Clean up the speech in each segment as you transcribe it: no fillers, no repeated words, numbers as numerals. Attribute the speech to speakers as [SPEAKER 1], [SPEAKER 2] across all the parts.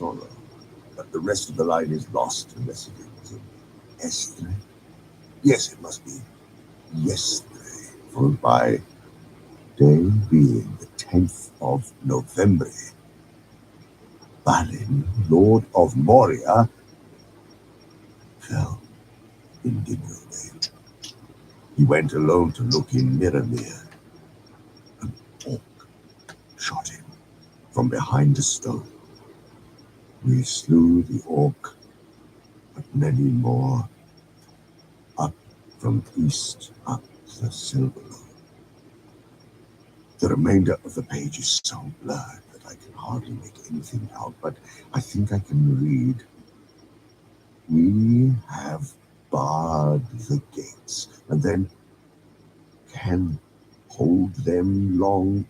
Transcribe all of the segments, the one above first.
[SPEAKER 1] Bartolo. But the rest of the line is lost unless it is Estre. Yes, it must be yesterday, followed by day being the 10th of November. Balin, Lord of Moria, fell in Dimrode. He went alone to look in Mirrormere. An orc shot him from behind a stone. We slew the orc, but many more up from east up the Silver Lode. The remainder of the page is so blurred that I can hardly make anything out, but I think I can read. We have barred the gates, and then can hold them long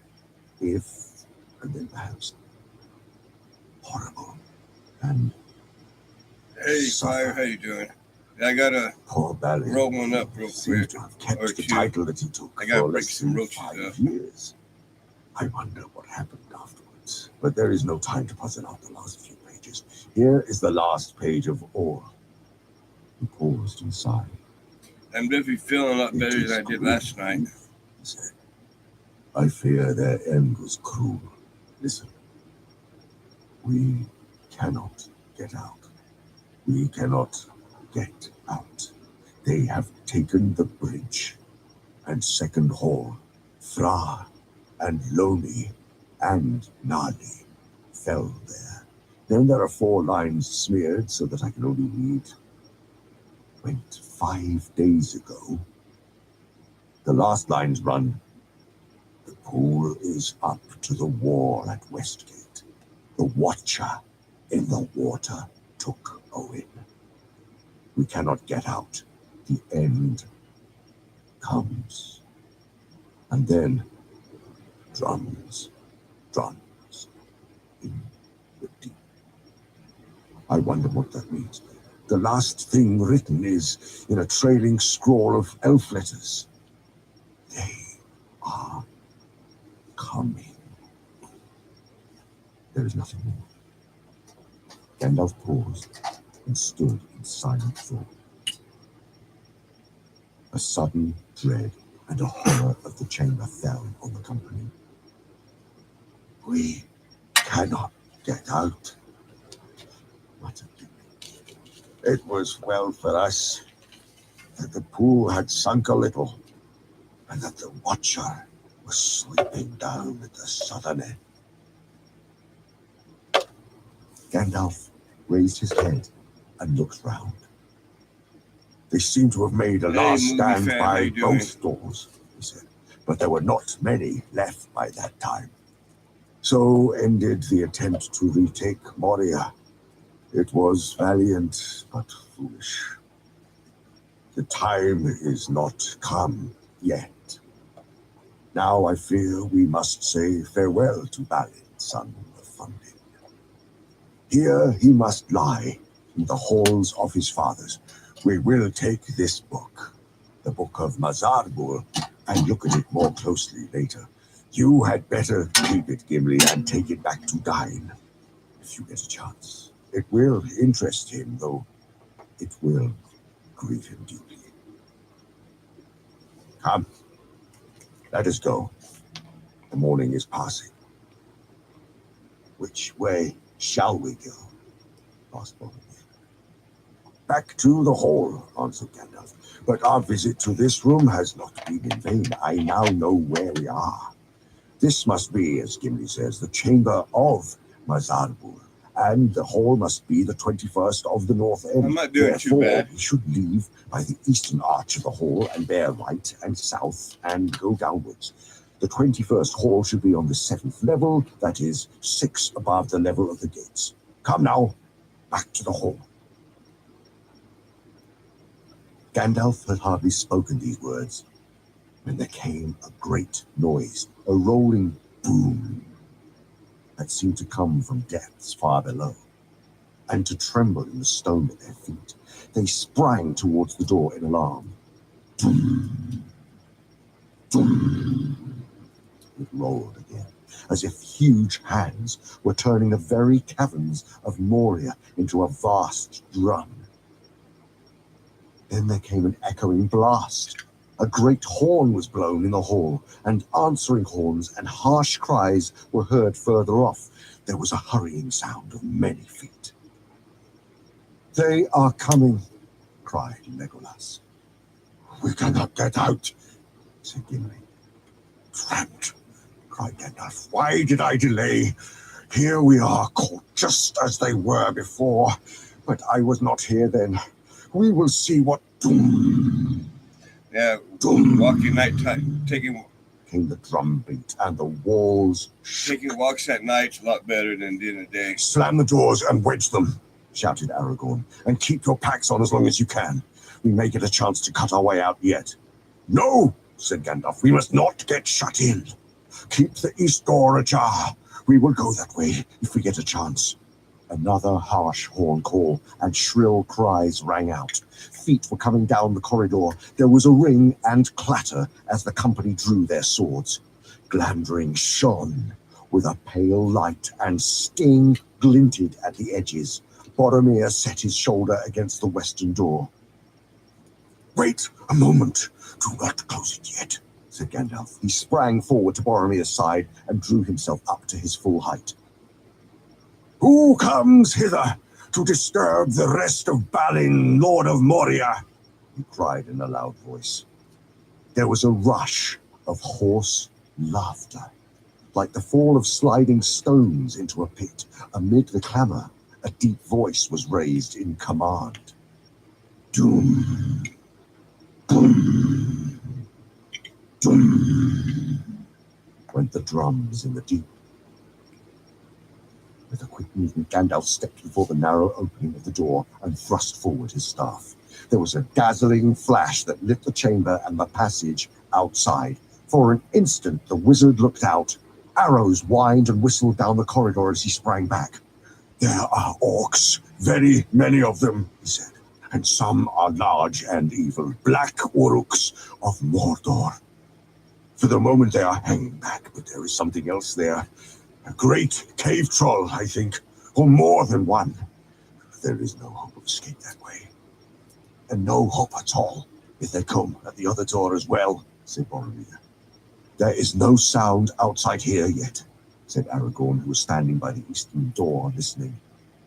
[SPEAKER 1] if, and then perhaps horrible and
[SPEAKER 2] Hey, Fire, how you doing? I gotta
[SPEAKER 1] poor Balin
[SPEAKER 2] roll one up real quick.
[SPEAKER 1] To have kept the title that he took
[SPEAKER 2] I gotta
[SPEAKER 1] for
[SPEAKER 2] break
[SPEAKER 1] less
[SPEAKER 2] some
[SPEAKER 1] than
[SPEAKER 2] roaches
[SPEAKER 1] 5
[SPEAKER 2] up.
[SPEAKER 1] years. I wonder what happened afterwards, but there is no time to puzzle out the last few pages. Here is the last page of all. He paused and sighed.
[SPEAKER 2] I'm definitely feeling a lot better than I did last night.
[SPEAKER 1] He said, I fear their end was cruel. Listen, we cannot get out. We cannot get out. They have taken the bridge and second hall. Thra and Lomi and Nali fell there. Then there are 4 lines smeared so that I can only read. Went 5 days ago. The last lines run, the pool is up to the wall at Westgate. The Watcher in the water took Owen. We cannot get out. The end comes. And then drums in the deep. I wonder what that means. The last thing written is in a trailing scroll of elf letters. They are coming. There is nothing more. Gandalf paused and stood in silent thought. A sudden dread and a horror of the chamber fell on the company. We cannot get out, muttered Gimli. It was well for us that the pool had sunk a little, and that the Watcher was sleeping down at the southern end. Gandalf raised his head and looked round. They seem to have made a last stand by both doors, he said, but there were not many left by that time. So ended the attempt to retake Moria. It was valiant, but foolish. The time is not come yet. Now I fear we must say farewell to Balin, son of Funding. Here he must lie in the halls of his fathers. We will take this book, the Book of Mazarbul, and look at it more closely later. You had better keep it, Gimli, and take it back to Dain, if you get a chance. It will interest him, though it will grieve him deeply. Come, let us go. The morning is passing. Which way shall we go? Asked Boromir. Back to the hall, answered Gandalf. But our visit to this room has not been in vain. I now know where we are. This must be, as Gimli says, the chamber of Mazarbul, and the hall must be the 21st of the north end.
[SPEAKER 2] I'm not doing too bad.
[SPEAKER 1] We should leave by the eastern arch of the hall and bear right and south and go downwards. The 21st hall should be on the 7th level, that is 6 above the level of the gates. Come now, back to the hall. Gandalf had hardly spoken these words when there came a great noise, a rolling boom that seemed to come from depths far below, and to tremble in the stone at their feet. They sprang towards the door in alarm. Doom, doom. It rolled again, as if huge hands were turning the very caverns of Moria into a vast drum. Then there came an echoing blast. A great horn was blown in the hall, and answering horns and harsh cries were heard further off. There was a hurrying sound of many feet. "They are coming," cried Legolas. "We cannot get out," said Gimli. "Trapped," cried Gandalf. "Why did I delay? Here we are, caught just as they were before. But I was not here then. We will see what doom."
[SPEAKER 2] Yeah,
[SPEAKER 1] Doom.
[SPEAKER 2] walking night time, taking
[SPEAKER 1] Came the drum beat, and the walls shook.
[SPEAKER 2] taking walks at night's a lot better than during the day.
[SPEAKER 1] "Slam the doors and wedge them," shouted Aragorn, "and keep your packs on as long as you can. We may get a chance to cut our way out yet." "No," said Gandalf, "we must not get shut in. Keep the east door ajar. We will go that way if we get a chance." Another harsh horn call, and shrill cries rang out. Feet were coming down the corridor. There was a ring and clatter as the company drew their swords. Glamdring shone with a pale light, and Sting glinted at the edges. Boromir set his shoulder against the western door. "Wait a moment. Do not close it yet," said Gandalf. He sprang forward to Boromir's side and drew himself up to his full height. "Who comes hither to disturb the rest of Balin, Lord of Moria?" he cried in a loud voice. There was a rush of hoarse laughter, like the fall of sliding stones into a pit. Amid the clamour, a deep voice was raised in command. "Doom, boom, doom," went the drums in the deep. With a quick movement, Gandalf stepped before the narrow opening of the door and thrust forward his staff. There was a dazzling flash that lit the chamber and the passage outside. For an instant, the wizard looked out. Arrows whined and whistled down the corridor as he sprang back. "There are orcs, very many of them," he said, "and some are large and evil, black Uruks of Mordor. For the moment they are hanging back, but there is something else there. A great cave troll, I think, or more than one. There is no hope of escape that way. And no hope at all if they come at the other door as well," said Boromir. "There is no sound outside here yet," said Aragorn, who was standing by the eastern door listening.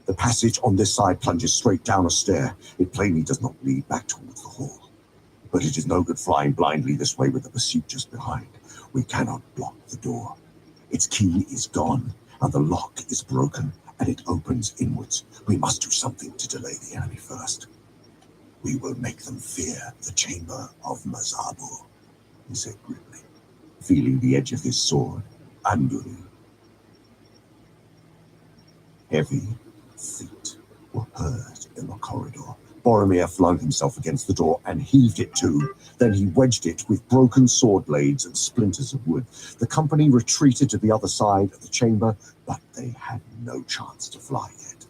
[SPEAKER 1] "The passage on this side plunges straight down a stair. It plainly does not lead back towards the hall. But it is no good flying blindly this way with the pursuit just behind. We cannot block the door. Its key is gone, and the lock is broken, and it opens inwards. We must do something to delay the enemy first. We will make them fear the chamber of Mazabu," he said grimly, feeling the edge of his sword. "Anduru." Heavy feet were heard in the corridor. Boromir flung himself against the door and heaved it to. Then he wedged it with broken sword blades and splinters of wood. The company retreated to the other side of the chamber, but they had no chance to fly yet.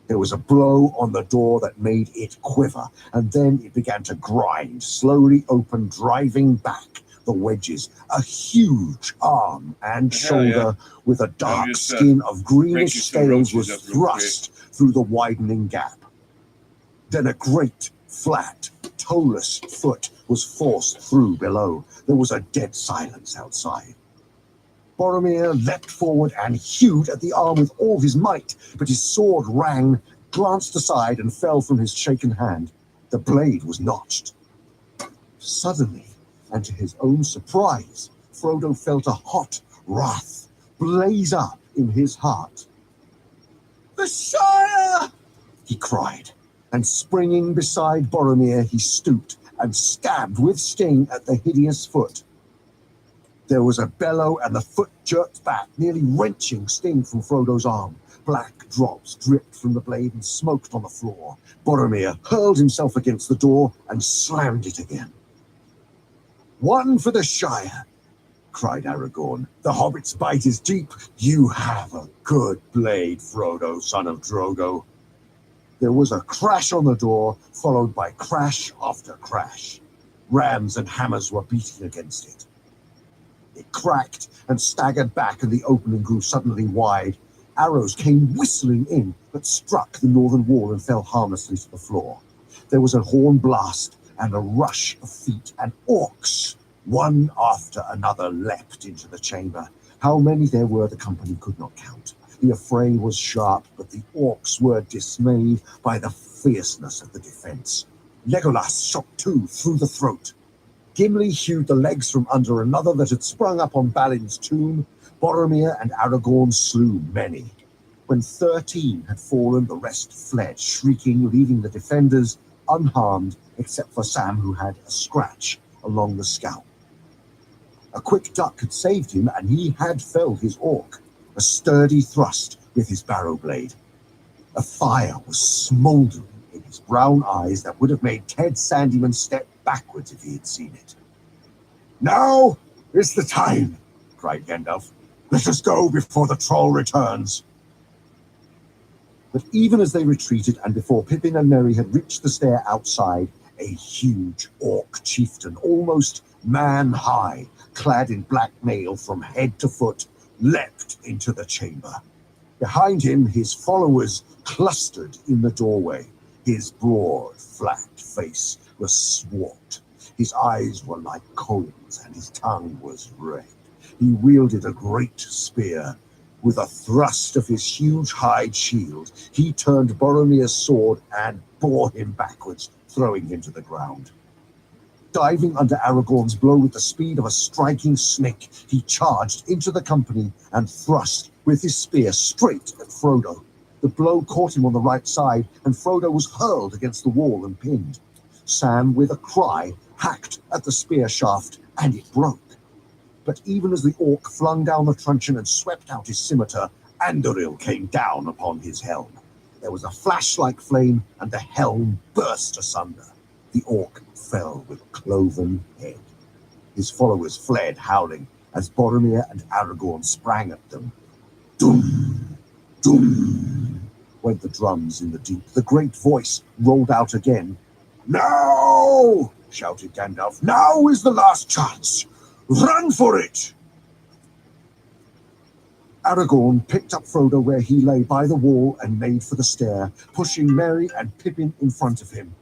[SPEAKER 1] There was a blow on the door that made it quiver, and then it began to grind, slowly open, driving back the wedges. A huge arm and shoulder with a dark skin of greenish scales was thrust through the widening gap. Then a great, flat, toeless foot was forced through below. There was a dead silence outside. Boromir leapt forward and hewed at the arm with all his might, but his sword rang, glanced aside, and fell from his shaken hand. The blade was notched. Suddenly, and to his own surprise, Frodo felt a hot wrath blaze up in his heart. "The Shire!" he cried. And springing beside Boromir, he stooped and stabbed with Sting at the hideous foot. There was a bellow, and the foot jerked back, nearly wrenching Sting from Frodo's arm. Black drops dripped from the blade and smoked on the floor. Boromir hurled himself against the door and slammed it again. "One for the Shire!" cried Aragorn. "The Hobbit's bite is deep. You have a good blade, Frodo, son of Drogo." There was a crash on the door, followed by crash after crash. Rams and hammers were beating against it. It cracked and staggered back, and the opening grew suddenly wide. Arrows came whistling in, but struck the northern wall and fell harmlessly to the floor. There was a horn blast and a rush of feet, and orcs, one after another, leapt into the chamber. How many there were the company could not count. The affray was sharp, but the orcs were dismayed by the fierceness of the defense. Legolas shot two through the throat. Gimli hewed the legs from under another that had sprung up on Balin's tomb. Boromir and Aragorn slew many. When 13 had fallen, the rest fled, shrieking, leaving the defenders unharmed, except for Sam, who had a scratch along the scalp. A quick duck had saved him, and he had felled his orc, a sturdy thrust with his barrow blade. A fire was smouldering in his brown eyes that would have made Ted Sandyman step backwards if he had seen it. "Now is the time," cried Gandalf. "Let us go before the troll returns." But even as they retreated, and before Pippin and Merry had reached the stair outside, a huge orc chieftain, almost man-high, clad in black mail from head to foot, leapt into the chamber. Behind him, his followers clustered in the doorway. His broad, flat face was swart. His eyes were like coals, and his tongue was red. He wielded a great spear. With a thrust of his huge hide shield, he turned Boromir's sword and bore him backwards, throwing him to the ground. Diving under Aragorn's blow with the speed of a striking snake, he charged into the company and thrust with his spear straight at Frodo. The blow caught him on the right side, and Frodo was hurled against the wall and pinned. Sam, with a cry, hacked at the spear shaft, and it broke. But even as the orc flung down the truncheon and swept out his scimitar, Anduril came down upon his helm. There was a flash like flame, and the helm burst asunder. The orc fell with cloven head. His followers fled, howling, as Boromir and Aragorn sprang at them. Doom! Doom! Went the drums in the deep. The great voice rolled out again. "Now!" shouted Gandalf. "Now is the last chance! Run for it!" Aragorn picked up Frodo where he lay by the wall and made for the stair, pushing Merry and Pippin in front of him.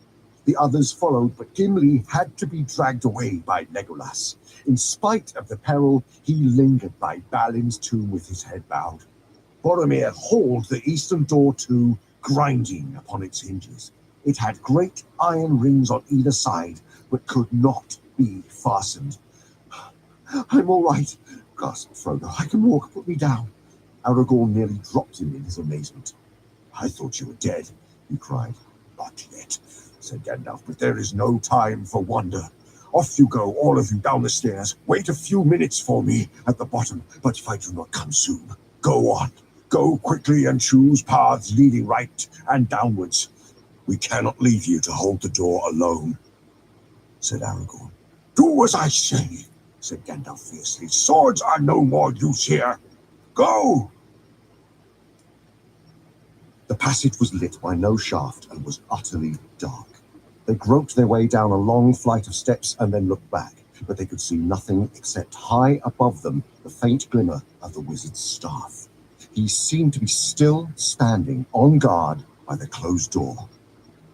[SPEAKER 1] The others followed, but Gimli had to be dragged away by Legolas. In spite of the peril, he lingered by Balin's tomb with his head bowed. Boromir hauled the eastern door to, grinding upon its hinges. It had great iron rings on either side, but could not be fastened. "I'm all right," gasped Frodo. "I can walk. Put me down." Aragorn nearly dropped him in his amazement. "I thought you were dead," he cried. "Not yet," said Gandalf, "but there is no time for wonder. Off you go, all of you, down the stairs. Wait a few minutes for me at the bottom, but if I do not come soon, go on. Go quickly and choose paths leading right and downwards. We cannot leave you to hold the door alone," said Aragorn. "Do as I say," said Gandalf fiercely. "Swords are no more use here. Go!" The passage was lit by no shaft and was utterly dark. They groped their way down a long flight of steps and then looked back, but they could see nothing except high above them the faint glimmer of the wizard's staff. He seemed to be still standing on guard by the closed door.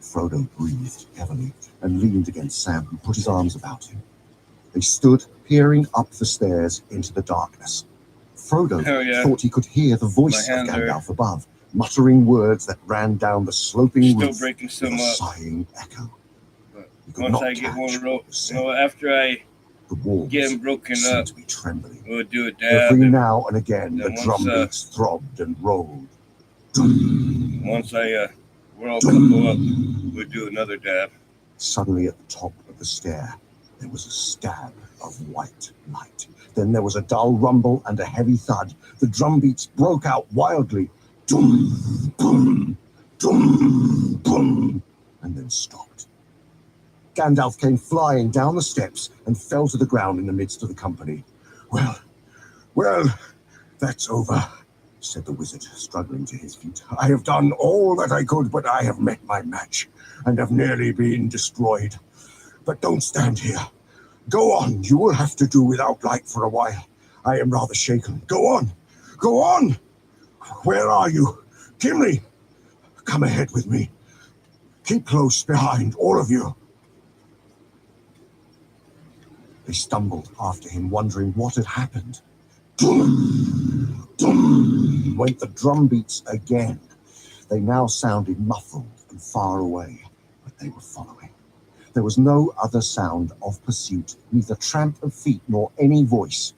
[SPEAKER 1] Frodo breathed heavily and leaned against Sam, who put his arms about him. They stood peering up the stairs into the darkness. Frodo thought he could hear the voice of Gandalf above, muttering words that ran down the sloping roof with a sighing echo.
[SPEAKER 2] Once I get one rope, after I
[SPEAKER 1] the walls
[SPEAKER 2] get them broken up,
[SPEAKER 1] to be trembling.
[SPEAKER 2] we'll do a dab.
[SPEAKER 1] Every now and again, the drum beats throbbed and rolled.
[SPEAKER 2] Once we're all couple up, we'll do another dab.
[SPEAKER 1] Suddenly, at the top of the stair, there was a stab of white light. Then there was a dull rumble and a heavy thud. The drum beats broke out wildly. Dum, boom, dum, boom, and then stopped. Gandalf came flying down the steps and fell to the ground in the midst of the company. Well, that's over," said the wizard, struggling to his feet. "I have done all that I could, but I have met my match and have nearly been destroyed. But don't stand here. Go on, you will have to do without light for a while. I am rather shaken. Go on! Go on! Where are you? Gimli! Come ahead with me. Keep close behind, all of you. They stumbled after him, wondering what had happened. Dum! Dum! Went the drum beats again. They now sounded muffled and far away, but they were following. There was no other sound of pursuit, neither tramp of feet nor any voice.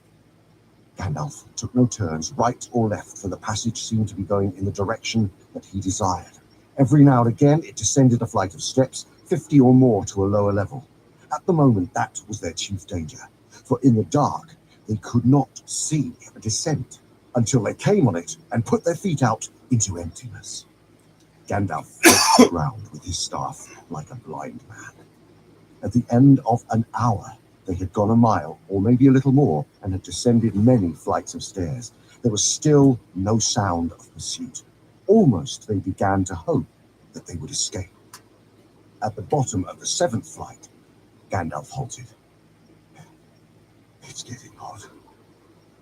[SPEAKER 1] Gandalf took no turns, right or left, for the passage seemed to be going in the direction that he desired. Every now and again it descended a flight of steps, 50 or more to a lower level. At the moment that was their chief danger, for in the dark they could not see a descent until they came on it and put their feet out into emptiness. Gandalf felt the ground with his staff like a blind man. At the end of an hour, they had gone a mile, or maybe a little more, and had descended many flights of stairs. There was still no sound of pursuit. Almost they began to hope that they would escape. At the bottom of the 7th flight, Gandalf halted. It's getting hot,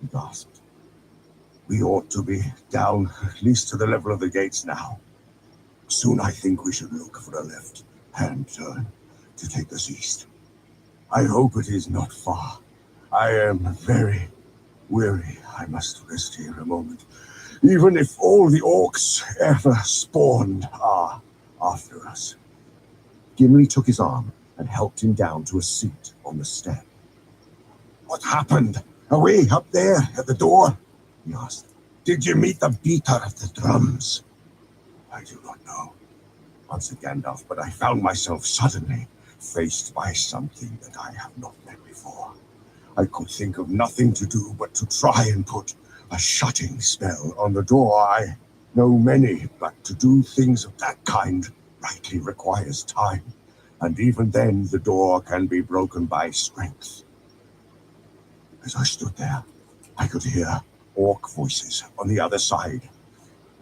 [SPEAKER 1] he gasped. We ought to be down at least to the level of the gates now. Soon I think we should look for a left-hand turn to take us east. I hope it is not far. I am very weary. I must rest here a moment, even if all the orcs ever spawned are after us. Gimli took his arm and helped him down to a seat on the step. What happened? Away up there at the door? He asked. Did you meet the beater of the drums? I do not know, answered Gandalf, but I found myself suddenly faced by something that I have not met before. I could think of nothing to do but to try and put a shutting spell on the door. I know many, but to do things of that kind rightly requires time, and even then the door can be broken by strength. As I stood there, I could hear orc voices on the other side.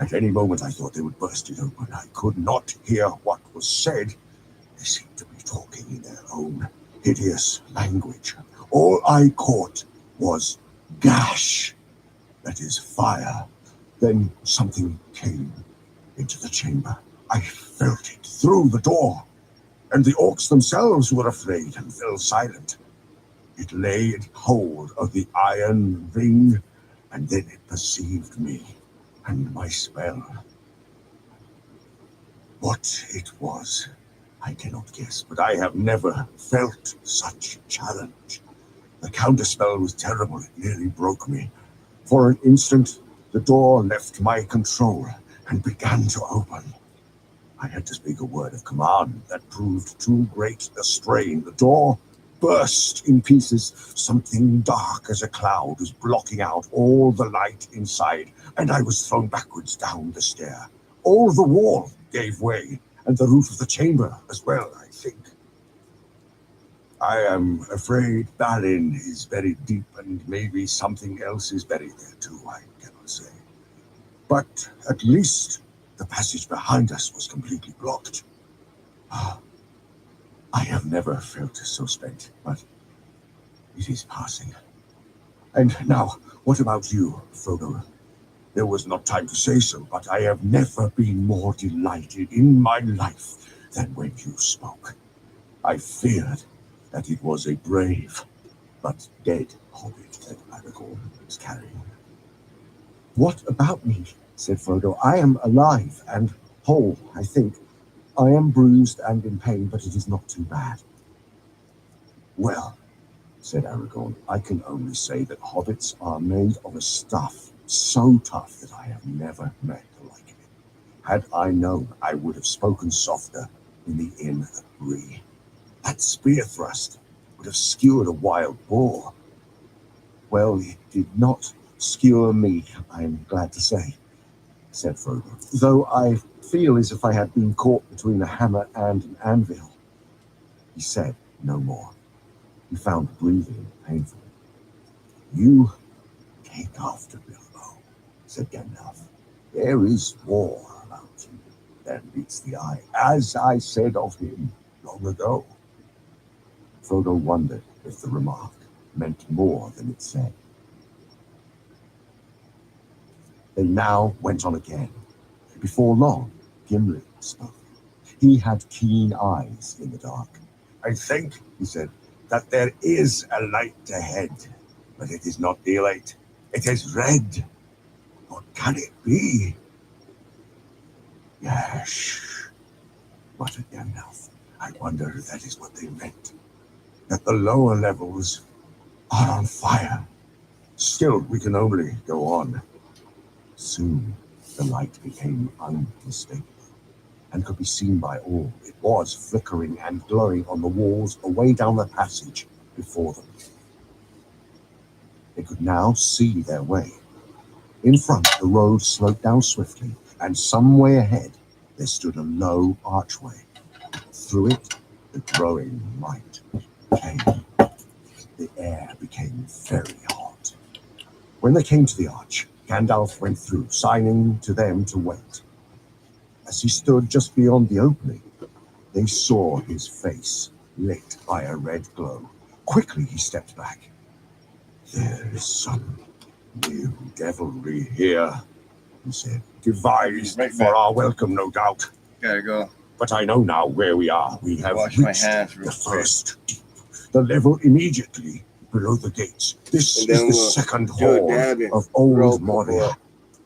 [SPEAKER 1] At any moment I thought they would burst it open. I could not hear what was said. They seemed to be talking in their own hideous language. All I caught was gash, that is fire. Then something came into the chamber. I felt it through the door, and the orcs themselves were afraid and fell silent. It laid hold of the iron ring, and then it perceived me and my spell. What it was, I cannot guess, but I have never felt such challenge. The counterspell was terrible. It nearly broke me. For an instant, the door left my control and began to open. I had to speak a word of command that proved too great a strain. The door burst in pieces. Something dark as a cloud was blocking out all the light inside, and I was thrown backwards down the stair. All the wall gave way, and the roof of the chamber as well, I think. I am afraid Balin is buried deep, and maybe something else is buried there too, I cannot say. But at least the passage behind us was completely blocked. I have never felt so spent, but it is passing. And now, what about you, Frodo? There was not time to say so, but I have never been more delighted in my life than when you spoke. I feared that it was a brave but dead hobbit that Aragorn was carrying. What about me? Said Frodo. I am alive and whole, I think. I am bruised and in pain, but it is not too bad. Well, said Aragorn, I can only say that hobbits are made of a stuff so tough that I have never met the like of it. Had I known, I would have spoken softer in the inn at Bree. That spear thrust would have skewered a wild boar. Well, it did not skewer me, I am glad to say, said Frodo, though I feel as if I had been caught between a hammer and an anvil. He said no more. He found breathing painful. You take after Bilbo, said Gandalf. There is war about you that meets the eye, as I said of him long ago. Frodo wondered if the remark meant more than it said. They now went on again. Before long, Gimli spoke. He had keen eyes in the dark. "I think," he said, "that there is a light ahead, but it is not daylight. It is red. What can it be?" "Yes," muttered Gandalf. "I wonder if that is what they meant. That the lower levels are on fire. Still, we can only go on." Soon, the light became unmistakable and could be seen by all. It was flickering and glowing on the walls away down the passage before them. They could now see their way. In front, the road sloped down swiftly, and some way ahead, there stood a low archway. Through it, the growing light came. The air became very hot. When they came to the arch, Gandalf went through, signing to them to wait. As he stood just beyond the opening, they saw his face lit by a red glow. Quickly he stepped back. "There is some new devilry here," he said. "Devised for our welcome, no doubt.
[SPEAKER 2] Gotta go.
[SPEAKER 1] But I know now where we are. We have
[SPEAKER 2] Wash my
[SPEAKER 1] reached
[SPEAKER 2] hands real
[SPEAKER 1] the
[SPEAKER 2] quick.
[SPEAKER 1] first deep, the level immediately below the gates. This
[SPEAKER 2] And
[SPEAKER 1] is
[SPEAKER 2] then
[SPEAKER 1] the
[SPEAKER 2] we'll
[SPEAKER 1] second
[SPEAKER 2] do a
[SPEAKER 1] hall
[SPEAKER 2] dab and
[SPEAKER 1] of
[SPEAKER 2] roll
[SPEAKER 1] Old
[SPEAKER 2] couple
[SPEAKER 1] Moria,
[SPEAKER 2] up.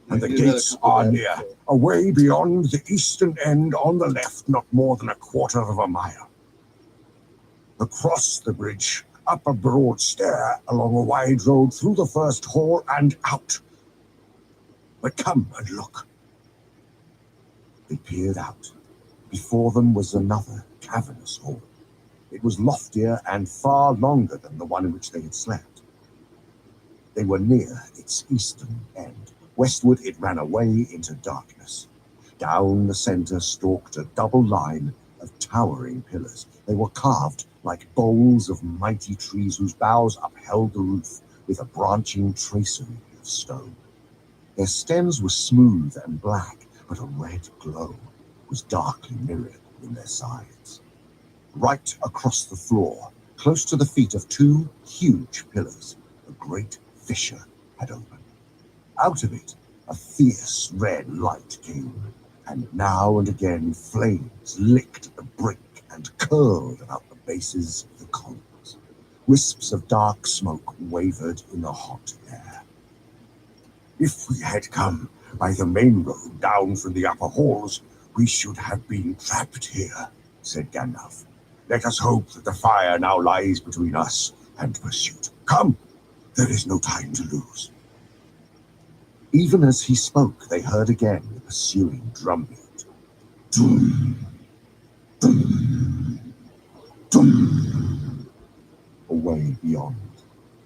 [SPEAKER 1] and the
[SPEAKER 2] Do another
[SPEAKER 1] gates
[SPEAKER 2] couple
[SPEAKER 1] are
[SPEAKER 2] dabs.
[SPEAKER 1] near, away beyond the eastern end on the left, not more than a quarter of a mile. Across the bridge, up a broad stair, along a wide road, through the first hall and out. But come and look." They peered out. Before them was another cavernous hall. It was loftier and far longer than the one in which they had slept. They were near its eastern end. Westward it ran away into darkness. Down the center stalked a double line of towering pillars. They were carved like boles of mighty trees whose boughs upheld the roof with a branching tracery of stone. Their stems were smooth and black, but a red glow was darkly mirrored in their sides. Right across the floor, close to the feet of two huge pillars, a great fissure had opened. Out of it, a fierce red light came, and now and again flames licked at the brick and curled about the bases of the columns. Wisps of dark smoke wavered in the hot air. "If we had come by the main road down from the upper halls, we should have been trapped here," said Gandalf. "Let us hope that the fire now lies between us and pursuit. Come, there is no time to lose." Even as he spoke, they heard again the pursuing drumbeat. Dum, dum, dum. Away beyond,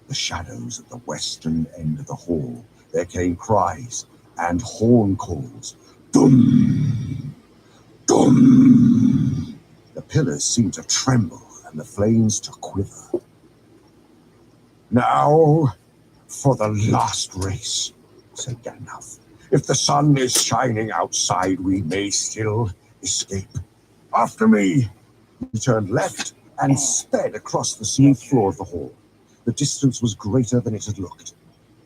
[SPEAKER 1] the shadows at the western end of the hall, there came cries and horn calls. Dum, dum. The pillars seemed to tremble and the flames to quiver. "Now for the last race," said Gandalf. "If the sun is shining outside, we may still escape. After me." He turned left and sped across the smooth floor of the hall. The distance was greater than it had looked.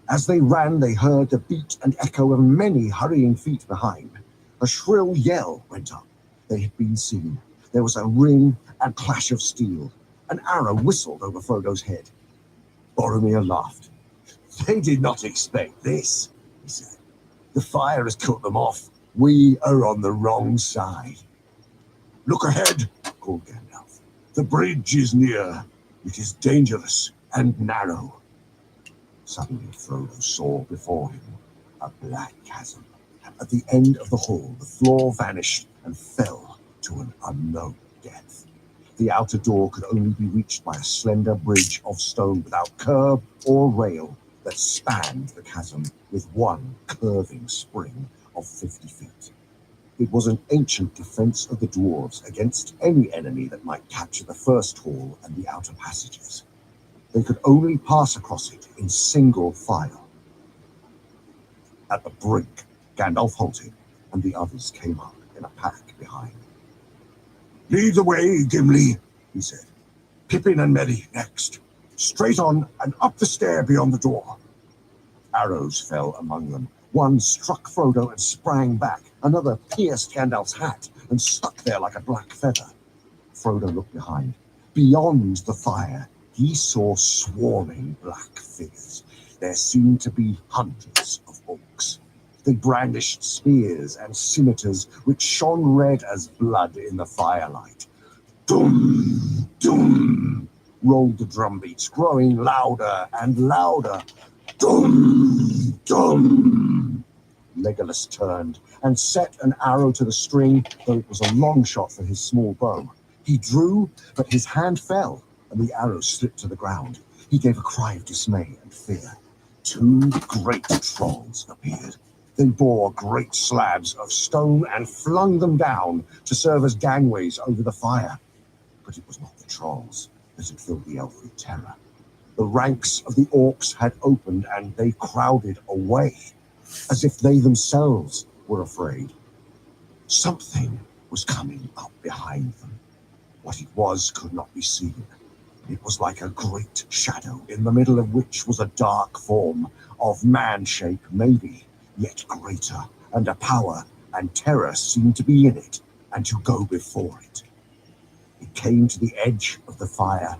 [SPEAKER 1] As they ran, they heard the beat and echo of many hurrying feet behind. A shrill yell went up. They had been seen. There was a ring and clash of steel. An arrow whistled over Frodo's head. Boromir laughed. "They did not expect this," he said. "The fire has cut them off. We are on the wrong side." "Look ahead," called Gandalf. "The bridge is near. It is dangerous and narrow." Suddenly Frodo saw before him a black chasm. At the end of the hall, the floor vanished and fell to an unknown depth. The outer door could only be reached by a slender bridge of stone without curb or rail that spanned the chasm with one curving spring of 50 feet. It was an ancient defense of the dwarves against any enemy that might capture the first hall and the outer passages. They could only pass across it in single file. At the brink, Gandalf halted, and the others came up in a pack behind. "Lead the way, Gimli," he said. "Pippin and Merry next. Straight on and up the stair beyond the door. Arrows fell among them. One struck Frodo and sprang back. Another pierced Gandalf's hat and stuck there like a black feather. Frodo looked behind. Beyond the fire, he saw swarming black figures. There seemed to be hundreds of orcs. They brandished spears and scimitars which shone red as blood in the firelight. Dum, dum, rolled the drumbeats, growing louder and louder. Dum, dum. Legolas turned and set an arrow to the string, though it was a long shot for his small bow. He drew, but his hand fell, and the arrow slipped to the ground. He gave a cry of dismay and fear. Two great trolls appeared. They bore great slabs of stone and flung them down to serve as gangways over the fire. But it was not the trolls that had filled the elf with terror. The ranks of the orcs had opened, and they crowded away, as if they themselves were afraid. Something was coming up behind them. What it was could not be seen. It was like a great shadow, in the middle of which was a dark form, of man shape maybe, yet greater, and a power and terror seemed to be in it, and to go before it. It came to the edge of the fire,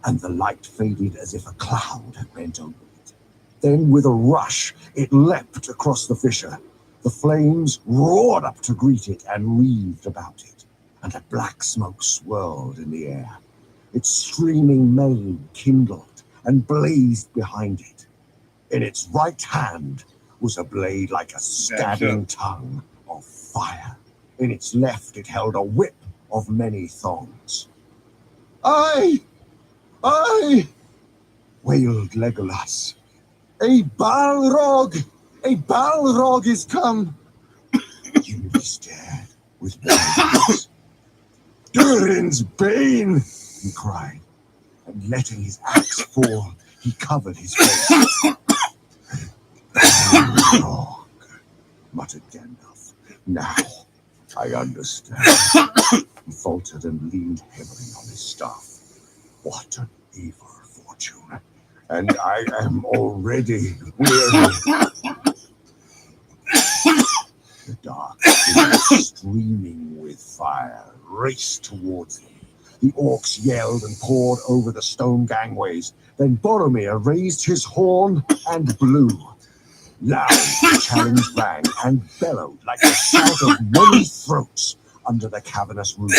[SPEAKER 1] and the light faded as if a cloud had bent over it. Then, with a rush, it leapt across the fissure. The flames roared up to greet it and wreathed about it, and a black smoke swirled in the air. Its streaming mane kindled and blazed behind it. In its right hand was a blade like a stabbing tongue of fire. In its left it held a whip of many thongs. "I!" wailed Legolas. "A Balrog! A Balrog is come!" Gimli stared with blindness. "Durin's bane!" he cried, and letting his axe fall, he covered his face. "Balrog," muttered Gandalf. "Now I understand." He faltered and leaned heavily on his staff. "What an evil fortune, and I am already weary." The dark figure, streaming with fire, raced towards them. The orcs yelled and poured over the stone gangways. Then Boromir raised his horn and blew. Loud the challenge rang and bellowed like the shout of many throats under the cavernous roof.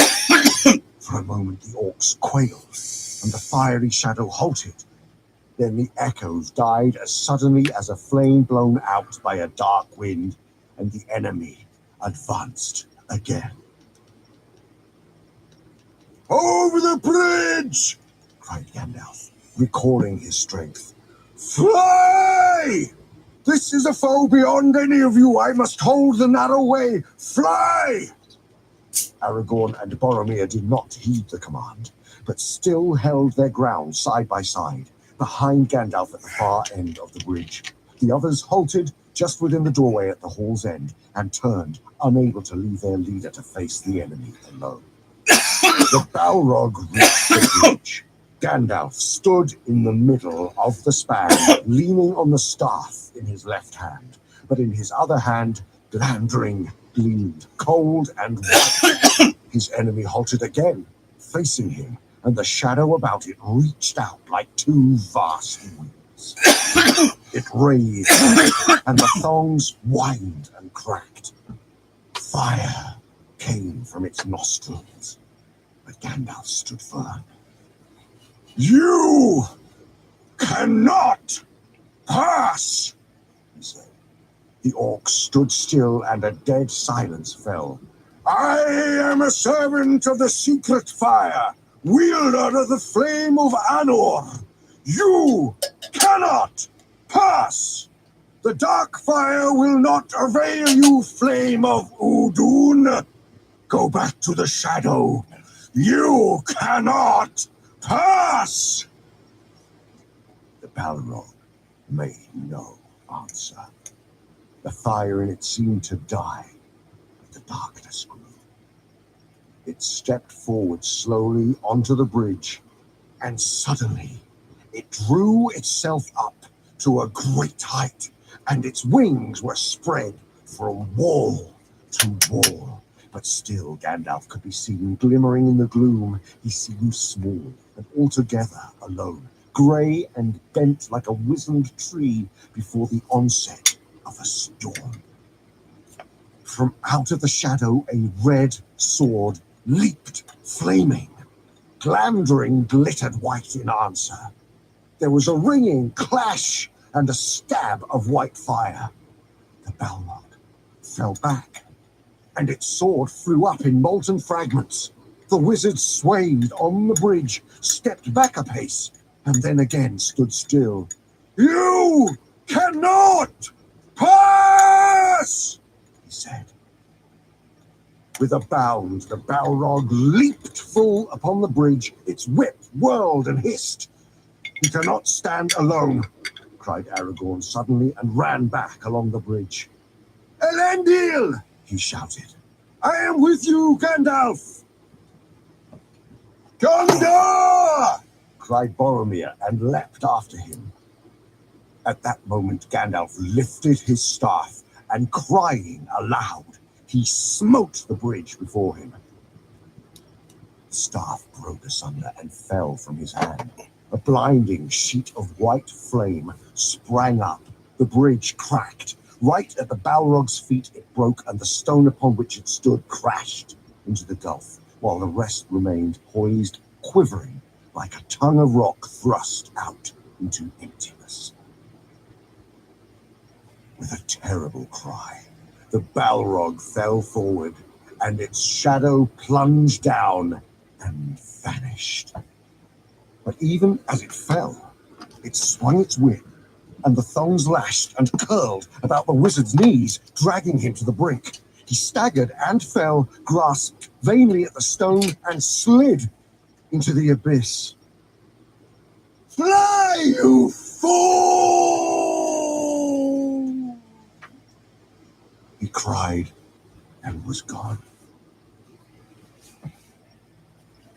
[SPEAKER 1] For a moment the orcs quailed, and the fiery shadow halted. Then the echoes died as suddenly as a flame blown out by a dark wind, and the enemy advanced again. "Over the bridge!" cried Gandalf, recalling his strength. "Fly! This is a foe beyond any of you. I must hold the narrow way. Fly!" Aragorn and Boromir did not heed the command, but still held their ground side by side, behind Gandalf at the far end of the bridge. The others halted just within the doorway at the hall's end and turned, unable to leave their leader to face the enemy alone. The Balrog reached the bridge. Gandalf stood in the middle of the span, leaning on the staff in his left hand, but in his other hand, Glandring gleamed, cold and white. His enemy halted again, facing him, and the shadow about it reached out like two vast wings. It raised, and the thongs whined and cracked. Fire came from its nostrils, but Gandalf stood firm. "You cannot pass," he said. The orcs stood still, and a dead silence fell. "I am a servant of the secret fire, wielder of the flame of Anor. You cannot pass. The dark fire will not avail you, flame of Udun. Go back to the shadow. You cannot pass." The Balrog made no answer. The fire in it seemed to die, but the darkness grew. It stepped forward slowly onto the bridge, and suddenly It drew itself up to a great height, and its wings were spread from wall to wall. But still Gandalf could be seen glimmering in the gloom. He seemed small and altogether alone, grey and bent like a wizened tree before the onset of a storm. From out of the shadow a red sword leaped, flaming. Glamdring glittered white in answer. There was a ringing clash and a stab of white fire. The Balrog fell back, and its sword flew up in molten fragments. The wizard swayed on the bridge, stepped back a pace, and then again stood still. "You cannot pass!" he said. With a bound, the Balrog leaped full upon the bridge. Its whip whirled and hissed. "He cannot stand alone," cried Aragorn suddenly, and ran back along the bridge. "Elendil!" he shouted. "I am with you, Gandalf!" "Gondor!" cried Boromir, and leapt after him. At that moment Gandalf lifted his staff, and crying aloud, he smote the bridge before him. The staff broke asunder and fell from his hand. A blinding sheet of white flame sprang up. The bridge cracked. Right at the Balrog's feet it broke, and the stone upon which it stood crashed into the gulf, while the rest remained poised, quivering like a tongue of rock thrust out into emptiness. With a terrible cry, the Balrog fell forward, and its shadow plunged down and vanished. But even as it fell, it swung its whip, and the thongs lashed and curled about the wizard's knees, dragging him to the brink. He staggered and fell, grasped vainly at the stone, and slid into the abyss. "Fly, you fool!" he cried, and was gone.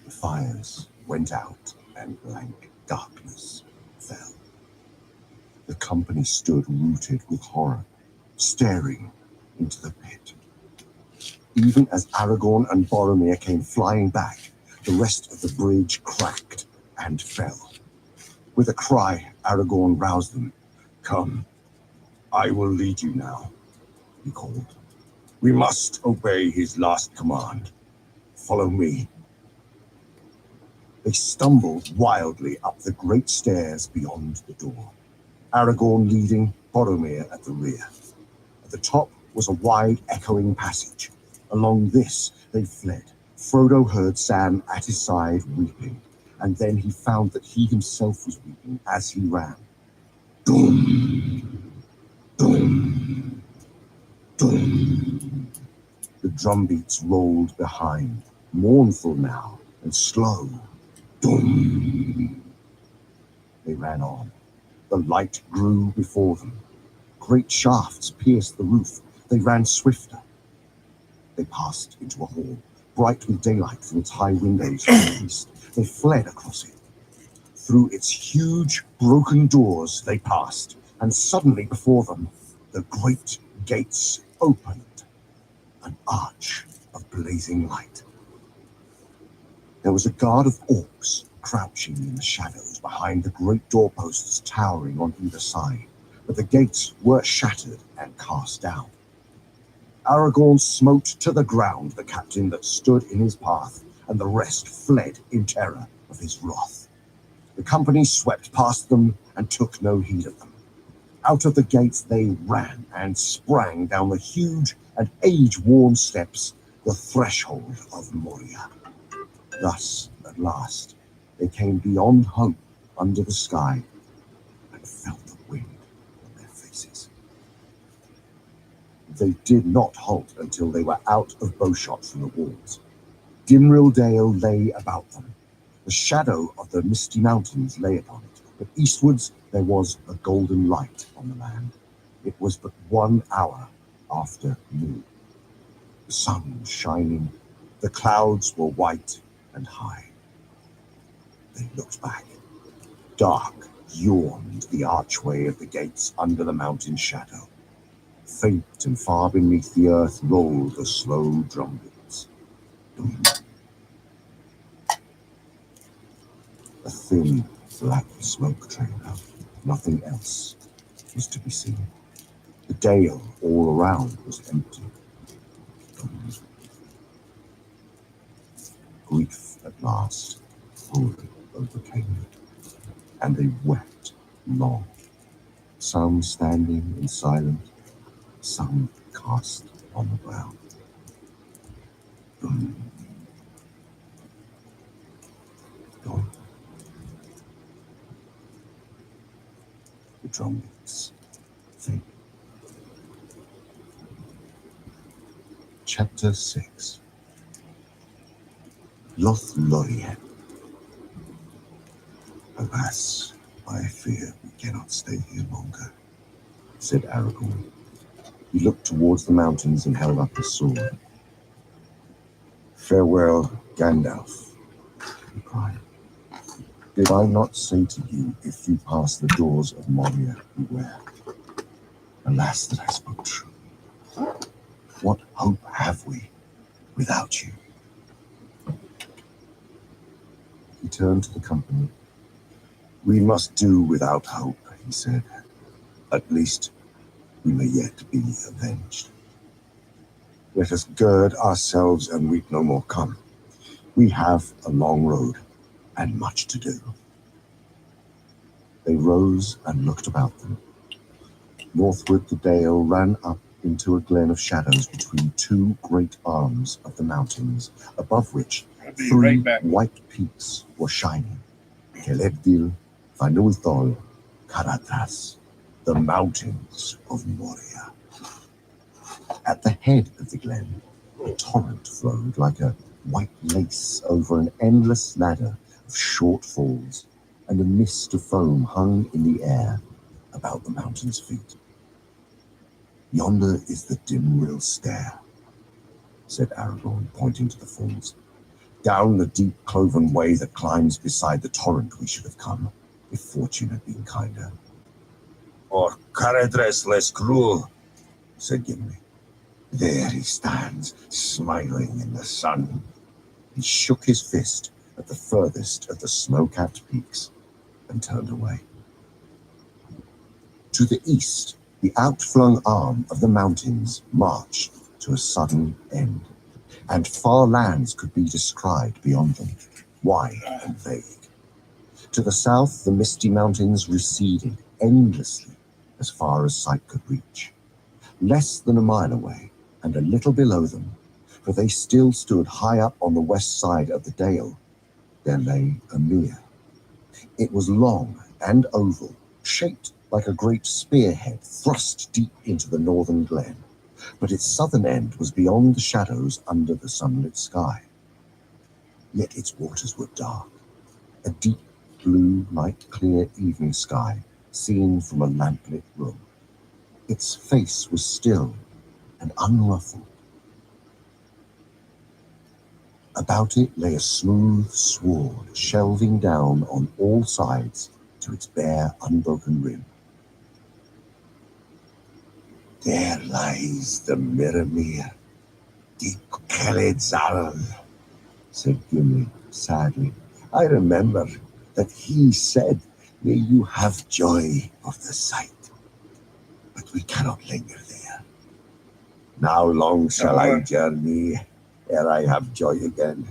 [SPEAKER 1] The fires went out, and blank darkness fell. The company stood rooted with horror, staring into the pit. Even as Aragorn and Boromir came flying back, the rest of the bridge cracked and fell. With a cry, Aragorn roused them. "Come, I will lead you now," he called. "We must obey his last command. Follow me." They stumbled wildly up the great stairs beyond the door, Aragorn leading, Boromir at the rear. At the top was a wide, echoing passage. Along this they fled. Frodo heard Sam at his side weeping, and then he found that he himself was weeping as he ran. Dum, dum, dum. The drumbeats rolled behind, mournful now and slow. Dum. They ran on. The light grew before them. Great shafts pierced the roof. They ran swifter. They passed into a hall, bright with daylight from its high windows to the east. They fled across it. Through its huge, broken doors they passed, and suddenly before them, the great gates opened, an arch of blazing light. There was a guard of orcs crouching in the shadows behind the great doorposts towering on either side, but the gates were shattered and cast down. Aragorn smote to the ground the captain that stood in his path, and the rest fled in terror of his wrath. The company swept past them and took no heed of them. Out of the gates they ran and sprang down the huge and age-worn steps, the threshold of Moria. Thus, at last, they came beyond hope under the sky and felt the wind on their faces. They did not halt until they were out of bowshot from the walls. Dimrill Dale lay about them. The shadow of the misty mountains lay upon it, but eastwards there was a golden light on the land. It was but 1 hour after noon. The sun was shining. The clouds were white and high. They looked back. Dark yawned the archway of the gates under the mountain shadow. Faint and far beneath the earth rolled the slow drumbeats. A thin, black smoke trail. Nothing else was to be seen. The dale all around was empty. Grief at last fully overcame them, and they wept long, some standing in silence, some cast on the ground. Gone. The drumbeats faded. Chapter 6. LOTR. Alas, I fear we cannot stay here longer, said Aragorn. He looked towards the mountains and held up his sword. Farewell, Gandalf, he cried. Did I not say to you, if you pass the doors of Moria, beware? Alas that I spoke true. What hope have we without you? He turned to the company. We must do without hope, he said. At least we may yet be avenged. Let us gird ourselves and weep no more. Come. We have a long road and much to do. They rose and looked about them. Northward the dale ran up into a glen of shadows between two great arms of the mountains, above which three white peaks were shining. Celebdil, Fanulthol, Caradhras, the mountains of Moria. At the head of the glen, a torrent flowed like a white lace over an endless ladder of short falls, and a mist of foam hung in the air about the mountain's feet. Yonder is the Dimrill Stair, said Aragorn, pointing to the falls. Down the deep cloven way that climbs beside the torrent we should have come, if fortune had been kinder. Or Caradhras less cruel, said Gimli. There he stands, smiling in the sun. He shook his fist at the furthest of the snow-capped peaks and turned away. To the east, the outflung arm of the mountains marched to a sudden end, and far lands could be descried beyond them, wide and vague. To the south, the misty mountains receded endlessly as far as sight could reach. Less than a mile away, and a little below them, for they still stood high up on the west side of the dale, there lay a mere. It was long and oval, shaped like a great spearhead thrust deep into the northern glen, but its southern end was beyond the shadows under the sunlit sky. Yet its waters were dark, a deep blue, light-clear evening sky seen from a lamplit room. Its face was still and unruffled. About it lay a smooth sward, shelving down on all sides to its bare, unbroken rim. There lies the Mirrormere, Deep Celebdil, said Gimli sadly. I remember that he said, may you have joy of the sight. But we cannot linger there. Now long shall I journey ere I have joy again.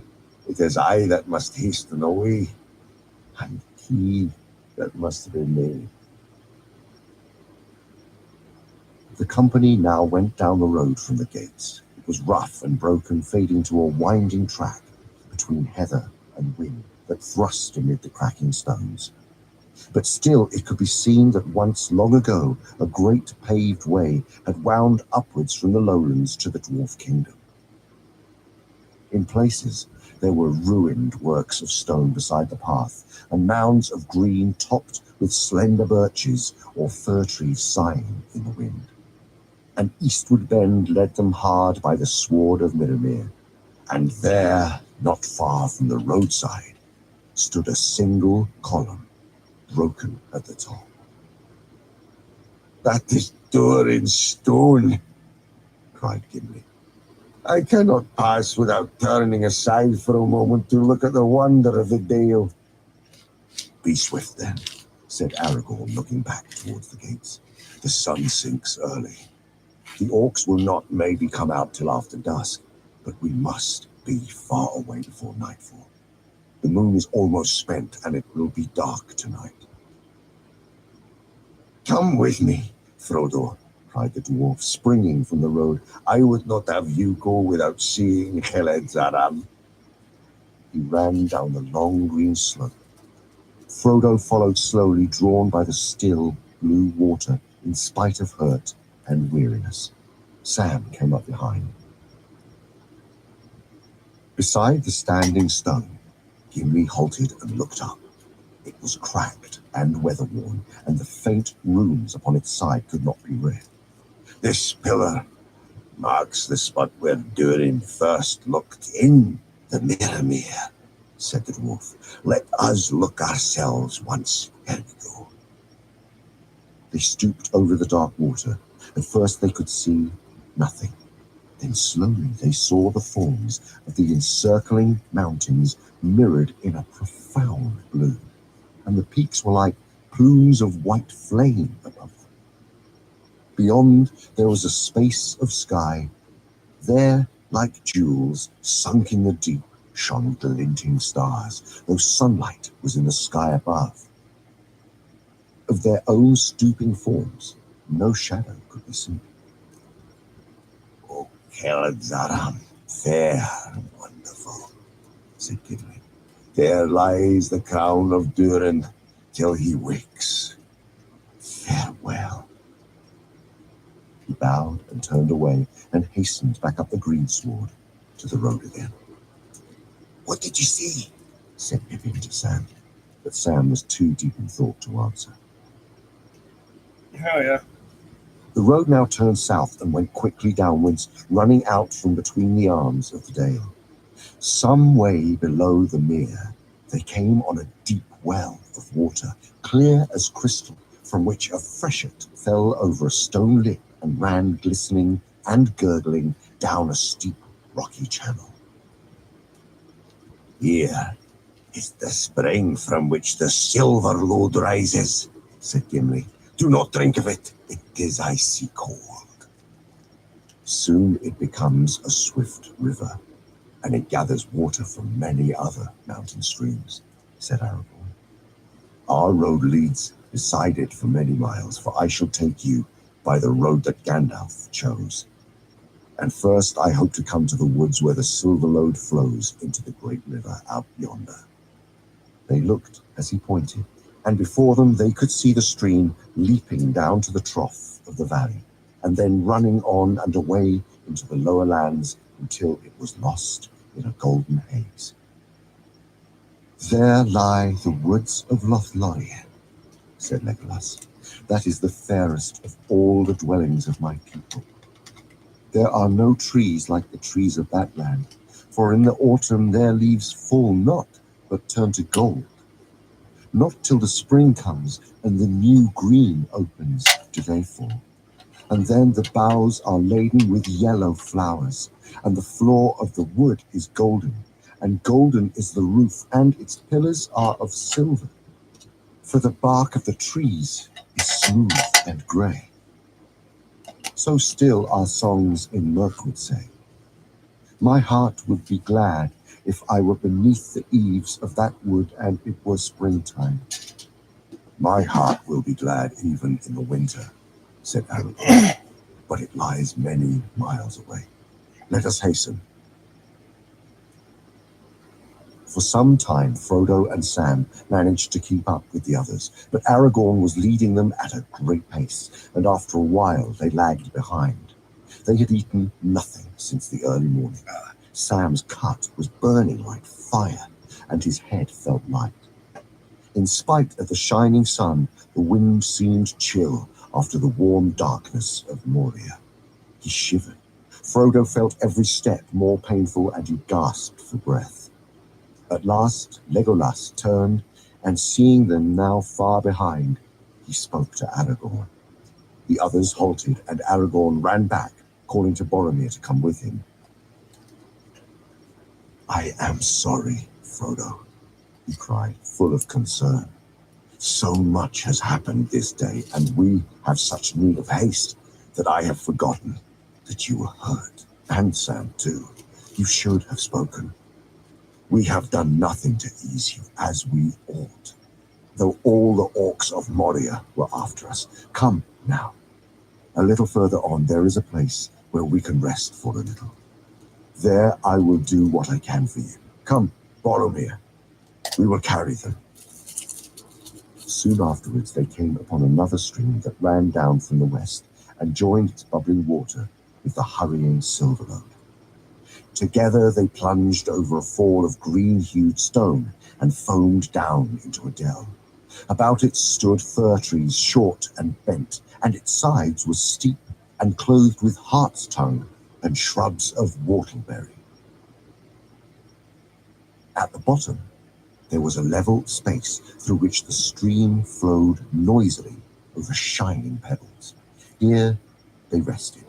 [SPEAKER 1] It is I that must hasten away, and he that must remain. The company now went down the road from the gates. It was rough and broken, fading to a winding track between heather and wind that thrust amid the cracking stones. But still it could be seen that once long ago a great paved way had wound upwards from the lowlands to the dwarf kingdom. In places there were ruined works of stone beside the path, and mounds of green topped with slender birches or fir trees sighing in the wind. An eastward bend led them hard by the sward of Mirrormere, and there, not far from the roadside, stood a single column broken at the top. "That is door in stone," cried Gimli. "I cannot pass without turning aside for a moment to look at the wonder of the Dale." "Be swift then," said Aragorn, looking back towards the gates. "The sun sinks early. The orcs will not maybe come out till after dusk, but we must be far away before nightfall. The moon is almost spent, and it will be dark tonight." "Come with me, Frodo," cried the dwarf, springing from the road. "I would not have you go without seeing Heled-Zaram." He ran down the long green slope. Frodo followed slowly, drawn by the still blue water, in spite of hurt and weariness. Sam came up behind. Beside the standing stone, Gimli halted and looked up. It was cracked and weather-worn, and the faint runes upon its side could not be read. "This pillar marks the spot where Durin first looked in the Mirror," said the dwarf. "Let us look ourselves once ere we go." They stooped over the dark water. At first they could see nothing. Then slowly they saw the forms of the encircling mountains mirrored in a profound blue, and the peaks were like plumes of white flame above them. Beyond there was a space of sky. There, like jewels sunk in the deep, shone glinting stars, though sunlight was in the sky above. Of their own stooping forms, no shadow could be seen. "O Heled-Zaram, fair and wonderful," said Gimli. "There lies the crown of Durin till he wakes. Farewell." He bowed and turned away and hastened back up the greensward to the road again. "What did you see?" said Pippin to Sam, but Sam was too deep in thought to answer.
[SPEAKER 2] Hell yeah.
[SPEAKER 1] The road now turned south and went quickly downwards, running out from between the arms of the dale. Some way below the mere, they came on a deep well of water, clear as crystal, from which a freshet fell over a stone lip and ran glistening and gurgling down a steep rocky channel. "Here is the spring from which the silver lode rises," said Gimli. "Do not drink of it. It is icy cold." Soon it becomes a swift river, and it gathers water from many other mountain streams, said Aragorn. "Our road leads beside it for many miles, for I shall take you by the road that Gandalf chose. And first I hope to come to the woods where the silver lode flows into the great river out yonder." They looked as he pointed, and before them they could see the stream leaping down to the trough of the valley, and then running on and away into the lower lands until it was lost in a golden haze. "There lie the woods of Lothlorien," said Legolas. "That is the fairest of all the dwellings of my people. There are no trees like the trees of that land, for in the autumn their leaves fall not, but turn to gold. Not till the spring comes and the new green opens do they fall. And then the boughs are laden with yellow flowers, and the floor of the wood is golden, and golden is the roof, and its pillars are of silver. For the bark of the trees is smooth and grey. So still our songs in Mirkwood say. My heart would be glad if I were beneath the eaves of that wood and it were springtime." "My heart will be glad even in the winter," said Aragorn, "but it lies many miles away. Let us hasten." For some time, Frodo and Sam managed to keep up with the others, but Aragorn was leading them at a great pace, and after a while they lagged behind. They had eaten nothing since the early morning. Sam's cut was burning like fire, and his head felt light. In spite of the shining sun, the wind seemed chill after the warm darkness of Moria. He shivered. Frodo felt every step more painful, and he gasped for breath. At last, Legolas turned and seeing them now far behind, he spoke to Aragorn. The others halted, and Aragorn ran back, calling to Boromir to come with him. "I am sorry, Frodo," he cried, full of concern. "So much has happened this day, and we have such need of haste that I have forgotten that you were hurt. And Sam, too. You should have spoken. We have done nothing to ease you as we ought, though all the orcs of Moria were after us. Come now. A little further on, there is a place where we can rest for a little. There I will do what I can for you. Come, Boromir. We will carry them." Soon afterwards, they came upon another stream that ran down from the west and joined its bubbling water with the hurrying Silverlode. Together they plunged over a fall of green-hued stone and foamed down into a dell. About it stood fir trees, short and bent, and its sides were steep and clothed with hart's tongue and shrubs of whortleberry. At the bottom, there was a level space through which the stream flowed noisily over shining pebbles. Here they rested.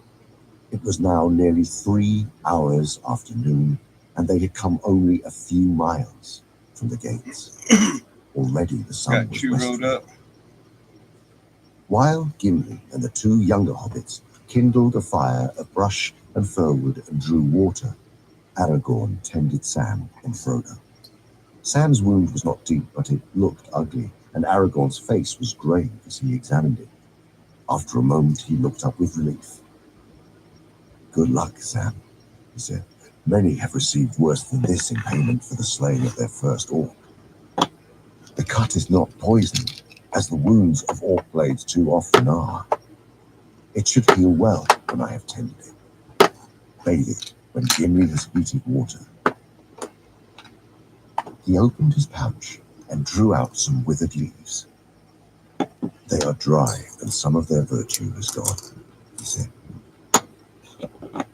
[SPEAKER 1] It was now nearly 3 hours after noon, and they had come only a few miles from the gates. Already the sun was westering.
[SPEAKER 2] Rode up.
[SPEAKER 1] While Gimli and the 2 younger hobbits kindled a fire of brush and firwood and drew water, Aragorn tended Sam and Frodo. Sam's wound was not deep, but it looked ugly, and Aragorn's face was grave as he examined it. After a moment, he looked up with relief. "Good luck, Sam," he said. "Many have received worse than this in payment for the slaying of their first orc. The cut is not poisoned, as the wounds of orc blades too often are. It should heal well when I have tended it. Bathe it when Gimli has heated water." He opened his pouch and drew out some withered leaves. "They are dry, and some of their virtue has gone," he said.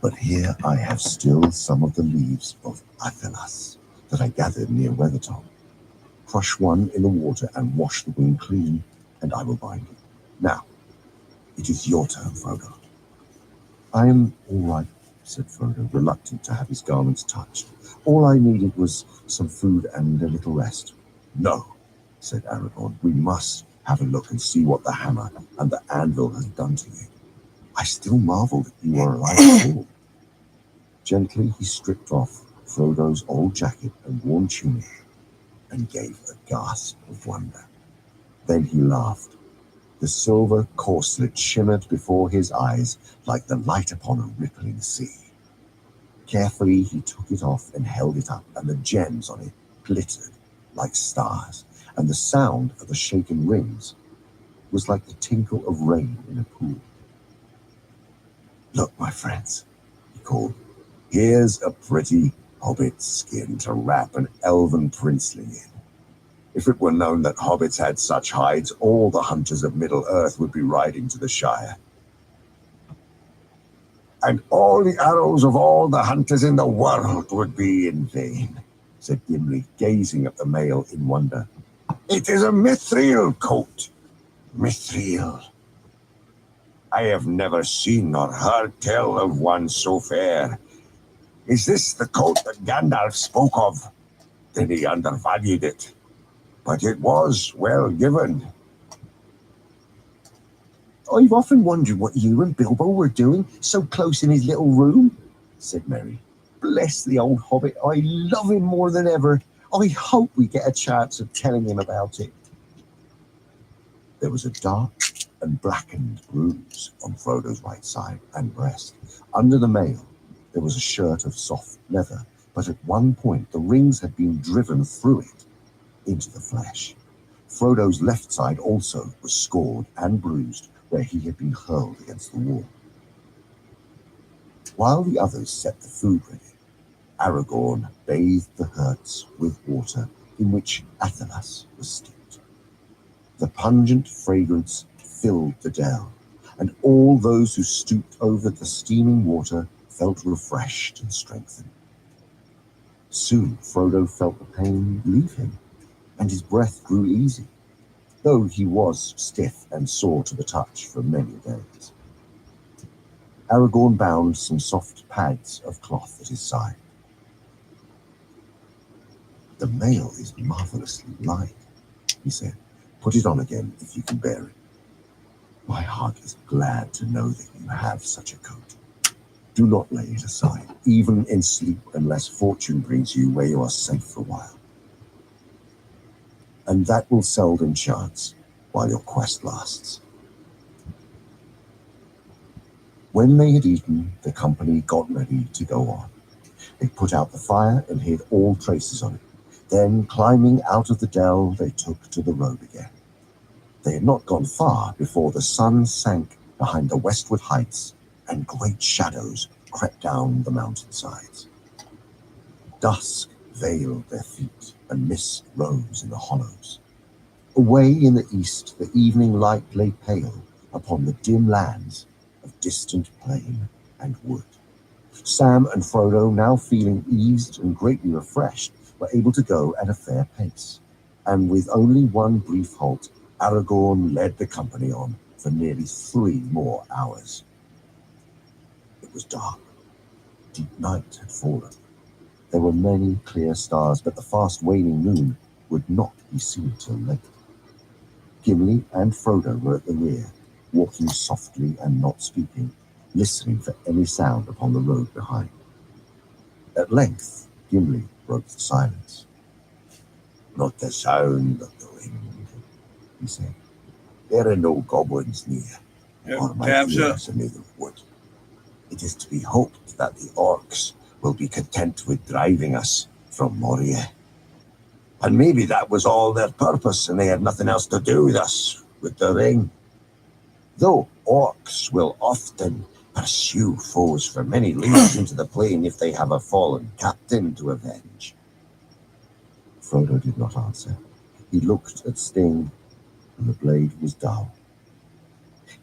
[SPEAKER 1] "But here I have still some of the leaves of Athelas that I gathered near Weathertop. Crush one in the water and wash the wound clean, and I will bind it. Now, it is your turn, Frodo." "I am all right," said Frodo, reluctant to have his garments touched. "All I needed was some food and a little rest." "No," said Aragorn. "We must have a look and see what the hammer and the anvil has done to you. I still marvel that you are alive at all." Gently he stripped off Frodo's old jacket and worn tunic and gave a gasp of wonder. Then he laughed. The silver corselet shimmered before his eyes like the light upon a rippling sea. Carefully he took it off and held it up, and the gems on it glittered like stars, and the sound of the shaken rings was like the tinkle of rain in a pool. "Look, my friends," he called. "Here's a pretty hobbit skin to wrap an elven princeling in. If it were known that hobbits had such hides, all the hunters of Middle-earth would be riding to the Shire. And all the arrows of all the hunters in the world would be in vain," said Gimli, gazing at the mail in wonder. "It is a mithril coat. Mithril. I have never seen nor heard tell of one so fair. Is this the coat that Gandalf spoke of? Then he undervalued it. But it was well given." "I've often wondered what you and Bilbo were doing so close in his little room," said Merry. "Bless the old hobbit, I love him more than ever. I hope we get a chance of telling him about it." There was a dark and blackened bruise on Frodo's right side and breast. Under the mail, there was a shirt of soft leather, but at one point the rings had been driven through it into the flesh. Frodo's left side also was scored and bruised where he had been hurled against the wall. While the others set the food ready, Aragorn bathed the hurts with water in which Athelas was steeped. The pungent fragrance filled the dell, and all those who stooped over the steaming water felt refreshed and strengthened. Soon Frodo felt the pain leave him, and his breath grew easy, though he was stiff and sore to the touch for many days. Aragorn bound some soft pads of cloth at his side. "The mail is marvelously light," he said. "Put it on again if you can bear it. My heart is glad to know that you have such a coat. Do not lay it aside, even in sleep, unless fortune brings you where you are safe for a while. And that will seldom chance while your quest lasts." When they had eaten, the company got ready to go on. They put out the fire and hid all traces of it. Then, climbing out of the dell, they took to the road again. They had not gone far before the sun sank behind the westward heights, and great shadows crept down the mountainsides. Dusk veiled their feet, and mist rose in the hollows. Away in the east, the evening light lay pale upon the dim lands of distant plain and wood. Sam and Frodo, now feeling eased and greatly refreshed, were able to go at a fair pace, and with only one brief halt, Aragorn led the company on for nearly 3 more hours. It was dark. Deep night had fallen. There were many clear stars, but the fast waning moon would not be seen till late. Gimli and Frodo were at the rear, walking softly and not speaking, listening for any sound upon the road behind. At length, Gimli broke the silence. "Not the sound of the wind," he said. "There are no goblins near, or my ears are made of wood. It is to be hoped that the orcs will be content with driving us from Moria. And maybe that was all their purpose, and they had nothing else to do thus with the ring. Though orcs will often pursue foes for many leagues into the plain if they have a fallen captain to avenge." Frodo did not answer. He looked at Sting, and the blade was dull.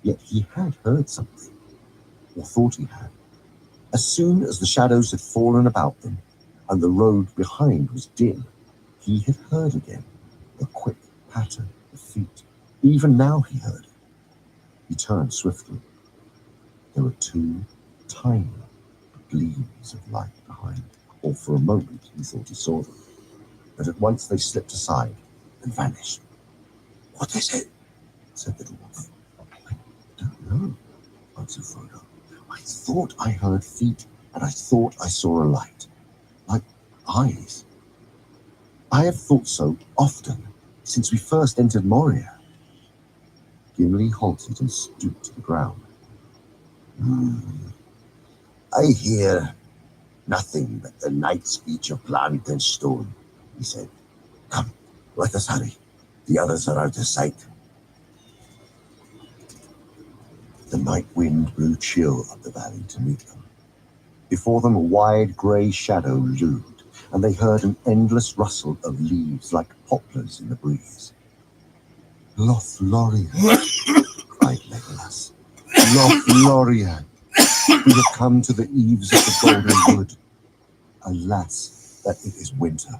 [SPEAKER 1] Yet he had heard something, or thought he had. As soon as the shadows had fallen about them, and the road behind was dim, he had heard again the quick patter of feet. Even now he heard it. He turned swiftly. There were 2 tiny gleams of light behind, or for a moment he thought he saw them. But at once they slipped aside and vanished. "What is it?" said the dwarf. "I don't know," answered Frodo. "I thought I heard feet, and I thought I saw a light, like eyes. I have thought so often since we first entered Moria." Gimli halted and stooped to the ground. "I hear nothing but the night speech of plant and stone," he said. "Come, let us hurry. The others are out of sight." The night wind blew chill up the valley to meet them. Before them a wide grey shadow loomed, and they heard an endless rustle of leaves like poplars in the breeze. "Lothlorien," cried Legolas. "Lothlorien! We have come to the eaves of the Golden Wood. Alas, that it is winter."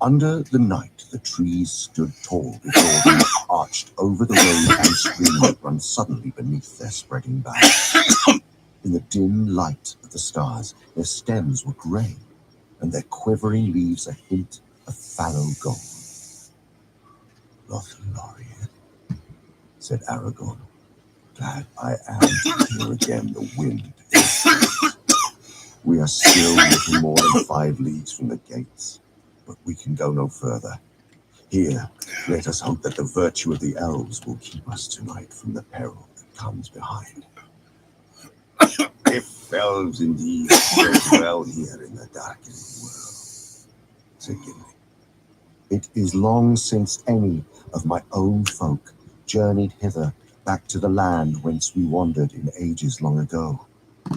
[SPEAKER 1] Under the night, the trees stood tall before them, arched over the road and stream that ran suddenly beneath their spreading boughs. In the dim light of the stars, their stems were grey, and their quivering leaves a hint of fallow gold. "Lothlorien," said Aragorn. "Glad I am to hear again the wind. We are still little more than 5 leagues from the gates, but we can go no further. Here, let us hope that the virtue of the elves will keep us tonight from the peril that comes behind." "If elves indeed still dwell here in the darkened world," said Gimli. "It is long since any of my own folk journeyed hither, back to the land whence we wandered in ages long ago,"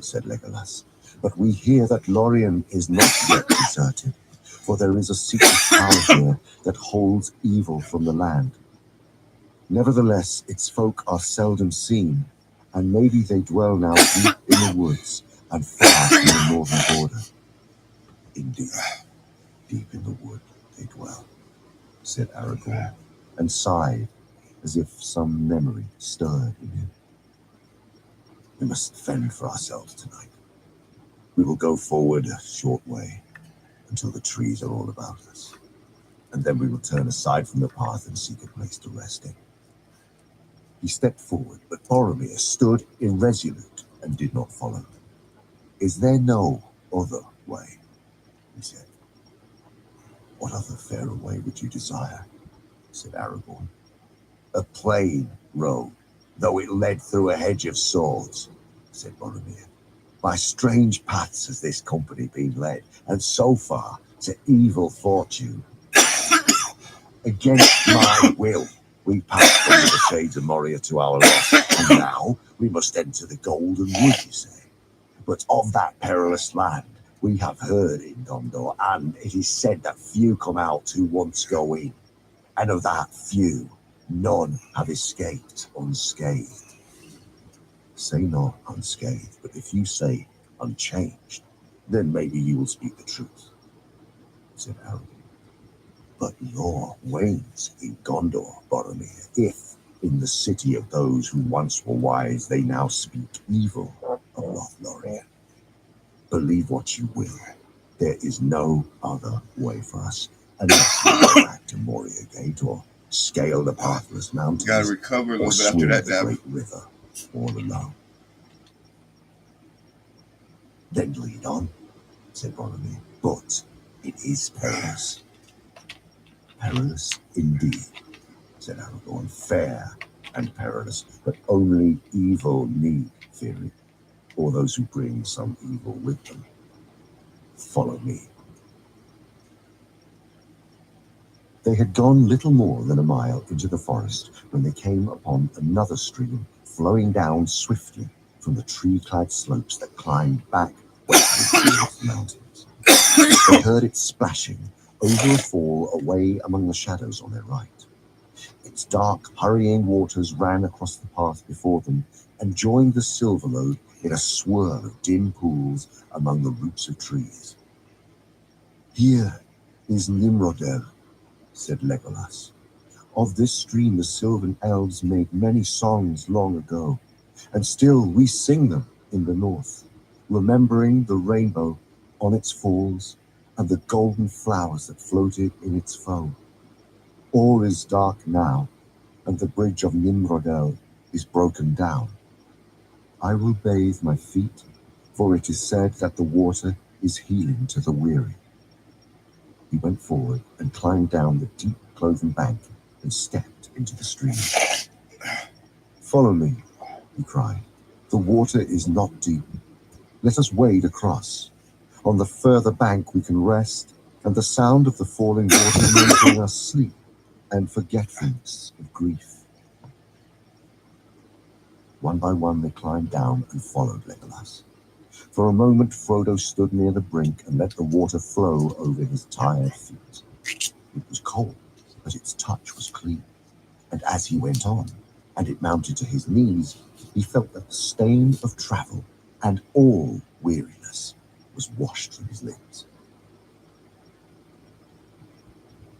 [SPEAKER 1] said Legolas. "But we hear that Lorien is not yet deserted, for there is a secret power here that holds evil from the land. Nevertheless, its folk are seldom seen, and maybe they dwell now deep in the woods and far from the northern border." "Indeed, deep in the wood they dwell," said Aragorn, and sighed as if some memory stirred in him. We must fend for ourselves tonight. We will go forward a short way until the trees are all about us, and then we will turn aside from the path and seek a place to rest in. He stepped forward, but Boromir stood irresolute and did not follow. Is there no other way? He said. What other fairer way would you desire? Said Aragorn. A plain road, though it led through a hedge of swords, said Boromir. By strange paths has this company been led, and so far to evil fortune. Against my will, we passed under the shades of Moria to our loss, and now we must enter the Golden Wood, you say. But of that perilous land we have heard in Gondor, and it is said that few come out who once go in, and of that few, none have escaped unscathed. Say not unscathed, but if you say unchanged, then maybe you will speak the truth, said Aragorn. But your ways in Gondor, Boromir, if in the city of those who once were wise they now speak evil of LOTR. Believe what you will, there is no other way for us unless we go back to Moria Gate or scale the pathless mountains
[SPEAKER 2] Gotta recover a
[SPEAKER 1] or
[SPEAKER 2] little bit after
[SPEAKER 1] swim
[SPEAKER 2] that
[SPEAKER 1] the
[SPEAKER 2] dab.
[SPEAKER 1] great river all alone. Then lead on, said Boromir, but it is perilous. Perilous indeed, said Aragorn. Fair and perilous, but only evil need fear it, or those who bring some evil with them. Follow me. They had gone little more than a mile into the forest when they came upon another stream flowing down swiftly from the tree-clad slopes that climbed back westward towards the mountains. They heard it splashing over a fall away among the shadows on their right. Its dark, hurrying waters ran across the path before them and joined the Silverlode in a swirl of dim pools among the roots of trees. Here is Nimrodel, said Legolas. Of this stream the Sylvan elves made many songs long ago, and still we sing them in the north, remembering the rainbow on its falls and the golden flowers that floated in its foam. All is dark now, and the bridge of Nimrodel is broken down. I will bathe my feet, for it is said that the water is healing to the weary. He went forward and climbed down the deep cloven bank and stepped into the stream. Follow me, he cried. The water is not deep. Let us wade across. On the further bank we can rest, and the sound of the falling water may bring us sleep and forgetfulness of grief. One by one they climbed down and followed Legolas. For a moment Frodo stood near the brink and let the water flow over his tired feet. It was cold, but its touch was clean, and as he went on, and it mounted to his knees, he felt that the stain of travel and all weariness was washed from his limbs.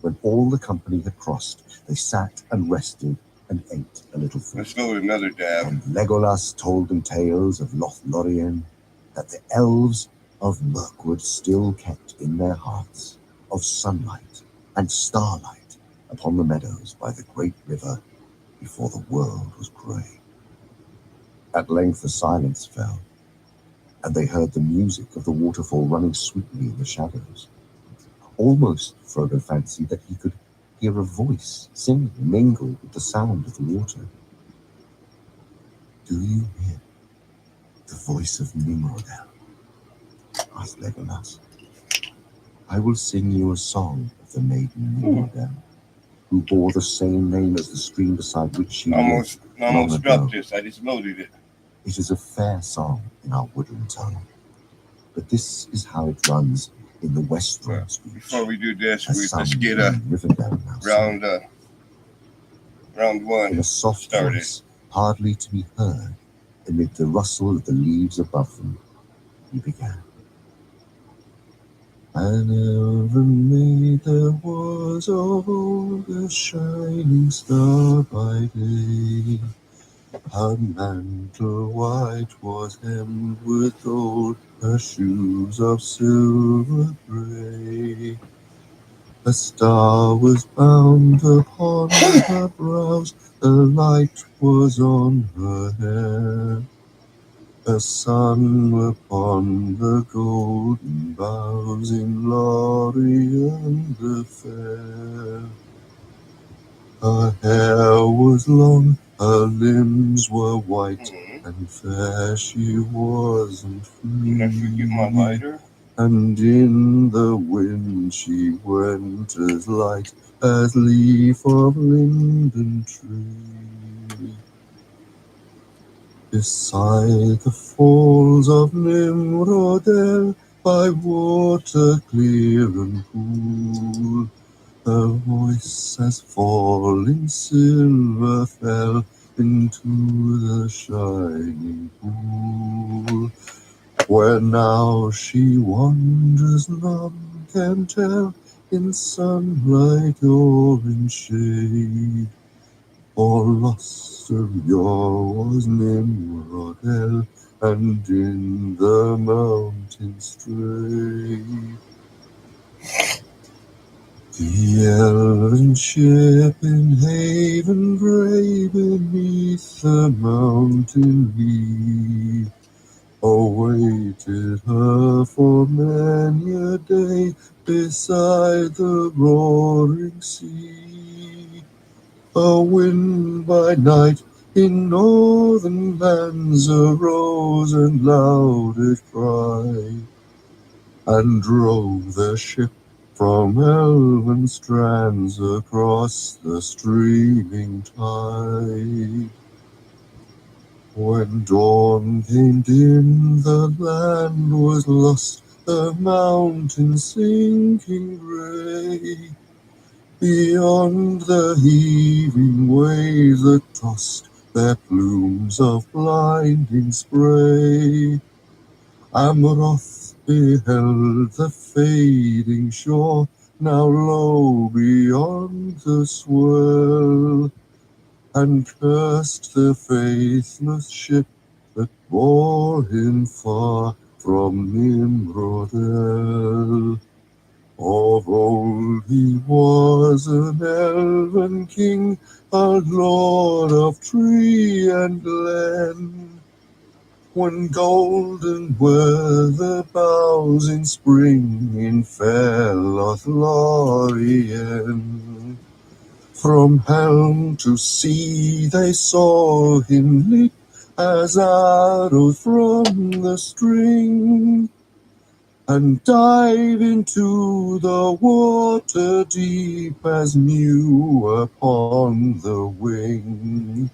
[SPEAKER 1] When all the company had crossed, they sat and rested and ate a little food.
[SPEAKER 2] Let's go with another dab.
[SPEAKER 1] And Legolas told them tales of Lothlorien that the elves of Mirkwood still kept in their hearts, of sunlight and starlight upon the meadows by the great river before the world was grey. At length the silence fell, and they heard the music of the waterfall running sweetly in the shadows. Almost Frodo fancied that he could hear a voice singing mingled with the sound of the water. Do you hear the voice of Nimrodel? Asked Legolas. I will sing you a song of the maiden Nimrodel, who bore the same name as the stream beside which she lived long ago.
[SPEAKER 2] Dropped this. I just loaded it.
[SPEAKER 1] It is a fair song in our woodland tongue, but this is how it runs in the Westron speech.
[SPEAKER 2] Before we do this, let's get round one
[SPEAKER 1] in a soft
[SPEAKER 2] started.
[SPEAKER 1] Voice, hardly to be heard amid the rustle of the leaves above them, he began. An elven maid there was of old, a shining star by day. Her mantle white was hemmed with gold, her shoes of silver grey. A star was bound upon her brows, a light was on her hair. A sun upon the golden boughs in Lorien the fair. Her hair was long, her limbs were white, and fair she was and
[SPEAKER 2] Did I forget my
[SPEAKER 1] free.
[SPEAKER 2] lighter?
[SPEAKER 1] And in the wind she went as light as leaf of linden tree. Beside the falls of Nimrodel, by water clear and cool, her voice as falling silver fell into the shining pool. Where now she wanders none can tell, in sunlight or in shade. For lost of yore was Nimrodel, and in the mountains strayed. The elven ship in haven gray beneath the mountain lee awaited her for many a day beside the roaring sea. A wind by night in northern lands arose and loud it cried, and drove the ship from elven strands across the streaming tide. When dawn came dim, the land was lost, the mountains sinking grey. Beyond the heaving waves that tossed their plumes of blinding spray, Amroth beheld the fading shore, now low beyond the swell, and cursed the faithless ship that bore him far from Nimrodel. Of old he was an elven king, a lord of tree and glen. When golden were the boughs in spring in fair Lothlorien, from helm to sea they saw him leap as arrows from the string, and dive into the water deep as new upon the wing.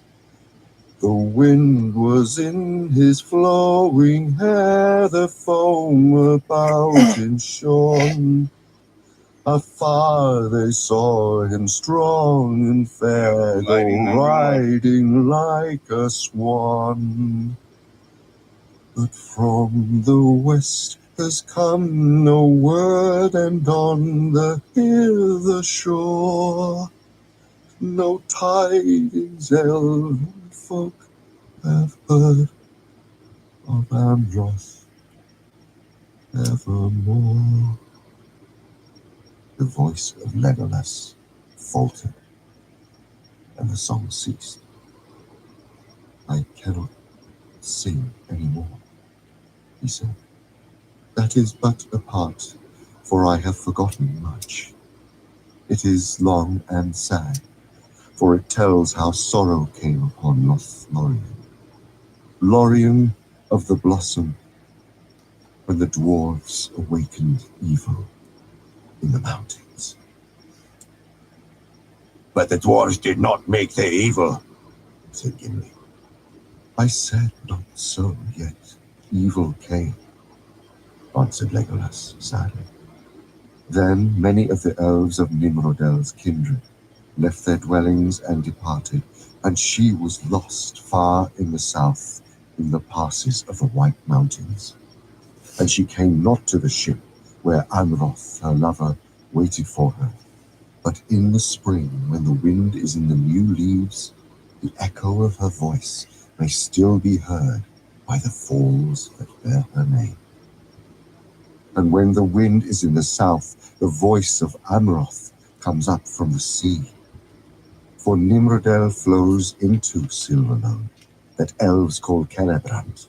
[SPEAKER 1] The wind was in his flowing hair, the foam about him shone. Afar they saw him strong and fair, go riding like a swan. But from the west has come no word, and on the hill, the shore, no tidings elven folk have heard of Amroth evermore. The voice of Legolas faltered, and the song ceased. I cannot sing any more, he said. That is but a part, for I have forgotten much. It is long and sad, for it tells how sorrow came upon Lothlorien. Lorien of the Blossom, when the dwarves awakened evil in the mountains. But the dwarves did not make their evil, said Gimli. I said not so, yet evil came, answered Legolas sadly. Then many of the elves of Nimrodel's kindred left their dwellings and departed, and she was lost far in the south in the passes of the White Mountains. And she came not to the ship, where Amroth, her lover, waited for her. But in the spring, when the wind is in the new leaves, the echo of her voice may still be heard by the falls that bear her name. And when the wind is in the south, the voice of Amroth comes up from the sea. For Nimrodel flows into Silverlone, that elves call Celebrant,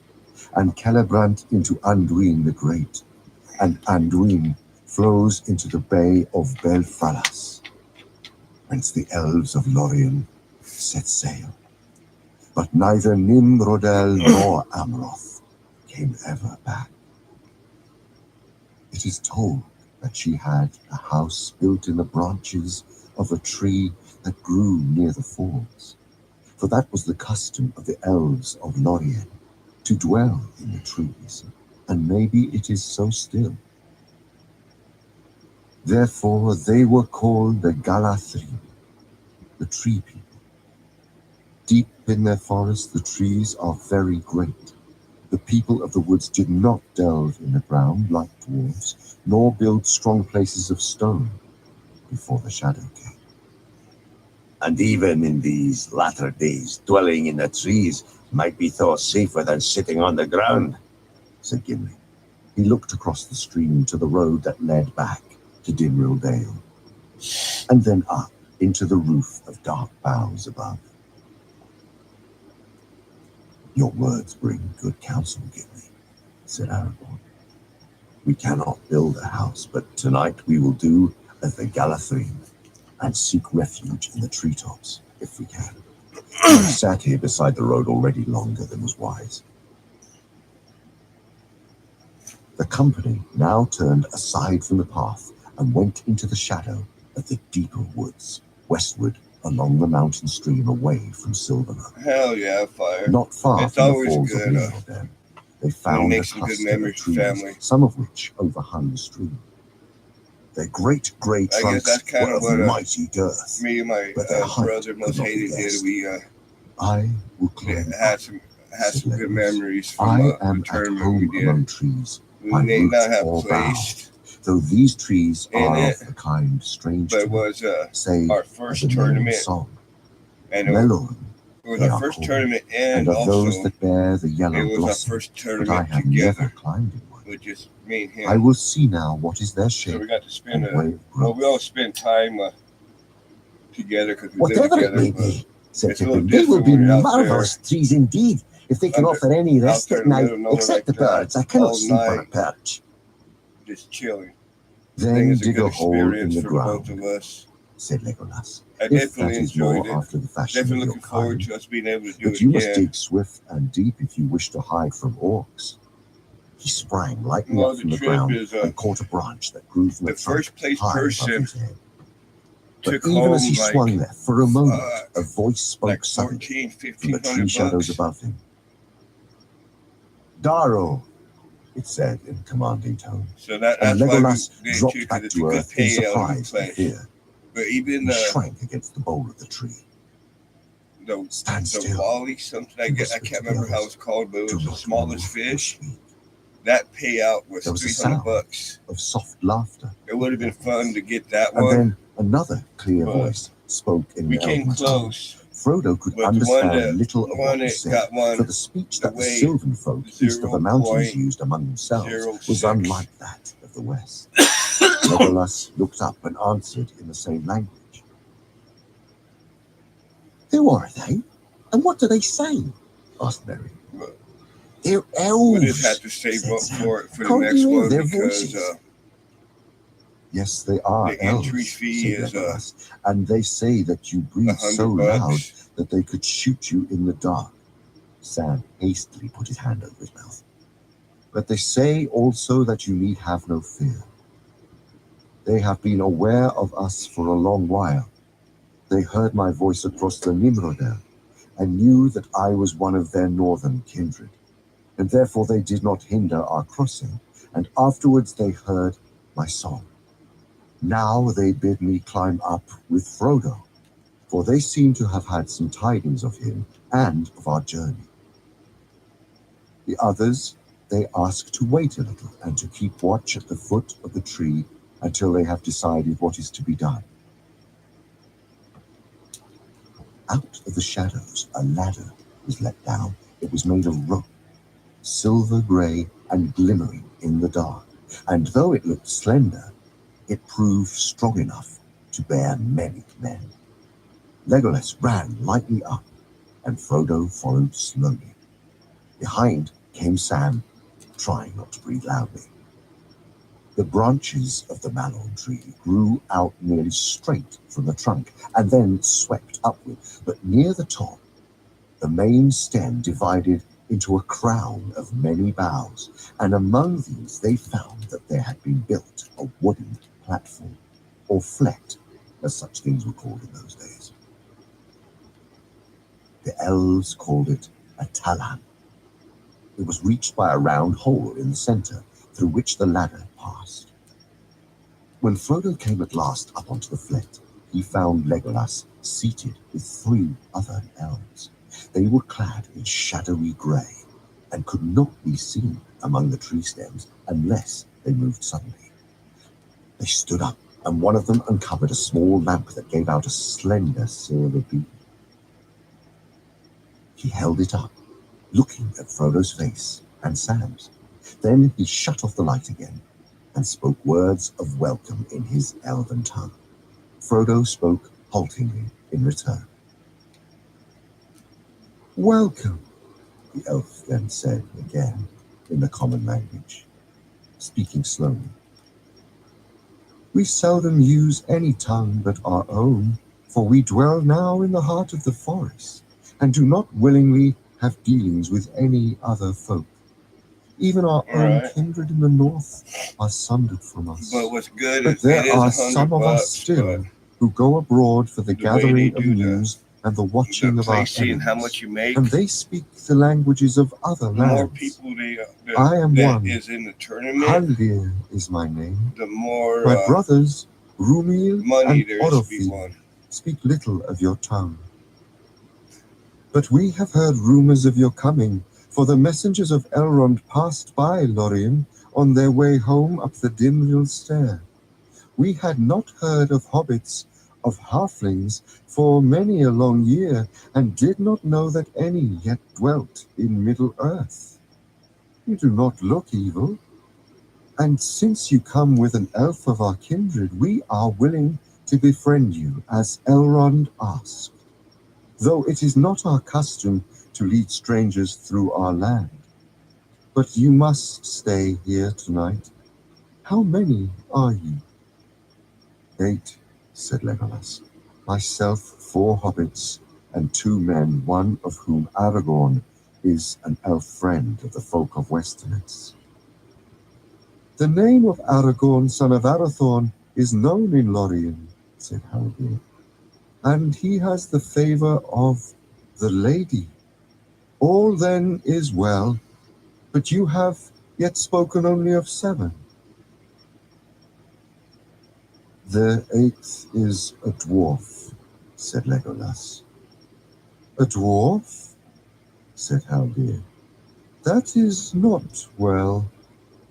[SPEAKER 1] and Celebrant into Anduin the Great, and Anduin flows into the bay of Belfalas, whence the elves of Lorien set sail. But neither Nimrodel nor Amroth came ever back. It is told that she had a house built in the branches of a tree that grew near the falls, for that was the custom of the elves of Lorien, to dwell in the trees, and maybe it is so still. Therefore they were called the Galathrim, the tree people. Deep in their forest the trees are very great. The people of the woods did not delve in the ground like dwarves, nor build strong places of stone before the shadow came.
[SPEAKER 3] And even in these latter days, dwelling in the trees might be thought safer than sitting on the ground,
[SPEAKER 1] said Gimli. He looked across the stream to the road that led back to Dimrill Dale, and then up into the roof of dark boughs above. Your words bring good counsel, Gimli, said Aragorn. We cannot build a house, but tonight we will do as the Galathrim and seek refuge in the treetops, if we can. I sat here beside the road already longer than was wise. The company now turned aside from the path and went into the shadow of the deeper woods, westward along the mountain stream away from Silverlone.
[SPEAKER 2] Hell yeah, fire.
[SPEAKER 1] Not far
[SPEAKER 2] It's
[SPEAKER 1] from the
[SPEAKER 2] always
[SPEAKER 1] falls
[SPEAKER 2] good,
[SPEAKER 1] of Nimrodel, they found a
[SPEAKER 2] make some good
[SPEAKER 1] cluster
[SPEAKER 2] memories,
[SPEAKER 1] of trees,
[SPEAKER 2] family.
[SPEAKER 1] some of which overhung the stream. Their great grey
[SPEAKER 2] I guess that's
[SPEAKER 1] trunks
[SPEAKER 2] kind
[SPEAKER 1] were
[SPEAKER 2] of
[SPEAKER 1] of
[SPEAKER 2] what
[SPEAKER 1] mighty girth.
[SPEAKER 2] me and my
[SPEAKER 1] But their height
[SPEAKER 2] brother
[SPEAKER 1] could
[SPEAKER 2] most
[SPEAKER 1] not be
[SPEAKER 2] hated did.
[SPEAKER 1] guessed.
[SPEAKER 2] We
[SPEAKER 1] I will climb
[SPEAKER 2] had
[SPEAKER 1] up,
[SPEAKER 2] some
[SPEAKER 1] said
[SPEAKER 2] good
[SPEAKER 1] Legolas.
[SPEAKER 2] memories from
[SPEAKER 1] I
[SPEAKER 2] the
[SPEAKER 1] am at
[SPEAKER 2] tournament
[SPEAKER 1] home
[SPEAKER 2] we did.
[SPEAKER 1] among trees,
[SPEAKER 2] We
[SPEAKER 1] by
[SPEAKER 2] may
[SPEAKER 1] root
[SPEAKER 2] not have
[SPEAKER 1] or bough,
[SPEAKER 2] placed,
[SPEAKER 1] though these trees
[SPEAKER 2] in
[SPEAKER 1] are
[SPEAKER 2] it,
[SPEAKER 1] of the kind strange
[SPEAKER 2] but
[SPEAKER 1] to
[SPEAKER 2] it
[SPEAKER 1] me,
[SPEAKER 2] was
[SPEAKER 1] say
[SPEAKER 2] our
[SPEAKER 1] as
[SPEAKER 2] first
[SPEAKER 1] the name
[SPEAKER 2] tournament,
[SPEAKER 1] song.
[SPEAKER 2] and
[SPEAKER 1] Melon,
[SPEAKER 2] it was
[SPEAKER 1] they
[SPEAKER 2] our
[SPEAKER 1] are
[SPEAKER 2] first
[SPEAKER 1] called,
[SPEAKER 2] tournament,
[SPEAKER 1] and
[SPEAKER 2] and
[SPEAKER 1] of those
[SPEAKER 2] also
[SPEAKER 1] that bear the yellow
[SPEAKER 2] it was our
[SPEAKER 1] blossom,
[SPEAKER 2] first
[SPEAKER 1] but I
[SPEAKER 2] tournament
[SPEAKER 1] have never
[SPEAKER 2] together
[SPEAKER 1] climbed in one.
[SPEAKER 2] with just me and him.
[SPEAKER 1] I will see now what is their
[SPEAKER 2] So
[SPEAKER 1] shape
[SPEAKER 2] we got to spend
[SPEAKER 1] and way of growth.
[SPEAKER 2] we all spent time together because we lived
[SPEAKER 1] Whatever it
[SPEAKER 2] together.
[SPEAKER 1] may
[SPEAKER 2] But
[SPEAKER 1] be, said
[SPEAKER 2] it's a little
[SPEAKER 1] Pippin, they will
[SPEAKER 2] different
[SPEAKER 1] be
[SPEAKER 2] when you're out there
[SPEAKER 1] marvellous trees indeed, if they can
[SPEAKER 2] under-
[SPEAKER 1] offer any
[SPEAKER 2] out
[SPEAKER 1] rest
[SPEAKER 2] there
[SPEAKER 1] at
[SPEAKER 2] in the
[SPEAKER 1] night,
[SPEAKER 2] middle of nowhere
[SPEAKER 1] except
[SPEAKER 2] like
[SPEAKER 1] the birds. I
[SPEAKER 2] that,
[SPEAKER 1] cannot
[SPEAKER 2] all
[SPEAKER 1] sleep on a
[SPEAKER 2] night.
[SPEAKER 1] perch.
[SPEAKER 2] just chilling. I
[SPEAKER 1] Then
[SPEAKER 2] think it's a
[SPEAKER 1] dig
[SPEAKER 2] good
[SPEAKER 1] a hole in
[SPEAKER 2] experience
[SPEAKER 1] the
[SPEAKER 2] for the both
[SPEAKER 1] ground,
[SPEAKER 2] of us.
[SPEAKER 1] said Legolas,
[SPEAKER 2] I
[SPEAKER 1] if that
[SPEAKER 2] definitely
[SPEAKER 1] is
[SPEAKER 2] enjoyed
[SPEAKER 1] more
[SPEAKER 2] it.
[SPEAKER 1] after the fashion of
[SPEAKER 2] Definitely
[SPEAKER 1] your
[SPEAKER 2] looking forward
[SPEAKER 1] kind.
[SPEAKER 2] to us being able to do
[SPEAKER 1] But
[SPEAKER 2] it
[SPEAKER 1] you must
[SPEAKER 2] again.
[SPEAKER 1] dig swift and deep if you wish to hide from orcs. He sprang lightly
[SPEAKER 2] Well,
[SPEAKER 1] up
[SPEAKER 2] the
[SPEAKER 1] from the
[SPEAKER 2] trip
[SPEAKER 1] ground
[SPEAKER 2] is
[SPEAKER 1] and caught a branch that grew from
[SPEAKER 2] the
[SPEAKER 1] the trunk
[SPEAKER 2] first place
[SPEAKER 1] high above
[SPEAKER 2] person
[SPEAKER 1] his head. But
[SPEAKER 2] took
[SPEAKER 1] even as he
[SPEAKER 2] home
[SPEAKER 1] swung there, for a moment, a voice spoke
[SPEAKER 2] like
[SPEAKER 1] suddenly
[SPEAKER 2] 14,
[SPEAKER 1] from the tree
[SPEAKER 2] 1500
[SPEAKER 1] shadows
[SPEAKER 2] bucks.
[SPEAKER 1] above him. Daro, it said in a commanding tone,
[SPEAKER 2] So
[SPEAKER 1] and
[SPEAKER 2] that's why we
[SPEAKER 1] Legolas
[SPEAKER 2] did
[SPEAKER 1] dropped
[SPEAKER 2] too,
[SPEAKER 1] back
[SPEAKER 2] because it's a
[SPEAKER 1] to
[SPEAKER 2] good
[SPEAKER 1] earth in
[SPEAKER 2] payout if we
[SPEAKER 1] surprise and
[SPEAKER 2] play.
[SPEAKER 1] fear.
[SPEAKER 2] But even
[SPEAKER 1] He shrank against the bole of the tree.
[SPEAKER 2] the
[SPEAKER 1] Stand still,
[SPEAKER 2] wally, something
[SPEAKER 1] he
[SPEAKER 2] I
[SPEAKER 1] whispered
[SPEAKER 2] can't
[SPEAKER 1] to the
[SPEAKER 2] remember how
[SPEAKER 1] others.
[SPEAKER 2] it's called, but it
[SPEAKER 1] Do
[SPEAKER 2] was the
[SPEAKER 1] not
[SPEAKER 2] smallest
[SPEAKER 1] move or
[SPEAKER 2] fish.
[SPEAKER 1] speak.
[SPEAKER 2] That payout was
[SPEAKER 1] There was a
[SPEAKER 2] 300
[SPEAKER 1] sound
[SPEAKER 2] bucks.
[SPEAKER 1] of soft laughter.
[SPEAKER 2] It would have been fun to get that
[SPEAKER 1] And
[SPEAKER 2] one.
[SPEAKER 1] then another clear
[SPEAKER 2] But
[SPEAKER 1] voice spoke in
[SPEAKER 2] we
[SPEAKER 1] the
[SPEAKER 2] came
[SPEAKER 1] Elven tongue.
[SPEAKER 2] close.
[SPEAKER 1] Frodo could
[SPEAKER 2] But the
[SPEAKER 1] understand little of
[SPEAKER 2] one
[SPEAKER 1] what was
[SPEAKER 2] that
[SPEAKER 1] said,
[SPEAKER 2] got one
[SPEAKER 1] for the speech
[SPEAKER 2] the
[SPEAKER 1] that the
[SPEAKER 2] way
[SPEAKER 1] Sylvan folk east of the mountains used among themselves
[SPEAKER 2] 0.06.
[SPEAKER 1] was unlike that of the west. Legolas looked up and answered in the same language. Who are they? And what do they say? Asked Merry. They're elves.
[SPEAKER 2] We just had to save
[SPEAKER 1] said
[SPEAKER 2] up
[SPEAKER 1] Sam.
[SPEAKER 2] for it for the
[SPEAKER 1] Can't
[SPEAKER 2] next
[SPEAKER 1] you hear
[SPEAKER 2] one
[SPEAKER 1] their
[SPEAKER 2] because
[SPEAKER 1] voices? Yes, they are
[SPEAKER 2] the
[SPEAKER 1] elves,
[SPEAKER 2] entry fee
[SPEAKER 1] said
[SPEAKER 2] is
[SPEAKER 1] Legolas, and they say that you breathe so loud
[SPEAKER 2] $100.
[SPEAKER 1] that they could shoot you in the dark. Sam hastily put his hand over his mouth. But they say also that you need have no fear. They have been aware of us for a long while. They heard my voice across the Nimrodel and knew that I was one of their northern kindred, and therefore they did not hinder our crossing, and afterwards they heard my song. Now they bid me climb up with Frodo, for they seem to have had some tidings of him and of our journey. The others, they ask to wait a little and to keep watch at the foot of the tree until they have decided what is to be done. Out of the shadows, a ladder was let down. It was made of rope, silver grey and glimmering in the dark, and though it looked slender, it proved strong enough to bear many men. Legolas ran lightly up, and Frodo followed slowly. Behind came Sam, trying not to breathe loudly. The branches of the mallow tree grew out nearly straight from the trunk and then swept upward, but near the top, the main stem divided into a crown of many boughs, and among these they found that there had been built a wooden platform, or flet, as such things were called in those days. The elves called it a talan. It was reached by a round hole in the center, through which the ladder passed. When Frodo came at last up onto the flet, he found Legolas seated with 3 other elves. They were clad in shadowy grey, and could not be seen among the tree stems unless they moved suddenly. They stood up, and one of them uncovered a small lamp that gave out a slender silver beam. He held it up, looking at Frodo's face and Sam's. Then he shut off the light again and spoke words of welcome in his elven tongue. Frodo spoke haltingly in return. "Welcome," the elf then said again in the common language, speaking slowly. "We seldom use any tongue but our own, for we dwell now in the heart of the forest, and do not willingly have dealings with any other folk. Even our own kindred in the north are sundered from us.
[SPEAKER 2] But what's good
[SPEAKER 1] But
[SPEAKER 2] is
[SPEAKER 1] there
[SPEAKER 2] it
[SPEAKER 1] are
[SPEAKER 2] is
[SPEAKER 1] some of us
[SPEAKER 2] $100,
[SPEAKER 1] still
[SPEAKER 2] but
[SPEAKER 1] who go abroad for the
[SPEAKER 2] the way
[SPEAKER 1] gathering
[SPEAKER 2] they
[SPEAKER 1] of
[SPEAKER 2] do
[SPEAKER 1] news and the watching
[SPEAKER 2] the
[SPEAKER 1] of our
[SPEAKER 2] placing, how
[SPEAKER 1] enemies,
[SPEAKER 2] much you make,
[SPEAKER 1] and they speak the languages of other
[SPEAKER 2] the more
[SPEAKER 1] lands.
[SPEAKER 2] people
[SPEAKER 1] I am
[SPEAKER 2] that
[SPEAKER 1] one.
[SPEAKER 2] is in the tournament,
[SPEAKER 1] Haldir is my name.
[SPEAKER 2] the more
[SPEAKER 1] My brothers, Rumil
[SPEAKER 2] money
[SPEAKER 1] and
[SPEAKER 2] there is to be
[SPEAKER 1] Orofi,
[SPEAKER 2] won.
[SPEAKER 1] speak little of your tongue. But we have heard rumors of your coming, for the messengers of Elrond passed by Lorien on their way home up the Dimrill stair. We had not heard of hobbits, of halflings, for many a long year, and did not know that any yet dwelt in Middle-earth. You do not look evil, and since you come with an elf of our kindred, we are willing to befriend you, as Elrond asked, though it is not our custom to lead strangers through our land. But you must stay here tonight. How many are you?" "8, said Legolas. "Myself, 4 hobbits, and 2 men, one of whom, Aragorn, is an elf friend of the folk of Westernets." "The name of Aragorn, son of Arathorn, is known in Lorien," said Haldir, "and he has the favor of the lady. All then is well, but you have yet spoken only of 7. "The 8th is a dwarf," said Legolas. "A dwarf?" said Haldir. "That is not well.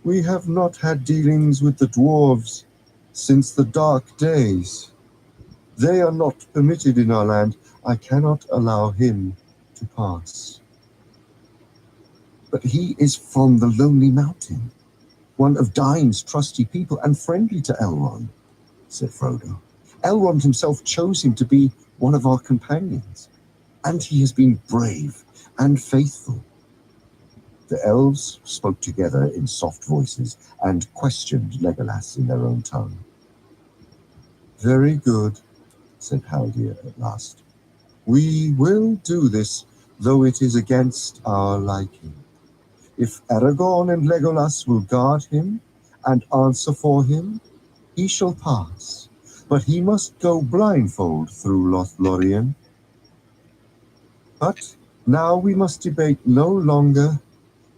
[SPEAKER 1] We have not had dealings with the dwarves since the dark days. They are not permitted in our land. I cannot allow him to pass." "But he is from the Lonely Mountain, one of Dain's trusty people, and friendly to Elrond," said Frodo. "Elrond himself chose him to be one of our companions, and he has been brave and faithful." The elves spoke together in soft voices and questioned Legolas in their own tongue. "Very good," said Haldir at last. "We will do this, though it is against our liking. If Aragorn and Legolas will guard him and answer for him, he shall pass, but he must go blindfold through Lothlorien. But now we must debate no longer.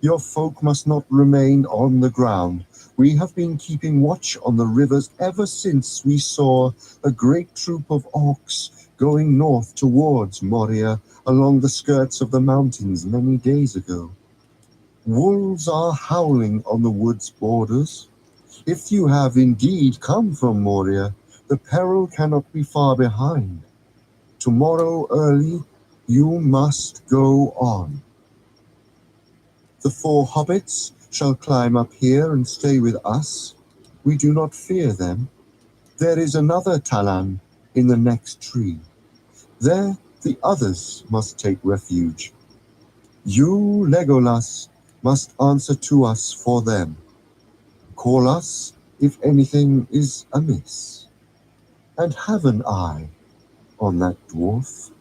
[SPEAKER 1] Your folk must not remain on the ground. We have been keeping watch on the rivers ever since we saw a great troop of orcs going north towards Moria along the skirts of the mountains many days ago. Wolves are howling on the wood's borders. If you have indeed come from Moria, the peril cannot be far behind. Tomorrow early, you must go on. The 4 hobbits shall climb up here and stay with us. We do not fear them. There is another Talan in the next tree. There the others must take refuge. You, Legolas, must answer to us for them. Call us if anything is amiss. And have an eye on that dwarf.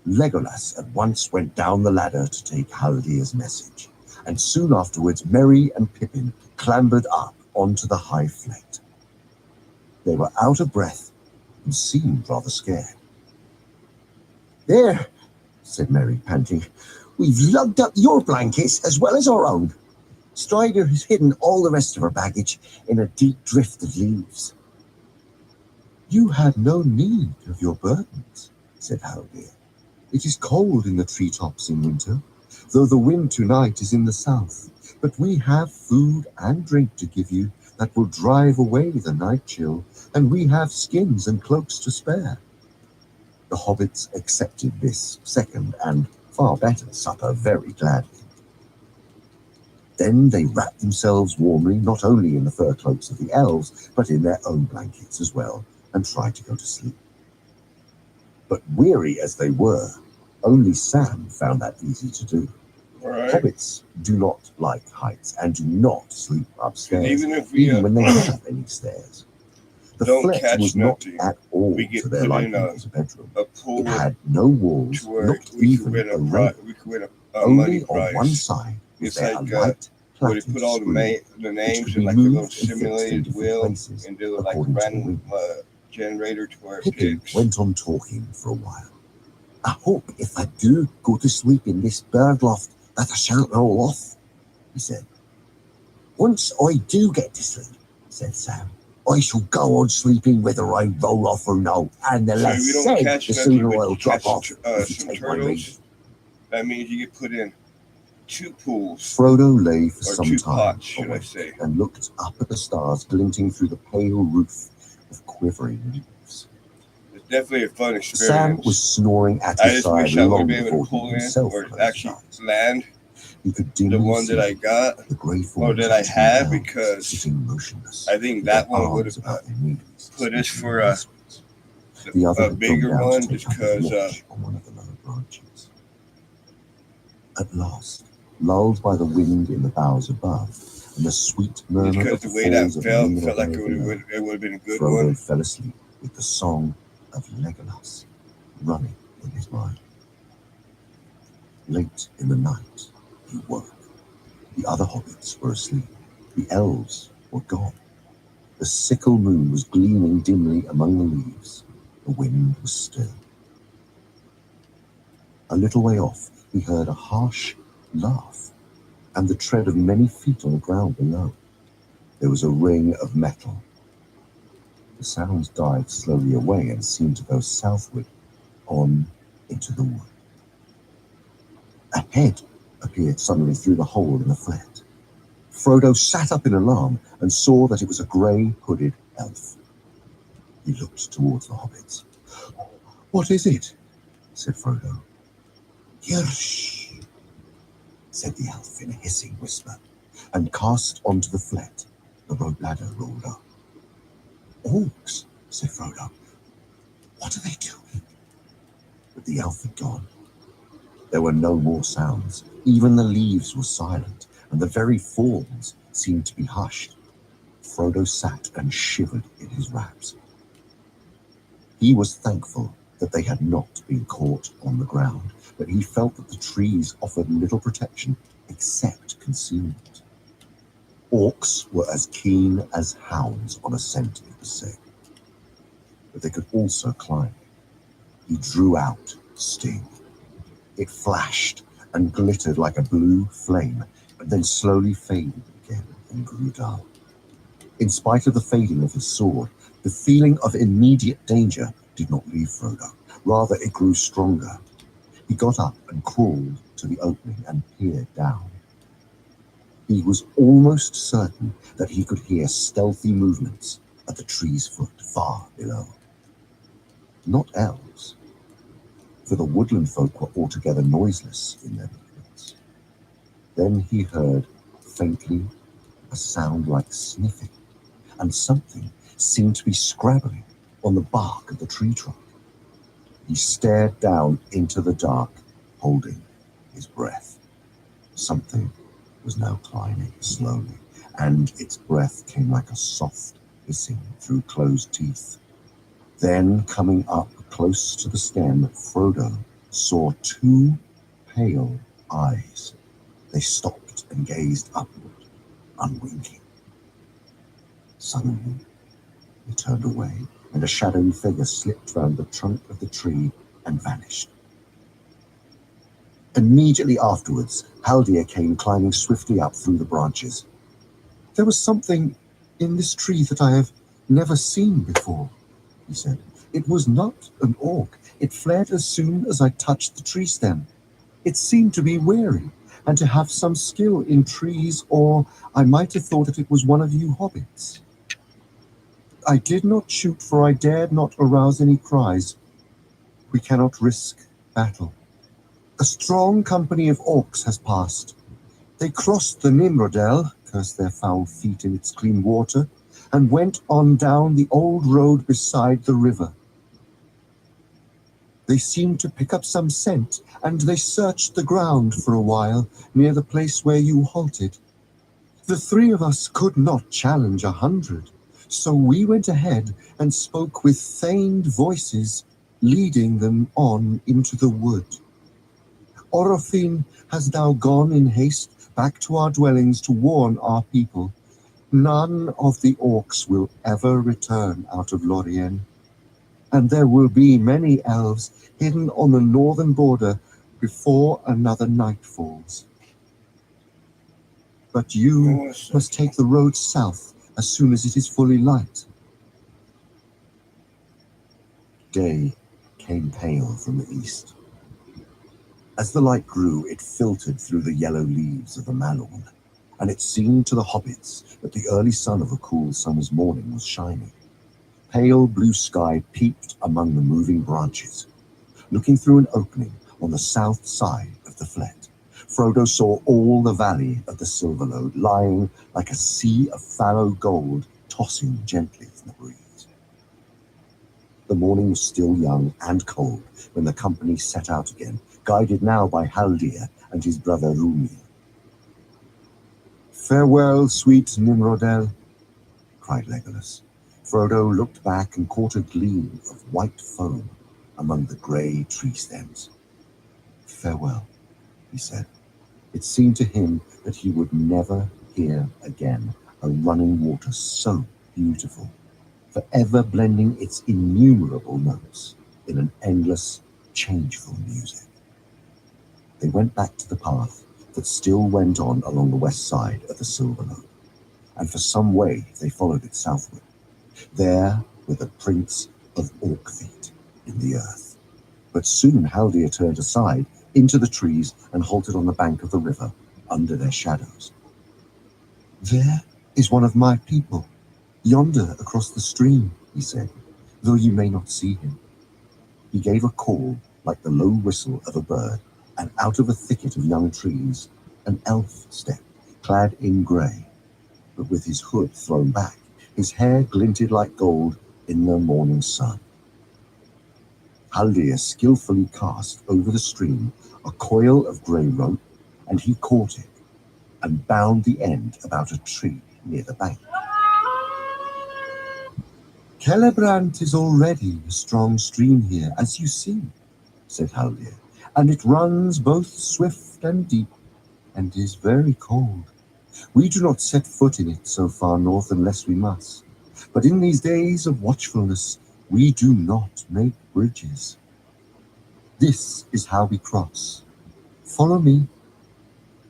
[SPEAKER 1] Legolas at once went down the ladder to take Haldir's message, and soon afterwards Merry and Pippin clambered up onto the high flight. They were out of breath and seemed rather scared. "There," said Merry, panting. "We've lugged up your blankets as well as our own. Strider has hidden all the rest of her baggage in a deep drift of leaves." "You had no need of your burdens," said Haldir. "It is cold in the treetops in winter, though the wind tonight is in the south. But we have food and drink to give you that will drive away the night chill, and we have skins and cloaks to spare." The hobbits accepted this second and far better supper very gladly. Then they wrapped themselves warmly, not only in the fur cloaks of the elves, but in their own blankets as well, and tried to go to sleep. But weary as they were, only Sam found that easy to do.
[SPEAKER 2] Right.
[SPEAKER 1] Hobbits do not like heights and do not sleep upstairs,
[SPEAKER 2] Even
[SPEAKER 1] when they have any stairs. The
[SPEAKER 2] don't
[SPEAKER 1] flat
[SPEAKER 2] catch
[SPEAKER 1] was not
[SPEAKER 2] nothing,
[SPEAKER 1] at all
[SPEAKER 2] we get
[SPEAKER 1] to their
[SPEAKER 2] put
[SPEAKER 1] liking
[SPEAKER 2] in
[SPEAKER 1] as a bedroom.
[SPEAKER 2] a pool
[SPEAKER 1] It had no walls,
[SPEAKER 2] to where
[SPEAKER 1] not
[SPEAKER 2] we could
[SPEAKER 1] even
[SPEAKER 2] win
[SPEAKER 1] a rail.
[SPEAKER 2] we could win a money
[SPEAKER 1] Only on
[SPEAKER 2] prize.
[SPEAKER 1] one side was
[SPEAKER 2] It's
[SPEAKER 1] there
[SPEAKER 2] like,
[SPEAKER 1] a light
[SPEAKER 2] where they
[SPEAKER 1] plaited
[SPEAKER 2] put all the,
[SPEAKER 1] screen,
[SPEAKER 2] the
[SPEAKER 1] which
[SPEAKER 2] names
[SPEAKER 1] could
[SPEAKER 2] in
[SPEAKER 1] be
[SPEAKER 2] like a little
[SPEAKER 1] moved and fixed in
[SPEAKER 2] simulated
[SPEAKER 1] different
[SPEAKER 2] wheel
[SPEAKER 1] places
[SPEAKER 2] and do like a
[SPEAKER 1] according to the
[SPEAKER 2] random
[SPEAKER 1] wind.
[SPEAKER 2] generator to where it
[SPEAKER 1] Pippin
[SPEAKER 2] picks.
[SPEAKER 1] went on talking for a while. "I hope if I do go to sleep in this bird loft that I shan't roll off," he said. "Once I do get to sleep," said Sam, "I shall go on sleeping whether I roll off or no, and the
[SPEAKER 2] So
[SPEAKER 1] less
[SPEAKER 2] if you don't
[SPEAKER 1] said,
[SPEAKER 2] catch
[SPEAKER 1] the
[SPEAKER 2] nothing,
[SPEAKER 1] sooner
[SPEAKER 2] but
[SPEAKER 1] I'll
[SPEAKER 2] you
[SPEAKER 1] drop
[SPEAKER 2] catch
[SPEAKER 1] off if you
[SPEAKER 2] some
[SPEAKER 1] take my
[SPEAKER 2] turtles,
[SPEAKER 1] reading."
[SPEAKER 2] that means you get put in 2 pools,
[SPEAKER 1] Frodo lay for
[SPEAKER 2] or
[SPEAKER 1] some
[SPEAKER 2] 2
[SPEAKER 1] time
[SPEAKER 2] pots, should I
[SPEAKER 1] awake
[SPEAKER 2] say.
[SPEAKER 1] and looked up at the stars glinting through the pale roof of quivering leaves.
[SPEAKER 2] It's definitely a fun
[SPEAKER 1] Sam
[SPEAKER 2] experience.
[SPEAKER 1] was snoring at
[SPEAKER 2] I
[SPEAKER 1] his
[SPEAKER 2] just
[SPEAKER 1] side
[SPEAKER 2] wish I would
[SPEAKER 1] long
[SPEAKER 2] be able
[SPEAKER 1] before
[SPEAKER 2] to pull
[SPEAKER 1] he
[SPEAKER 2] in
[SPEAKER 1] himself
[SPEAKER 2] or
[SPEAKER 1] closed
[SPEAKER 2] actually
[SPEAKER 1] his eyes.
[SPEAKER 2] land
[SPEAKER 1] He could
[SPEAKER 2] the
[SPEAKER 1] dimly
[SPEAKER 2] one that I
[SPEAKER 1] see
[SPEAKER 2] got,
[SPEAKER 1] the grey
[SPEAKER 2] or
[SPEAKER 1] forms
[SPEAKER 2] that
[SPEAKER 1] of
[SPEAKER 2] I
[SPEAKER 1] 2
[SPEAKER 2] have,
[SPEAKER 1] elves
[SPEAKER 2] because
[SPEAKER 1] sitting motionless,
[SPEAKER 2] I think
[SPEAKER 1] with
[SPEAKER 2] that
[SPEAKER 1] their
[SPEAKER 2] one would
[SPEAKER 1] arms
[SPEAKER 2] have
[SPEAKER 1] about their knees,
[SPEAKER 2] put us
[SPEAKER 1] speaking
[SPEAKER 2] for
[SPEAKER 1] in
[SPEAKER 2] a
[SPEAKER 1] whispers. The other had gone
[SPEAKER 2] bigger
[SPEAKER 1] down
[SPEAKER 2] one,
[SPEAKER 1] to take
[SPEAKER 2] just
[SPEAKER 1] up his
[SPEAKER 2] because
[SPEAKER 1] watch on one of the lower branches. At last, lulled by the wind in the boughs above and the sweet murmur
[SPEAKER 2] because
[SPEAKER 1] of
[SPEAKER 2] the
[SPEAKER 1] the
[SPEAKER 2] way that
[SPEAKER 1] falls of
[SPEAKER 2] felt like
[SPEAKER 1] Mingreday below,
[SPEAKER 2] it would have been a good
[SPEAKER 1] Frodo
[SPEAKER 2] one.
[SPEAKER 1] fell asleep with the song of Legolas running in his mind. Late in the night, he woke. The other hobbits were asleep. The elves were gone. The sickle moon was gleaming dimly among the leaves. The wind was still. A little way off, he heard a harsh laugh and the tread of many feet on the ground below. There was a ring of metal. The sounds died slowly away and seemed to go southward, on into the wood. A head appeared suddenly through the hole in the flat. Frodo sat up in alarm and saw that it was a grey hooded elf. He looked towards the hobbits. "What is it?" said Frodo. "Hirsch," said the elf in a hissing whisper, and cast onto the flat the rope ladder rolled up. "Orcs," said Frodo. "What are they doing?" But the elf had gone. There were no more sounds. Even the leaves were silent, and the very falls seemed to be hushed. Frodo sat and shivered in his wraps. He was thankful that they had not been caught on the ground, but he felt that the trees offered little protection except concealment. Orcs were as keen as hounds on a scent, it was said, but they could also climb. He drew out Sting. It flashed and glittered like a blue flame, but then slowly faded again and grew dull. In spite of the fading of his sword, the feeling of immediate danger did not leave Frodo. Rather, it grew stronger. He got up and crawled to to the opening and peered down. He was almost certain that he could hear stealthy movements at the tree's foot far below. Not elves, for the woodland folk were altogether noiseless in their movements. Then he heard, faintly, a sound like sniffing, and something seemed to be scrabbling on the bark of the tree trunk. He stared down into the dark, holding his breath. Something was now climbing slowly, and its breath came like a soft hissing through closed teeth. Then, coming up close to the stem, Frodo saw two pale eyes. They stopped and gazed upward, unwinking. Suddenly, he turned away, and a shadowy figure slipped round the trunk of the tree and vanished. Immediately afterwards, Haldir came climbing swiftly up through the branches. "There was something in this tree that I have never seen before," he said. "It was not an orc. It fled as soon as I touched the tree stem. It seemed to be wary, and to have some skill in trees, or I might have thought that it was one of you hobbits. I did not shoot, for I dared not arouse any cries. We cannot risk battle. A strong company of orcs has passed. They crossed the Nimrodel, cursed their foul feet in its clean water, and went on down the old road beside the river. They seemed to pick up some scent, and they searched the ground for a while near the place where you halted. The three of us could not challenge 100, so we went ahead and spoke with feigned voices, leading them on into the wood. Orofin has now gone in haste back to our dwellings to warn our people. None of the orcs will ever return out of Lorien, and there will be many elves hidden on the northern border before another night falls. But you must take the road south as soon as it is fully light." Day came pale from the east. As the light grew, it filtered through the yellow leaves of the malorn, and it seemed to the hobbits that the early sun of a cool summer's morning was shining. Pale blue sky peeped among the moving branches. Looking through an opening on the south side of the flet, Frodo saw all the valley of the Silverlode lying like a sea of fallow gold tossing gently in the breeze. The morning was still young and cold when the company set out again, guided now by Haldir and his brother Rúmil. "Farewell, sweet Nimrodel," cried Legolas. Frodo looked back and caught a gleam of white foam among the grey tree stems. "Farewell," he said. It seemed to him that he would never hear again a running water so beautiful, forever blending its innumerable notes in an endless, changeful music. They went back to the path that still went on along the west side of the Silverlode, and for some way they followed it southward. There were the prints of orc feet in the earth. But soon Haldir turned aside into the trees and halted on the bank of the river under their shadows. "There is one of my people, yonder across the stream," he said, "though you may not see him." He gave a call like the low whistle of a bird, and out of a thicket of young trees an elf stepped, clad in grey, but with his hood thrown back. His hair glinted like gold in the morning sun. Haldir skillfully cast over the stream a coil of grey rope, and he caught it and bound the end about a tree near the bank. "Celebrant is already a strong stream here, as you see," said Haldir, "and it runs both swift and deep, and is very cold. We do not set foot in it so far north unless we must. But in these days of watchfulness, we do not make bridges. This is how we cross. Follow me."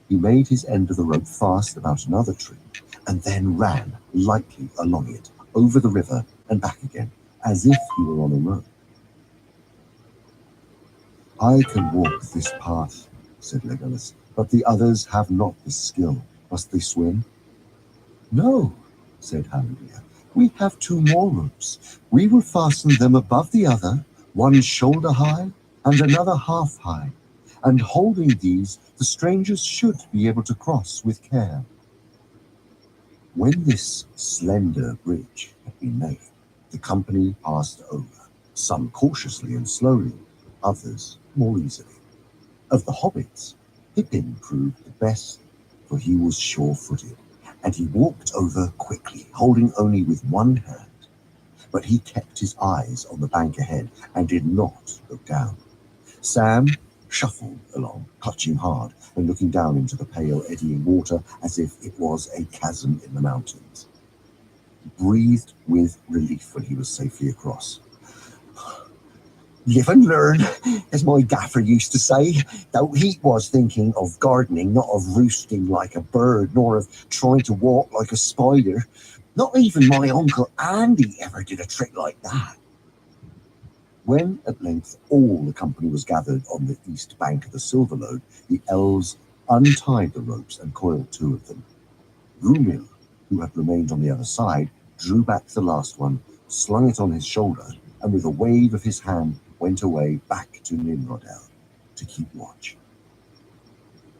[SPEAKER 1] He made his end of the rope fast about another tree, and then ran lightly along it, over the river and back again, as if he were on a rope. "I can walk this path," said Legolas. But the others have not this skill. Must they swim? No, said Haldir. We have 2 more ropes. We will fasten them above the other, one shoulder high and another half high. And holding these, the strangers should be able to cross with care. When this slender bridge had been made, the company passed over, some cautiously and slowly, others more easily. Of the hobbits, Pippin proved the best, for he was sure-footed, and he walked over quickly, holding only with one hand. But he kept his eyes on the bank ahead and did not look down. Sam shuffled along, clutching hard and looking down into the pale, eddying water as if it was a chasm in the mountains. He breathed with relief when he was safely across. Live and learn, as my gaffer used to say, though he was thinking of gardening, not of roosting like a bird, nor of trying to walk like a spider. Not even my Uncle Andy ever did a trick like that. When at length all the company was gathered on the east bank of the Silverlode, the elves untied the ropes and coiled 2 of them. Grumil, who had remained on the other side, drew back the last one, slung it on his shoulder, and with a wave of his hand went away back to Nimrodel to keep watch.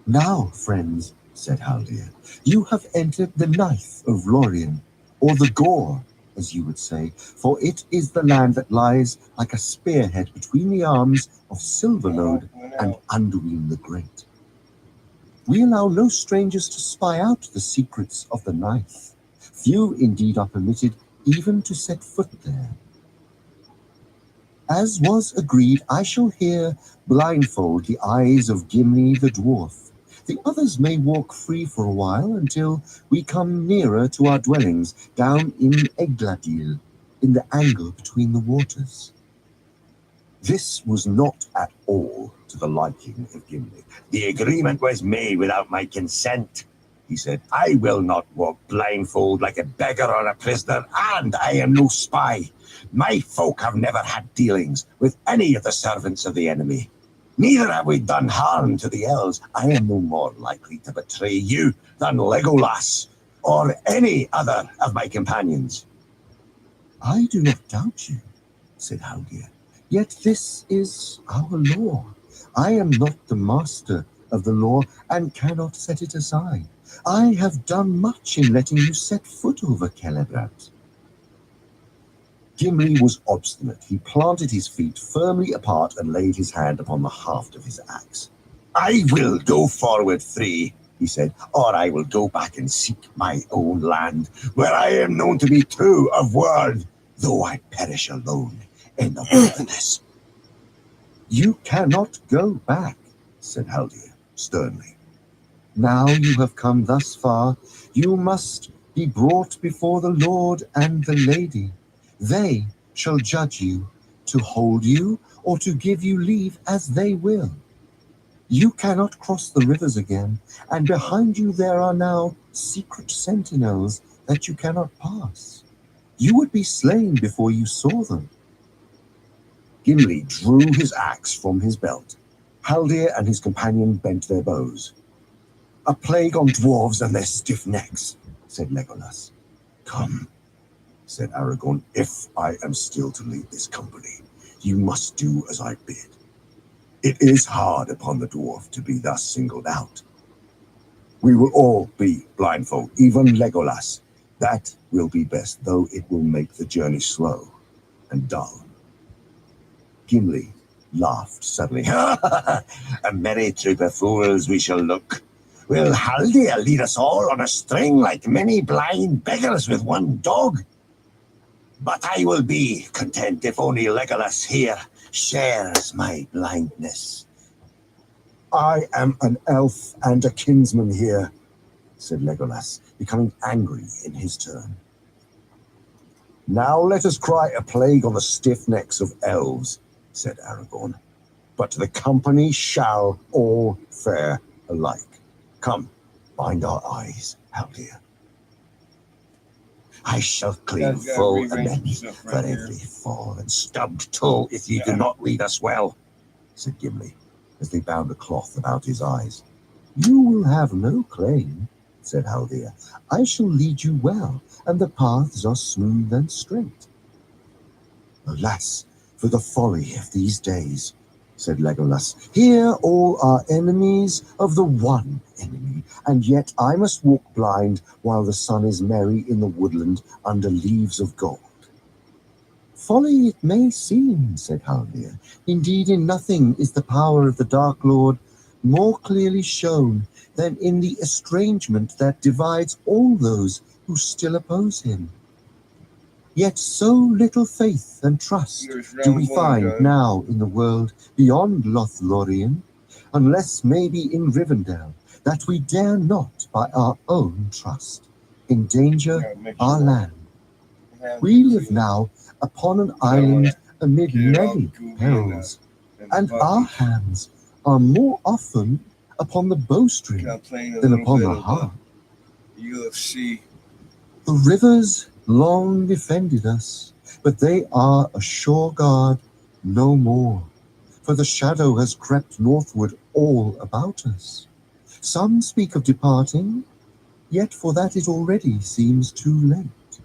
[SPEAKER 1] Now, friends, said Haldir, you have entered the Ninth of Lorien, or the Gore, as you would say, for it is the land that lies like a spearhead between the arms of Silverlode and Anduin the Great. We allow no strangers to spy out the secrets of the Ninth. Few indeed are permitted even to set foot there. As was agreed, I shall here blindfold the eyes of Gimli the dwarf. The others may walk free for a while until we come nearer to our dwellings down in Egladil, in the angle between the waters. This was not at all to the liking of Gimli.
[SPEAKER 3] The agreement was made without my consent, he said. I will not walk blindfold like a beggar or a prisoner, and I am no spy. My folk have never had dealings with any of the servants of the enemy. Neither have we done harm to the elves. I am no more likely to betray you than Legolas or any other of my companions.
[SPEAKER 1] I do not doubt you, said Haldir. Yet this is our law. I am not the master of the law and cannot set it aside. I have done much in letting you set foot over Celebrant. Gimli was obstinate. He planted his feet firmly apart and laid his hand upon the haft of his axe.
[SPEAKER 3] I will go forward free, he said, or I will go back and seek my own land, where I am known to be true of word, though I perish alone in the wilderness.
[SPEAKER 1] You cannot go back, said Haldir sternly. Now you have come thus far, you must be brought before the Lord and the Lady. They shall judge you, to hold you or to give you leave as they will. You cannot cross the rivers again, and behind you there are now secret sentinels that you cannot pass. You would be slain before you saw them.
[SPEAKER 3] Gimli drew his axe from his belt.
[SPEAKER 1] Haldir and his companion bent their bows.
[SPEAKER 3] A plague on dwarves and their stiff necks, said Legolas.
[SPEAKER 1] Come, said Aragorn, if I am still to lead this company, you must do as I bid. It is hard upon the dwarf to be thus singled out. We will all be blindfold, even Legolas. That will be best, though it will make the journey slow and dull. Gimli laughed suddenly.
[SPEAKER 3] A merry troop of fools we shall look. Will Haldir lead us all on a string like many blind beggars with one dog? But I will be content if only Legolas here shares my blindness.
[SPEAKER 1] I am an elf and a kinsman here, said Legolas, becoming angry in his turn. Now let us cry a plague on the stiff necks of elves, said Aragorn. But the company shall all fare alike. Come, bind our eyes, Haldir.
[SPEAKER 3] I shall claim full amends for every fall and stubbed toe if you do not lead us well, said Gimli.
[SPEAKER 1] as they bound a cloth about his eyes. "You will have no claim," said Haldir. "I shall lead you well, and the paths are smooth and straight." "Alas, for the folly of these days," said Legolas. "Here all are enemies of the one enemy, and yet I must walk blind while the sun is merry in the woodland under leaves of gold." "Folly it may seem," said Haldir. "Indeed, in nothing is the power of the Dark Lord more clearly shown than in the estrangement that divides all those who still oppose him. Yet so little faith and trust do we find now in the world beyond Lothlorien, unless maybe in Rivendell, that we dare not by our own trust endanger our land. We live now upon an island amid many perils, and our hands are more often upon the bowstring than upon the harp.
[SPEAKER 2] UFC.
[SPEAKER 1] The rivers long defended us, but they are a sure guard no more, for the shadow has crept northward all about us. Some speak of departing, yet for that it already seems too late.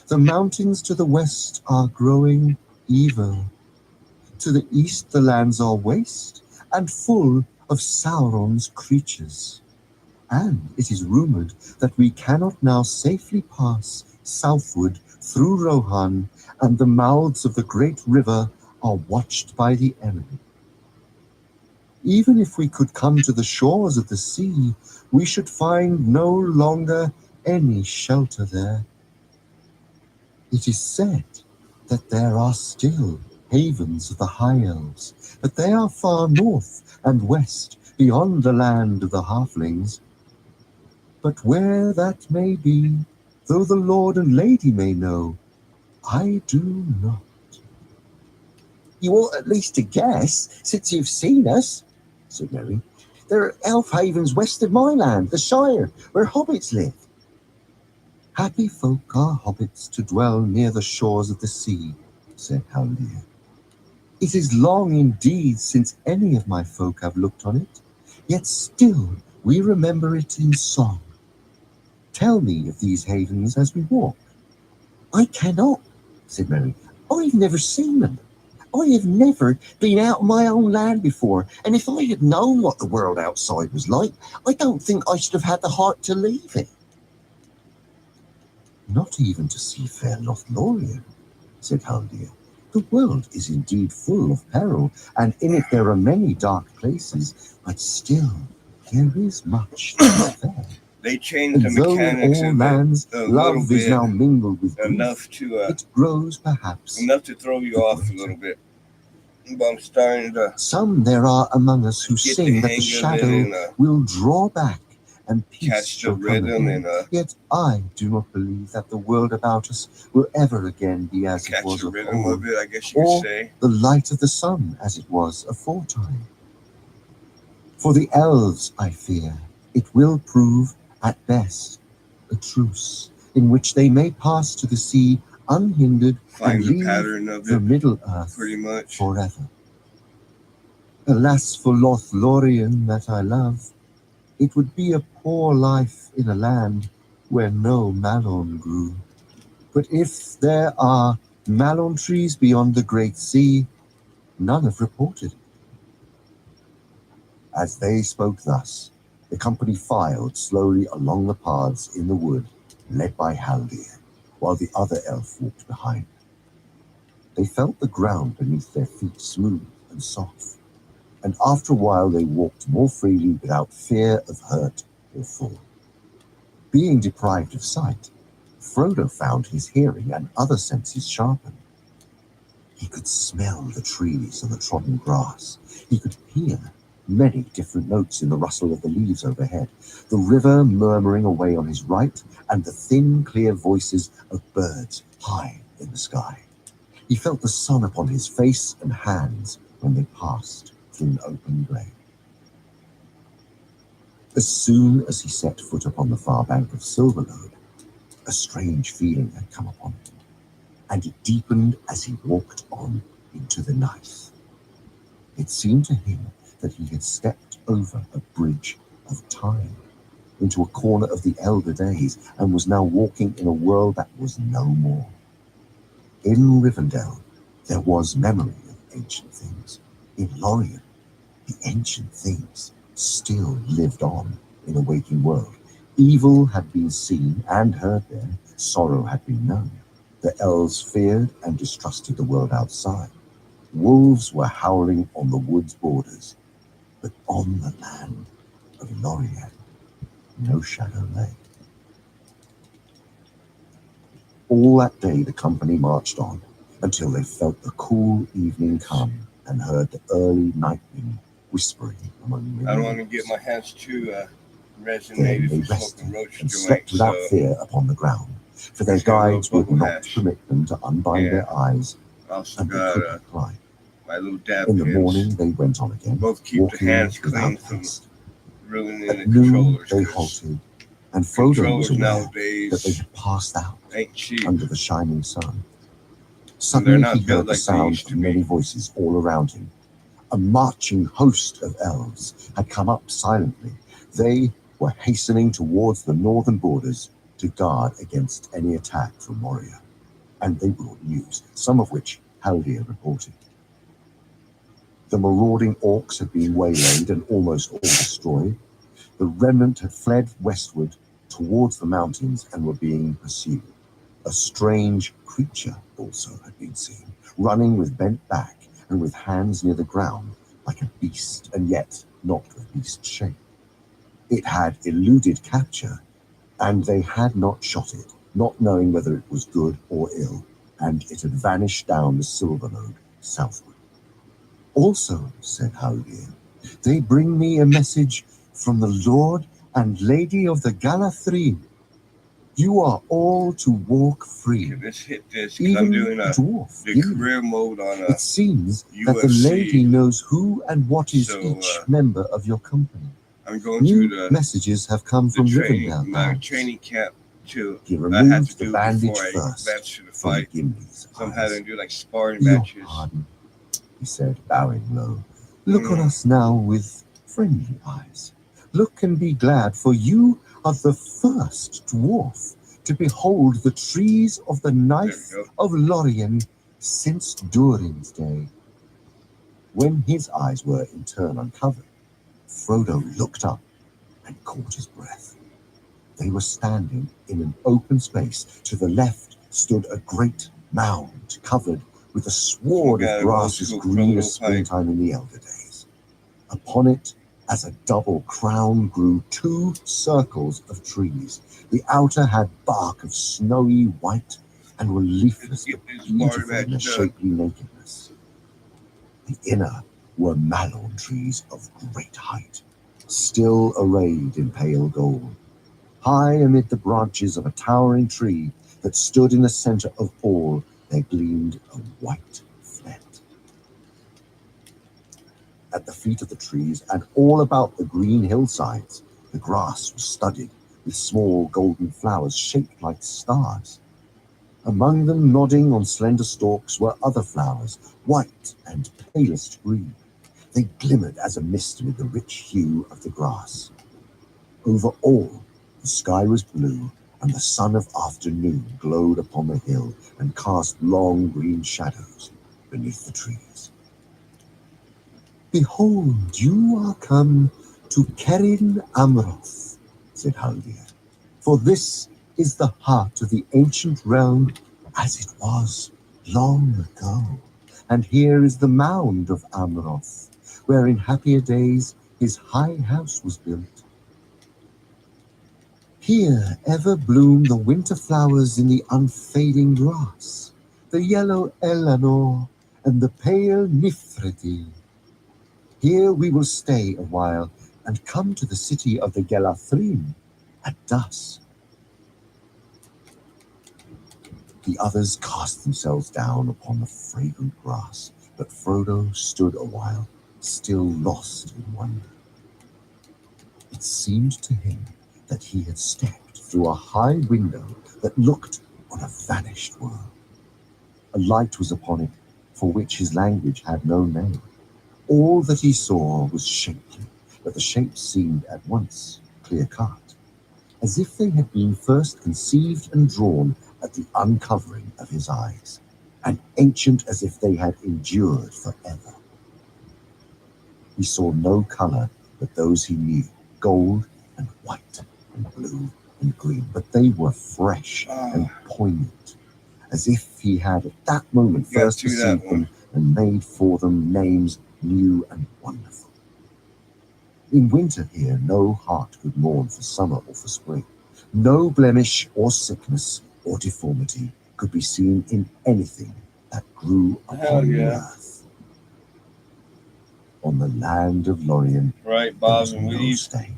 [SPEAKER 1] The mountains to the west are growing evil. To the east the lands are waste and full of Sauron's creatures. And it is rumored that we cannot now safely pass southward through Rohan, and the mouths of the great river are watched by the enemy. Even if we could come to the shores of the sea, we should find no longer any shelter there. It is said that there are still havens of the High Elves, but they are far north and west, beyond the land of the halflings. But where that may be, though the Lord and Lady may know, I do not. "You ought at least to guess, since you've seen us," said Merry. "There are elf havens west of my land, the Shire, where hobbits live." "Happy folk are hobbits to dwell near the shores of the sea," said Haldir. "It is long indeed since any of my folk have looked on it, yet still we remember it in song. Tell me of these havens as we walk." "I cannot," said Merry. "I've never seen them. I have never been out of my own land before, and if I had known what the world outside was like, I don't think I should have had the heart to leave it." "Not even to see fair Lothlorien," said Haldir. "The world is indeed full of peril, and in it there are many dark places, but still there is much to be fair.
[SPEAKER 2] They changed the
[SPEAKER 1] And though in
[SPEAKER 2] mechanics
[SPEAKER 1] all
[SPEAKER 2] of
[SPEAKER 1] lands
[SPEAKER 2] it a
[SPEAKER 1] love
[SPEAKER 2] little
[SPEAKER 1] is
[SPEAKER 2] bit,
[SPEAKER 1] now mingled with grief,
[SPEAKER 2] enough to
[SPEAKER 1] it grows perhaps
[SPEAKER 2] throw you
[SPEAKER 1] the
[SPEAKER 2] off a
[SPEAKER 1] greater.
[SPEAKER 2] little bit. But I'm starting to
[SPEAKER 1] Some there are among us who
[SPEAKER 2] get
[SPEAKER 1] sing
[SPEAKER 2] the
[SPEAKER 1] that the
[SPEAKER 2] hang of it
[SPEAKER 1] shadow
[SPEAKER 2] and
[SPEAKER 1] will draw back and peace
[SPEAKER 2] catch the
[SPEAKER 1] shall come
[SPEAKER 2] rhythm
[SPEAKER 1] again.
[SPEAKER 2] and
[SPEAKER 1] Yet I do not believe that the world about us will ever again be as it
[SPEAKER 2] catch
[SPEAKER 1] was
[SPEAKER 2] the
[SPEAKER 1] of
[SPEAKER 2] rhythm
[SPEAKER 1] old,
[SPEAKER 2] of it, I guess you
[SPEAKER 1] or
[SPEAKER 2] could say.
[SPEAKER 1] the light of the sun as it was aforetime. For the elves, I fear, it will prove at best a truce, in which they may pass to the sea unhindered
[SPEAKER 2] Find
[SPEAKER 1] and
[SPEAKER 2] the
[SPEAKER 1] leave
[SPEAKER 2] pattern of
[SPEAKER 1] the
[SPEAKER 2] it,
[SPEAKER 1] Middle Earth
[SPEAKER 2] pretty much.
[SPEAKER 1] forever. Alas for Lothlorien that I love, it would be a poor life in a land where no malon grew. But if there are malon trees beyond the great sea, none have reported." As they spoke thus, the company filed slowly along the paths in the wood, led by Haldir, while the other elf walked behind. They felt the ground beneath their feet smooth and soft, and after a while they walked more freely without fear of hurt or fall. Being deprived of sight, Frodo found his hearing and other senses sharpened. He could smell the trees and the trodden grass. He could hear many different notes in the rustle of the leaves overhead, the river murmuring away on his right, and the thin, clear voices of birds high in the sky. He felt the sun upon his face and hands when they passed through an open glade. As soon as he set foot upon the far bank of Silverlode, a strange feeling had come upon him, and it deepened as he walked on into the night. It seemed to him that he had stepped over a bridge of time into a corner of the elder days and was now walking in a world that was no more. In Rivendell, there was memory of ancient things. In Lorien, the ancient things still lived on in a waking world. Evil had been seen and heard there. Sorrow had been known. The elves feared and distrusted the world outside. Wolves were howling on the wood's borders. But on the land of Lorien, no shadow lay. All that day the company marched on until they felt the cool evening come and heard the early night wind whispering among the
[SPEAKER 2] I don't want to
[SPEAKER 1] leaves.
[SPEAKER 2] get my hands too
[SPEAKER 1] Then
[SPEAKER 2] resonated
[SPEAKER 1] they
[SPEAKER 2] from
[SPEAKER 1] rested
[SPEAKER 2] smoking roach
[SPEAKER 1] and
[SPEAKER 2] joint,
[SPEAKER 1] slept without
[SPEAKER 2] so
[SPEAKER 1] fear upon the ground, for their
[SPEAKER 2] just got a little
[SPEAKER 1] guides would
[SPEAKER 2] bubble
[SPEAKER 1] not
[SPEAKER 2] hash.
[SPEAKER 1] permit them to unbind
[SPEAKER 2] Yeah.
[SPEAKER 1] their eyes,
[SPEAKER 2] I also
[SPEAKER 1] and they
[SPEAKER 2] got
[SPEAKER 1] could not climb.
[SPEAKER 2] my little dab
[SPEAKER 1] In the
[SPEAKER 2] pins.
[SPEAKER 1] morning they went on again,
[SPEAKER 2] Both keep the
[SPEAKER 1] walking
[SPEAKER 2] hands
[SPEAKER 1] without
[SPEAKER 2] clean from
[SPEAKER 1] haste.
[SPEAKER 2] ruining the
[SPEAKER 1] At noon
[SPEAKER 2] controllers.
[SPEAKER 1] they
[SPEAKER 2] 'Cause
[SPEAKER 1] halted, and Frodo was
[SPEAKER 2] controllers
[SPEAKER 1] aware that
[SPEAKER 2] nowadays
[SPEAKER 1] they had passed out
[SPEAKER 2] ain't cheap.
[SPEAKER 1] under the shining sun.
[SPEAKER 2] And they're
[SPEAKER 1] Suddenly
[SPEAKER 2] not
[SPEAKER 1] he
[SPEAKER 2] built
[SPEAKER 1] heard the
[SPEAKER 2] like they
[SPEAKER 1] sound
[SPEAKER 2] used
[SPEAKER 1] of
[SPEAKER 2] to
[SPEAKER 1] many
[SPEAKER 2] be.
[SPEAKER 1] voices all around him. A marching host of elves had come up silently. They were hastening towards the northern borders to guard against any attack from Moria. And they brought news, some of which Haldir reported. The marauding orcs had been waylaid and almost all destroyed. The remnant had fled westward towards the mountains and were being pursued. A strange creature also had been seen, running with bent back and with hands near the ground, like a beast, and yet not of beast shape. It had eluded capture, and they had not shot it, not knowing whether it was good or ill, and it had vanished down the Silverlode southward. Also, said Haldir, they bring me a message from the Lord and Lady of the Galathrine. You are all to walk free.
[SPEAKER 2] Okay, let's hit this because I'm
[SPEAKER 1] Even
[SPEAKER 2] doing
[SPEAKER 1] the
[SPEAKER 2] a
[SPEAKER 1] dwarf,
[SPEAKER 2] the
[SPEAKER 1] Gimli.
[SPEAKER 2] career mode on
[SPEAKER 1] It seems that the
[SPEAKER 2] UFC.
[SPEAKER 1] lady knows who and what is
[SPEAKER 2] So,
[SPEAKER 1] each member of your company.
[SPEAKER 2] I'm going
[SPEAKER 1] New
[SPEAKER 2] through
[SPEAKER 1] messages have come
[SPEAKER 2] the
[SPEAKER 1] from
[SPEAKER 2] training,
[SPEAKER 1] Rivendell
[SPEAKER 2] my
[SPEAKER 1] bounds.
[SPEAKER 2] training camp too.
[SPEAKER 1] He
[SPEAKER 2] I had
[SPEAKER 1] removed
[SPEAKER 2] to
[SPEAKER 1] the
[SPEAKER 2] do
[SPEAKER 1] bandage
[SPEAKER 2] before I
[SPEAKER 1] first
[SPEAKER 2] advanced to the
[SPEAKER 1] from
[SPEAKER 2] fight.
[SPEAKER 1] Gimli's
[SPEAKER 2] So I'm having
[SPEAKER 1] eyes.
[SPEAKER 2] to do like sparring
[SPEAKER 1] Your
[SPEAKER 2] matches.
[SPEAKER 1] pardon, he said, bowing low. Look on
[SPEAKER 2] Mm.
[SPEAKER 1] us now with friendly eyes. Look and be glad, for you are the first dwarf to behold the trees of the knife
[SPEAKER 2] There we go.
[SPEAKER 1] of Lorien since Durin's day. When his eyes were in turn uncovered, Frodo looked up and caught his breath. They were standing in an open space. To the left stood a great mound covered with a sward
[SPEAKER 2] Got
[SPEAKER 1] of
[SPEAKER 2] an old
[SPEAKER 1] grass as
[SPEAKER 2] school
[SPEAKER 1] green as
[SPEAKER 2] prototype.
[SPEAKER 1] springtime in the elder days. Upon it, as a double crown, grew 2 circles of trees. The outer had bark of snowy white and were leafless
[SPEAKER 2] Get
[SPEAKER 1] but
[SPEAKER 2] this
[SPEAKER 1] beautiful
[SPEAKER 2] bar
[SPEAKER 1] in their
[SPEAKER 2] matched up.
[SPEAKER 1] shapely nakedness. The inner were mallow trees of great height, still arrayed in pale gold. High amid the branches of a towering tree that stood in the center of all, there gleamed a white flint. At the feet of the trees and all about the green hillsides, the grass was studded with small golden flowers shaped like stars. Among them, nodding on slender stalks, were other flowers, white and palest green. They glimmered as a mist with the rich hue of the grass. Over all, the sky was blue, and the sun of afternoon glowed upon the hill and cast long green shadows beneath the trees. Behold, you are come to Cerin Amroth, said Haldir, for this is the heart of the ancient realm as it was long ago. And here is the mound of Amroth, where in happier days his high house was built. Here ever bloom the winter flowers in the unfading grass, the yellow Elanor and the pale Nifredi. Here we will stay a while and come to the city of the Galathrine at dusk. The others cast themselves down upon the fragrant grass, but Frodo stood a while, still lost in wonder. It seemed to him that he had stepped through a high window that looked on a vanished world. A light was upon it for which his language had no name. All that he saw was shapely, but the shapes seemed at once clear-cut, as if they had been first conceived and drawn at the uncovering of his eyes, and ancient as if they had endured forever. He saw no colour but those he knew, gold and white and blue and green, but they were fresh and poignant, as if he had at that moment first received them and made for them names new and wonderful. In winter here, no heart could mourn for summer or for spring. No blemish or sickness or deformity could be seen in anything that grew upon the earth. On the land of Lorien,
[SPEAKER 2] Right,
[SPEAKER 1] there
[SPEAKER 2] Bob
[SPEAKER 1] was
[SPEAKER 2] and
[SPEAKER 1] no
[SPEAKER 2] Weave.
[SPEAKER 1] stain.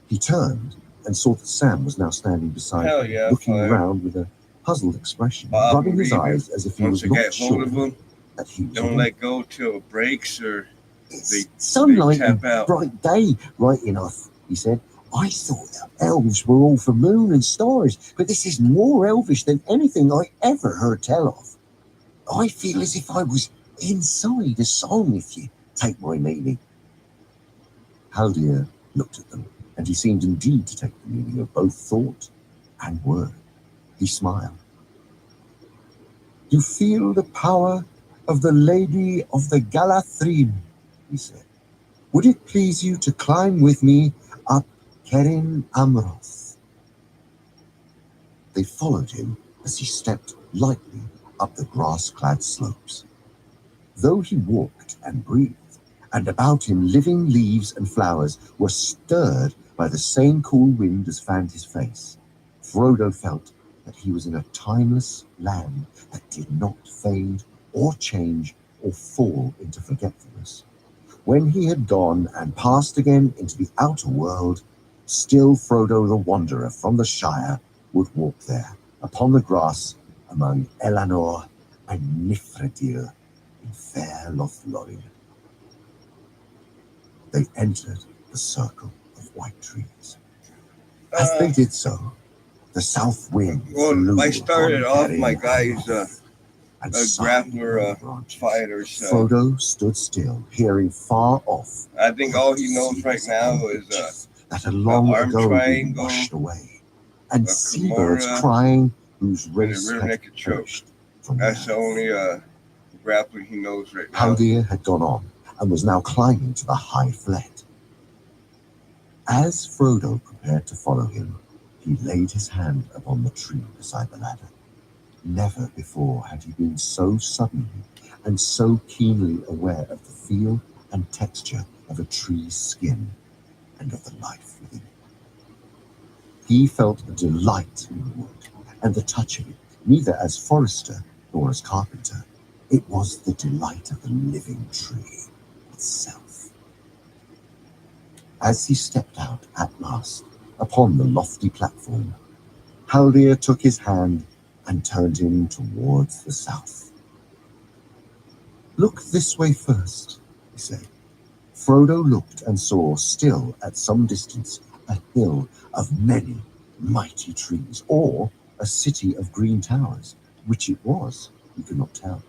[SPEAKER 1] He turned and saw that Sam was now standing beside
[SPEAKER 2] Hell
[SPEAKER 1] him,
[SPEAKER 2] yeah,
[SPEAKER 1] looking
[SPEAKER 2] fire.
[SPEAKER 1] around with a puzzled expression,
[SPEAKER 2] Bob
[SPEAKER 1] rubbing
[SPEAKER 2] and
[SPEAKER 1] his
[SPEAKER 2] Weave,
[SPEAKER 1] eyes as if he
[SPEAKER 2] once
[SPEAKER 1] was
[SPEAKER 2] they
[SPEAKER 1] not
[SPEAKER 2] get hold
[SPEAKER 1] sure
[SPEAKER 2] of them,
[SPEAKER 1] that he was
[SPEAKER 2] don't
[SPEAKER 1] awake.
[SPEAKER 2] let go till it breaks or
[SPEAKER 1] It's
[SPEAKER 2] they
[SPEAKER 1] sunlight
[SPEAKER 2] tap
[SPEAKER 1] and
[SPEAKER 2] out.
[SPEAKER 1] bright day, right enough, he said. I thought that elves were all for moon and stars, but this is more elvish than anything I ever heard tell of. I feel as if I was inside a song, if you take my meaning. Haldir looked at them, and he seemed indeed to take the meaning of both thought and word. He smiled. You feel the power of the Lady of the Galathrine, he said. Would it please you to climb with me up Kerin Amroth? They followed him as he stepped lightly up the grass-clad slopes. Though he walked and breathed, and about him living leaves and flowers were stirred by the same cool wind as fanned his face, Frodo felt that he was in a timeless land that did not fade or change or fall into forgetfulness. When he had gone and passed again into the outer world, still Frodo the Wanderer from the Shire would walk there, upon the grass, among Elanor and Nifredil in fair Lothlorien. They entered the circle of white trees. As they did so, the south wind blew
[SPEAKER 2] I started off
[SPEAKER 1] upon
[SPEAKER 2] my
[SPEAKER 1] Kerin
[SPEAKER 2] guys
[SPEAKER 1] and
[SPEAKER 2] a
[SPEAKER 1] sighed
[SPEAKER 2] grappler
[SPEAKER 1] on the branches.
[SPEAKER 2] fighters.
[SPEAKER 1] Frodo stood still, hearing far off.
[SPEAKER 2] I think all he knows right now is
[SPEAKER 1] that had long
[SPEAKER 2] arm
[SPEAKER 1] ago been
[SPEAKER 2] triangle,
[SPEAKER 1] washed away, and
[SPEAKER 2] a
[SPEAKER 1] seabirds
[SPEAKER 2] Kimura,
[SPEAKER 1] crying whose
[SPEAKER 2] and a
[SPEAKER 1] race
[SPEAKER 2] rear
[SPEAKER 1] had
[SPEAKER 2] naked choke.
[SPEAKER 1] perished from
[SPEAKER 2] That's
[SPEAKER 1] the
[SPEAKER 2] the only grappling he knows right now.
[SPEAKER 1] Haldir had gone on and was now climbing to the high flet. As Frodo prepared to follow him, he laid his hand upon the tree beside the ladder. Never before had he been so suddenly and so keenly aware of the feel and texture of a tree's skin and of the life within it. He felt a delight in the wood and the touch of it, neither as forester nor as carpenter. It was the delight of the living tree itself. As he stepped out at last upon the lofty platform, Haldir took his hand and turned him towards the south. Look this way first, he said. Frodo looked and saw, still at some distance, a hill of many mighty trees, or a city of green towers. Which it was, he could not tell.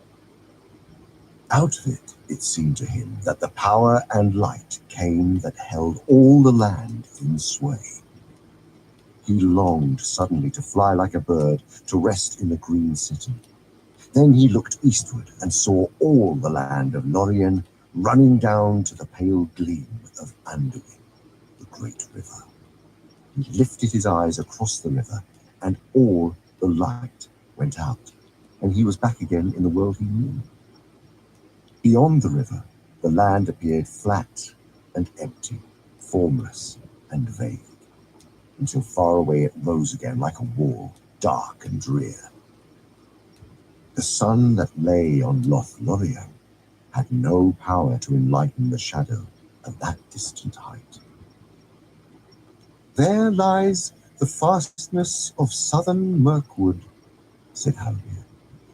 [SPEAKER 1] Out of it, it seemed to him that the power and light came that held all the land in sway. He longed suddenly to fly like a bird, to rest in the green city. Then he looked eastward and saw all the land of Lorien running down to the pale gleam of Anduin, the great river. He lifted his eyes across the river, and all the light went out, and he was back again in the world he knew. Beyond the river, the land appeared flat and empty, formless and vague, until far away it rose again like a wall, dark and drear. The sun that lay on Lothlorien had no power to enlighten the shadow of that distant height. There lies the fastness of southern Mirkwood, said Haldir.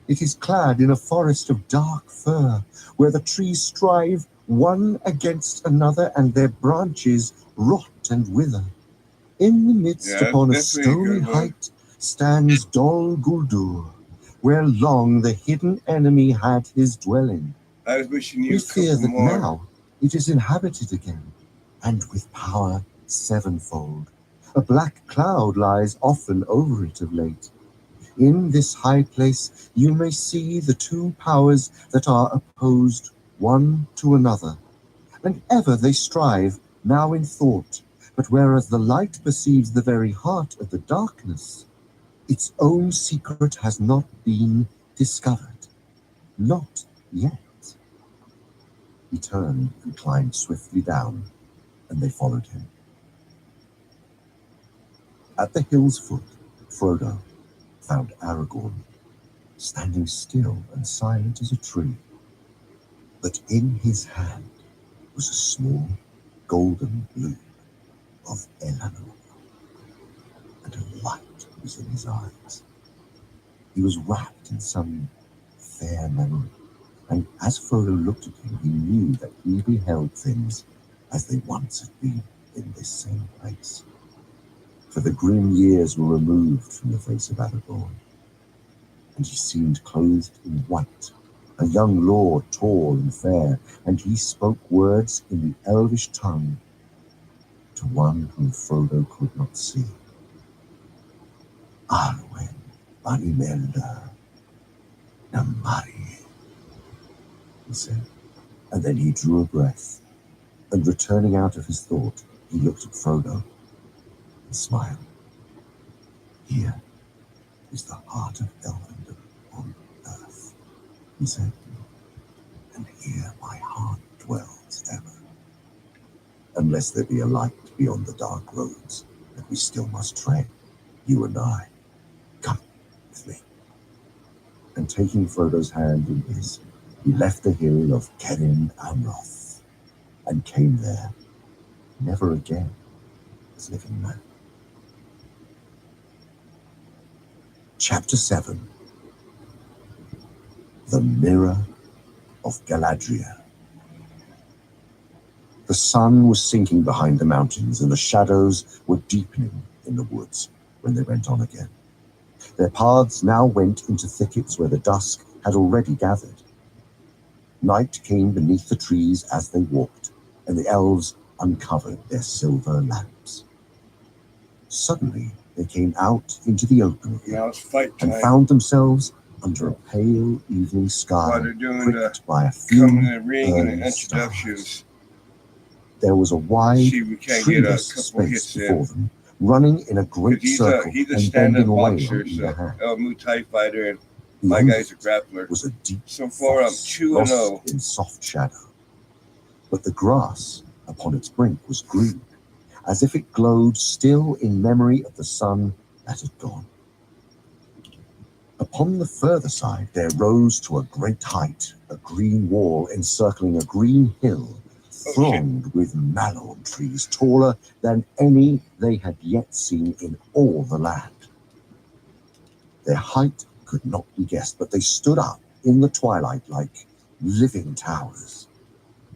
[SPEAKER 1] It is clad in a forest of dark fir, where the trees strive one against another, and their branches rot and wither. In the midst, upon a stony height, stands Dol Guldur, where long the hidden enemy had his dwelling.
[SPEAKER 2] I was wishing you
[SPEAKER 1] We
[SPEAKER 2] a
[SPEAKER 1] fear
[SPEAKER 2] couple
[SPEAKER 1] that
[SPEAKER 2] more.
[SPEAKER 1] now it is inhabited again, and with power sevenfold. A black cloud lies often over it of late. In this high place you may see the two powers that are opposed one to another, and ever they strive, now in thought, but whereas the light perceives the very heart of the darkness, its own secret has not been discovered. Not yet. He turned and climbed swiftly down, and they followed him. At the hill's foot, Frodo found Aragorn standing still and silent as a tree. But in his hand was a small golden blue of Elanor, and a light was in his eyes. He was wrapped in some fair memory, and as Frodo looked at him, he knew that he beheld things as they once had been in this same place. For the grim years were removed from the face of Aragorn, and he seemed clothed in white, a young lord, tall and fair, and he spoke words in the elvish tongue to one whom Frodo could not see. Arwen Banimelda Namari, he said, and then he drew a breath, and returning out of his thought, he looked at Frodo and smiled. Here is the heart of Elrondor on earth, he said, and here my heart dwells ever. Unless there be a light beyond the dark roads that we still must tread, you and I, come with me. And taking Frodo's hand in his, he left the hill of Kerin Amroth, and came there, never again as living man. Chapter 7. The Mirror of Galadriel. The sun was sinking behind the mountains, and the shadows were deepening in the woods when they went on again. Their paths now went into thickets where the dusk had already gathered. Night came beneath the trees as they walked, and the elves uncovered their silver lamps. Suddenly they came out into the open
[SPEAKER 2] Now it's fight
[SPEAKER 1] and
[SPEAKER 2] time.
[SPEAKER 1] found themselves under a pale evening sky,
[SPEAKER 2] While they're doing
[SPEAKER 1] pricked by a few
[SPEAKER 2] coming in the ring and the
[SPEAKER 1] early
[SPEAKER 2] introductions.
[SPEAKER 1] stars. There was a wide,
[SPEAKER 2] See if we can't get a
[SPEAKER 1] treeless
[SPEAKER 2] couple
[SPEAKER 1] space
[SPEAKER 2] hits in.
[SPEAKER 1] before them, running in a great
[SPEAKER 2] He's
[SPEAKER 1] circle
[SPEAKER 2] a
[SPEAKER 1] and
[SPEAKER 2] stand-up
[SPEAKER 1] bending away
[SPEAKER 2] boxer,
[SPEAKER 1] on either hand.
[SPEAKER 2] El Muay fighter, and my
[SPEAKER 1] Beyond
[SPEAKER 2] guy's a
[SPEAKER 1] it
[SPEAKER 2] grappler.
[SPEAKER 1] was a deep
[SPEAKER 2] So far, I'm
[SPEAKER 1] forest
[SPEAKER 2] 2-0.
[SPEAKER 1] lost in soft shadow. But the grass upon its brink was green, as if it glowed still in memory of the sun that had gone. Upon the further side there rose to a great height a green wall encircling a green hill, thronged with mallow trees taller than any they had yet seen in all the land. Their height could not be guessed, but they stood up in the twilight like living towers.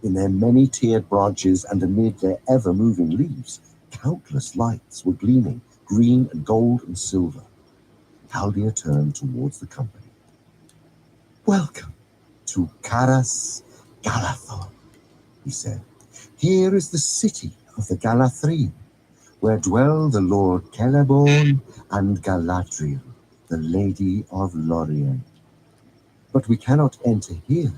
[SPEAKER 1] In their many-tiered branches and amid their ever-moving leaves, countless lights were gleaming, green and gold and silver. Haldir turned towards the company. Welcome to Caras Galadhon, he said. Here is the city of the Galathrine, where dwell the Lord Celeborn and Galadriel, the Lady of Lorien. But we cannot enter here,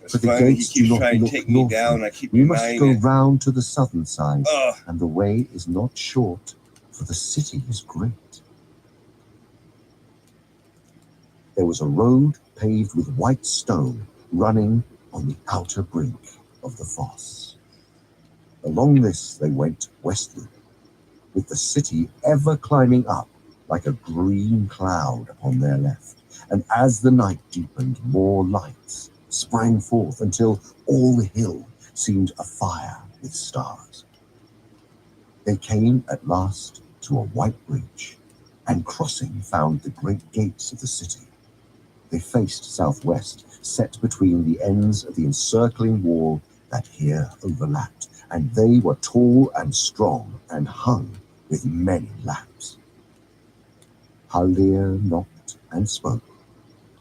[SPEAKER 2] It's
[SPEAKER 1] for the
[SPEAKER 2] funny, he
[SPEAKER 1] gates do
[SPEAKER 2] keeps
[SPEAKER 1] not
[SPEAKER 2] trying to
[SPEAKER 1] look
[SPEAKER 2] take me down.
[SPEAKER 1] northward.
[SPEAKER 2] I keep
[SPEAKER 1] We must
[SPEAKER 2] denying
[SPEAKER 1] go
[SPEAKER 2] it.
[SPEAKER 1] round to the southern side,
[SPEAKER 2] Ugh.
[SPEAKER 1] and the way is not short, for the city is great. There was a road paved with white stone running on the outer brink of the foss. Along this they went westward, with the city ever climbing up like a green cloud upon their left. And as the night deepened, more lights sprang forth until all the hill seemed afire with stars. They came at last to a white bridge, and crossing found the great gates of the city. They faced southwest, set between the ends of the encircling wall that here overlapped, and they were tall and strong and hung with many lamps. Haldir knocked and spoke,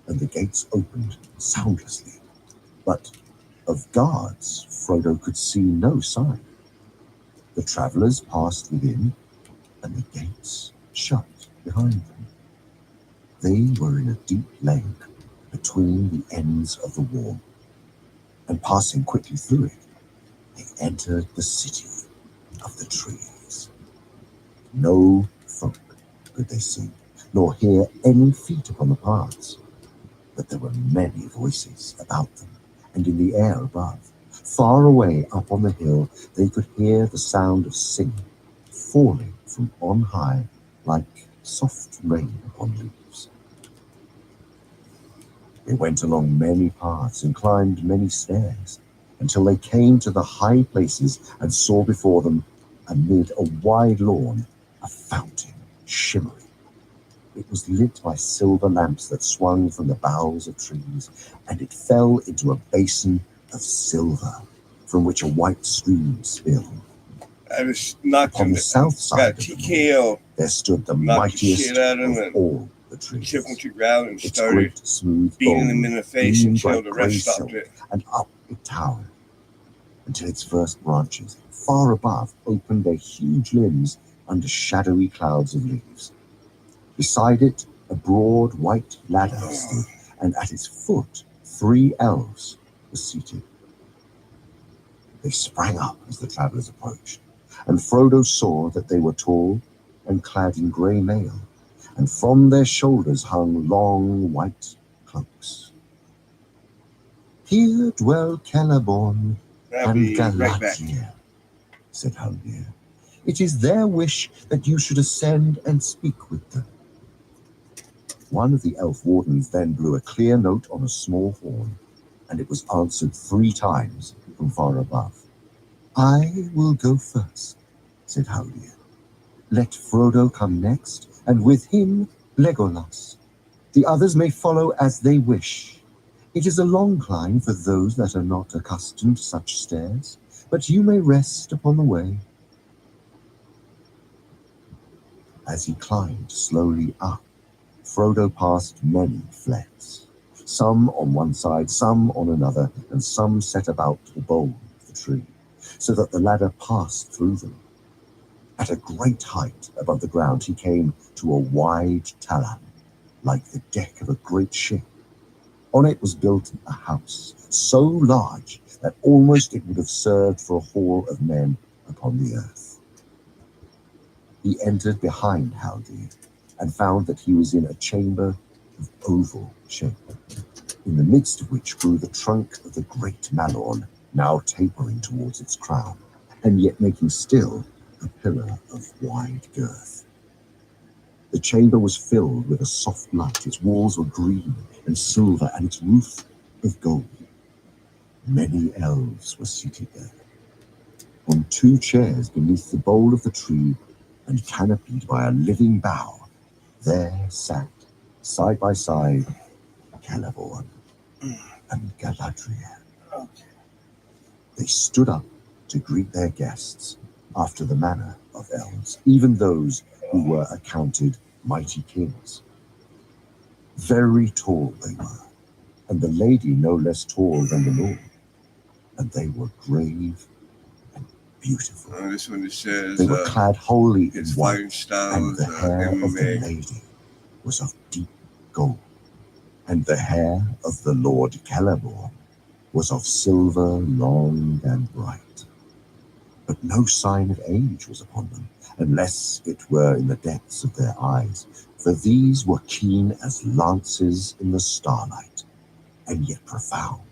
[SPEAKER 1] and the gates opened soundlessly. But Of guards, Frodo could see no sign. The travelers passed within, and the gates shut behind them. They were in a deep lane between the ends of the wall, and passing quickly through it, they entered the city of the trees. No folk could they see, nor hear any feet upon the paths, but there were many voices about them, and in the air above. Far away up on the hill, they could hear the sound of singing, falling from on high like soft rain upon leaves. They went along many paths and climbed many stairs, until they came to the high places and saw before them, amid a wide lawn, a fountain shimmering. It was lit by silver lamps that swung from the boughs of trees, and it fell into a basin of silver, from which a white stream spilled.
[SPEAKER 2] I just knocked
[SPEAKER 1] Upon
[SPEAKER 2] him.
[SPEAKER 1] the south side
[SPEAKER 2] Got
[SPEAKER 1] of the
[SPEAKER 2] TKO.
[SPEAKER 1] moon, there stood the
[SPEAKER 2] Knocked the
[SPEAKER 1] mightiest
[SPEAKER 2] shit out of him
[SPEAKER 1] of
[SPEAKER 2] and
[SPEAKER 1] all the trees.
[SPEAKER 2] Took him to ground and
[SPEAKER 1] Its
[SPEAKER 2] started
[SPEAKER 1] great smooth
[SPEAKER 2] beating him
[SPEAKER 1] bole
[SPEAKER 2] in the face
[SPEAKER 1] gleamed
[SPEAKER 2] until
[SPEAKER 1] like
[SPEAKER 2] the
[SPEAKER 1] grey
[SPEAKER 2] rest stopped
[SPEAKER 1] silk,
[SPEAKER 2] it.
[SPEAKER 1] and up it towered, until its first branches, far above, opened their huge limbs under shadowy clouds of leaves. Beside it, a broad white ladder stood, and at its foot 3 elves were seated. They sprang up as the travellers approached, and Frodo saw that they were tall and clad in grey mail, and from their shoulders hung long white cloaks. "Here dwell Celeborn
[SPEAKER 2] I'll
[SPEAKER 1] and
[SPEAKER 2] be right back.
[SPEAKER 1] Galadriel," said Haldir. "It is their wish that you should ascend and speak with them." One of the elf wardens then blew a clear note on a small horn, and it was answered 3 times from far above. "I will go first," said Haldir. "Let Frodo come next, and with him Legolas. The others may follow as they wish. It is a long climb for those that are not accustomed to such stairs, but you may rest upon the way." As he climbed slowly up, Frodo passed many flets, some on one side, some on another, and some set about the bole of the tree, so that the ladder passed through them. At a great height above the ground, he came to a wide talon, like the deck of a great ship. On it was built a house, so large that almost it would have served for a hall of men upon the earth. He entered behind Haldir, and found that he was in a chamber of oval shape, in the midst of which grew the trunk of the great Malorn, now tapering towards its crown, and yet making still a pillar of wide girth. The chamber was filled with a soft light. Its walls were green and silver, and its roof of gold. Many elves were seated there. On 2 chairs beneath the bole of the tree, and canopied by a living bough, there sat, side by side, Celeborn and Galadriel. They stood up to greet their guests after the manner of elves, even those who were accounted mighty kings. Very tall they were, and the lady no less tall than the lord, and they were grave and beautiful.
[SPEAKER 2] This one it says
[SPEAKER 1] They were clad wholly in
[SPEAKER 2] his
[SPEAKER 1] white,
[SPEAKER 2] fighting style
[SPEAKER 1] and
[SPEAKER 2] is
[SPEAKER 1] the hair of the
[SPEAKER 2] MMA.
[SPEAKER 1] lady was of deep gold, and the hair of the Lord Celeborn was of silver long and bright. But no sign of age was upon them, unless it were in the depths of their eyes, for these were keen as lances in the starlight, and yet profound,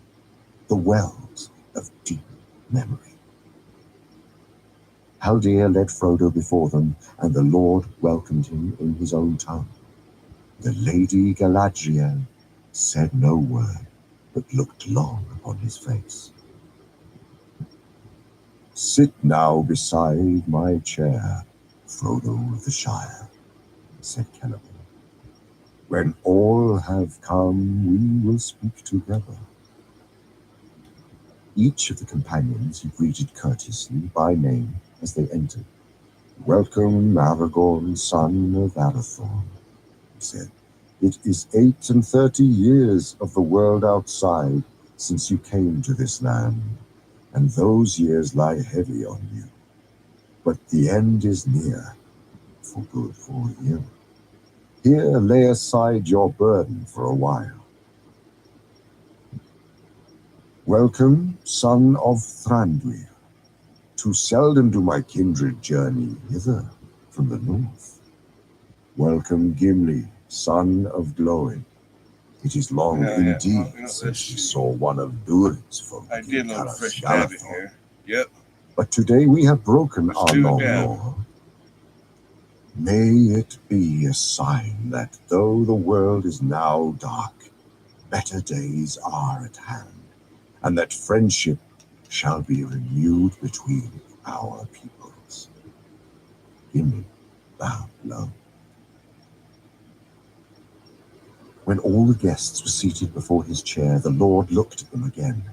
[SPEAKER 1] the wells of deep memory. Haldir led Frodo before them, and the Lord welcomed him in his own tongue. The Lady Galadriel said no word, but looked long upon his face. "Sit now beside my chair, Frodo of the Shire," said Celeborn. "When all have come, we will speak together." Each of the companions he greeted courteously by name as they entered. "Welcome, Aragorn, son of Arathorn," he said. "It is 38 years of the world outside since you came to this land, and those years lie heavy on you. But the end is near, for good or ill. Here lay aside your burden for a while. Welcome, son of Thranduil. Too seldom do my kindred journey hither from the north. Welcome, Gimli, son of Glowing. It is long indeed since we saw one of Durin's folk.
[SPEAKER 2] I did a little
[SPEAKER 1] Karas
[SPEAKER 2] fresh dab in
[SPEAKER 1] Galathor.
[SPEAKER 2] here. Yep.
[SPEAKER 1] But today we have broken
[SPEAKER 2] Let's
[SPEAKER 1] our
[SPEAKER 2] do a
[SPEAKER 1] long
[SPEAKER 2] dab.
[SPEAKER 1] law. May it be a sign that though the world is now dark, better days are at hand, and that friendship shall be renewed between our peoples. Gimli bowed low. When all the guests were seated before his chair, the Lord looked at them again.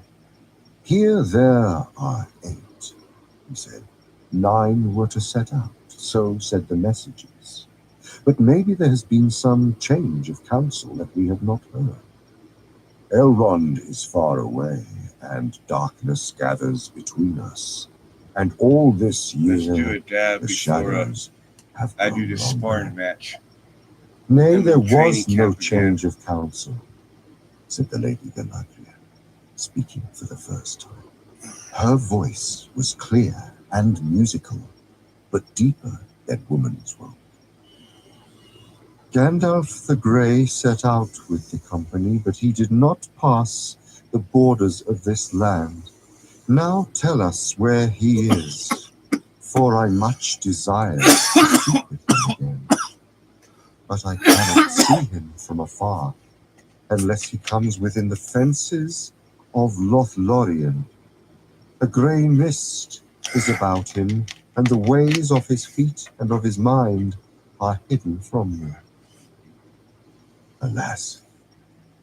[SPEAKER 1] Here there are 8, he said. 9 were to set out, so said the messages. But maybe there has been some change of counsel that we have not heard. Elrond is far away, and darkness gathers between us. And all this
[SPEAKER 2] Let's do
[SPEAKER 1] year,
[SPEAKER 2] a dab
[SPEAKER 1] the
[SPEAKER 2] before
[SPEAKER 1] shadows have
[SPEAKER 2] I
[SPEAKER 1] grown
[SPEAKER 2] do this
[SPEAKER 1] longer.
[SPEAKER 2] sparring match.
[SPEAKER 1] Nay,
[SPEAKER 2] And
[SPEAKER 1] there
[SPEAKER 2] the training
[SPEAKER 1] was no
[SPEAKER 2] camp
[SPEAKER 1] change of counsel, said the Lady Galadriel, speaking for the first time. Her voice was clear and musical, but deeper than woman's wont. Gandalf the Grey set out with the company, but he did not pass the borders of this land. Now tell us where he is, for I much desire to speak with him again. But I cannot see him from afar, unless he comes within the fences of Lothlorien. A grey mist is about him, and the ways of his feet and of his mind are hidden from you. Alas,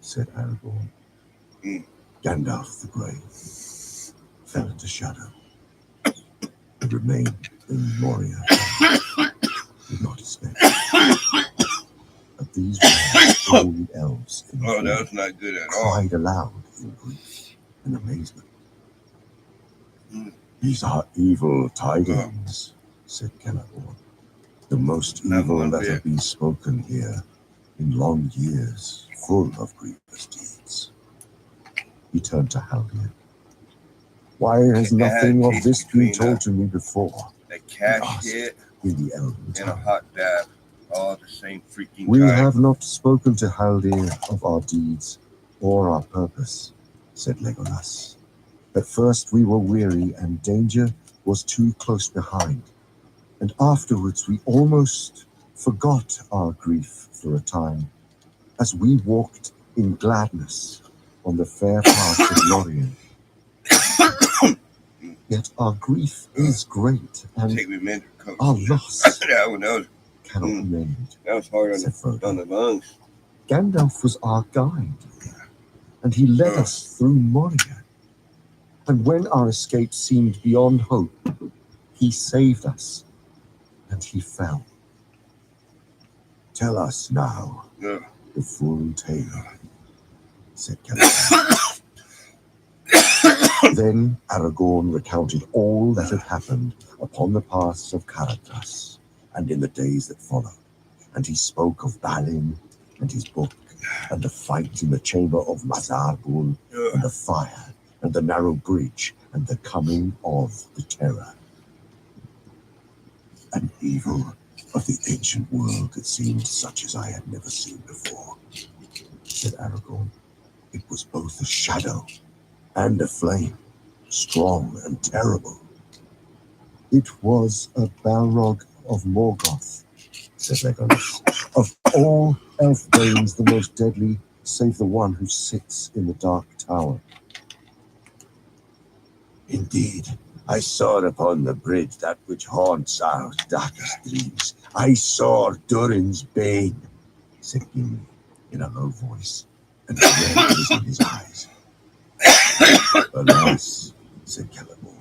[SPEAKER 1] said Aragorn, Gandalf the Grey fell into shadow and remained in Moria, did not escape. At these words, all the elves in the
[SPEAKER 2] Oh,
[SPEAKER 1] hall
[SPEAKER 2] that was not good at all.
[SPEAKER 1] cried aloud in grief and amazement. These are evil tidings, said Celeborn. The most
[SPEAKER 2] Not
[SPEAKER 1] evil
[SPEAKER 2] one
[SPEAKER 1] that
[SPEAKER 2] bit.
[SPEAKER 1] have been spoken here in long years, full of grievous deeds. He turned to Haldir. Why has
[SPEAKER 2] It
[SPEAKER 1] nothing
[SPEAKER 2] had
[SPEAKER 1] of
[SPEAKER 2] taste
[SPEAKER 1] this been
[SPEAKER 2] between
[SPEAKER 1] told to me before?
[SPEAKER 2] The
[SPEAKER 1] He
[SPEAKER 2] cash
[SPEAKER 1] asked
[SPEAKER 2] hit
[SPEAKER 1] in the elven
[SPEAKER 2] and a
[SPEAKER 1] tongue.
[SPEAKER 2] hot dab. All at the same freaking
[SPEAKER 1] We
[SPEAKER 2] time.
[SPEAKER 1] have not spoken to Haldir of our deeds or our purpose, said Legolas. At first we were weary and danger was too close behind, and afterwards we almost forgot our grief for a time, as we walked in gladness on the fair paths of Lorien. Yet our grief is great, and
[SPEAKER 2] Take me a minute to coach.
[SPEAKER 1] our loss
[SPEAKER 2] that
[SPEAKER 1] cannot be mended,
[SPEAKER 2] was hard
[SPEAKER 1] said Frodo.
[SPEAKER 2] on the lungs.
[SPEAKER 1] Gandalf was our guide, and he led us through Moria. And when our escape seemed beyond hope, he saved us, and he fell. Tell us now
[SPEAKER 2] Ugh.
[SPEAKER 1] the full tale, said Celeborn. Then Aragorn recounted all that had happened upon the paths of Caradhras and in the days that followed, and he spoke of Balin and his book, and the fight in the chamber of Mazarbul, and the fire, and the narrow bridge, and the coming of the terror. An evil of the ancient world that seemed such as I had never seen before, said Aragorn. It was both a shadow and a flame, strong and terrible. It was a Balrog of Morgoth, said Legolas. Of all elf banes, the most deadly, save the one who sits in the dark tower. Indeed, I saw upon the bridge that which haunts our darkest dreams. I saw Durin's bane, said Gimli in a low voice, and red was in his eyes. Alas, said Celeborn,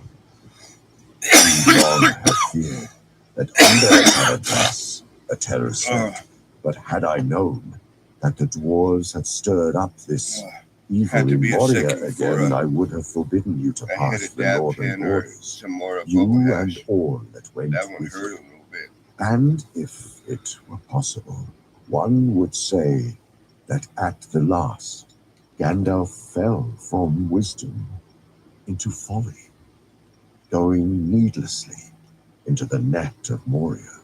[SPEAKER 1] we long have feared that under Caradhras a terror swept, but had I known that the dwarves had stirred up this Even
[SPEAKER 2] Had to
[SPEAKER 1] in
[SPEAKER 2] be a
[SPEAKER 1] Moria
[SPEAKER 2] second before
[SPEAKER 1] again, I would have forbidden you to
[SPEAKER 2] I hit
[SPEAKER 1] pass
[SPEAKER 2] a
[SPEAKER 1] the
[SPEAKER 2] dab
[SPEAKER 1] northern
[SPEAKER 2] pen or
[SPEAKER 1] borders.
[SPEAKER 2] some more bubble
[SPEAKER 1] You and
[SPEAKER 2] hash.
[SPEAKER 1] all that went
[SPEAKER 2] That one
[SPEAKER 1] with
[SPEAKER 2] hurt
[SPEAKER 1] you.
[SPEAKER 2] a little bit.
[SPEAKER 1] And if it were possible, one would say that at the last, Gandalf fell from wisdom into folly, going needlessly into the net of Moria.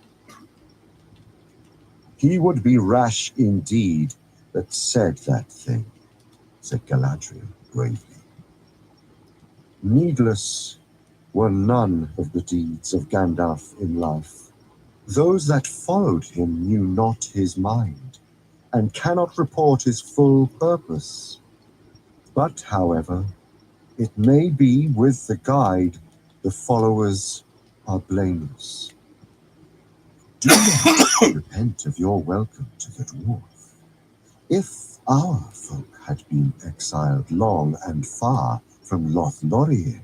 [SPEAKER 1] He would be rash indeed that said that thing, said Galadriel gravely. Needless were none of the deeds of Gandalf in life. Those that followed him knew not his mind, and cannot report his full purpose. But, however, it may be with the guide the followers are blameless. Do not repent of your welcome to the dwarf. If our folk had been exiled long and far from Lothlorien,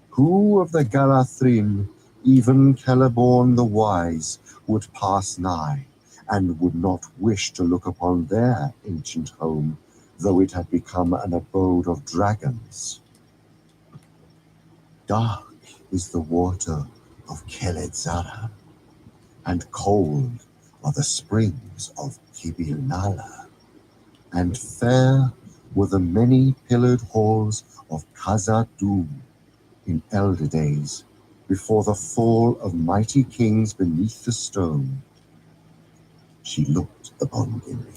[SPEAKER 1] who of the Galathrim, even Celeborn the Wise, would pass nigh, and would not wish to look upon their ancient home, though it had become an abode of dragons? Dark is the water of Keledzara, and cold are the springs of Kibil-Nala, and fair were the many-pillared halls of Khazad-dûm in elder days, before the fall of mighty kings beneath the stone. She looked upon Gimli,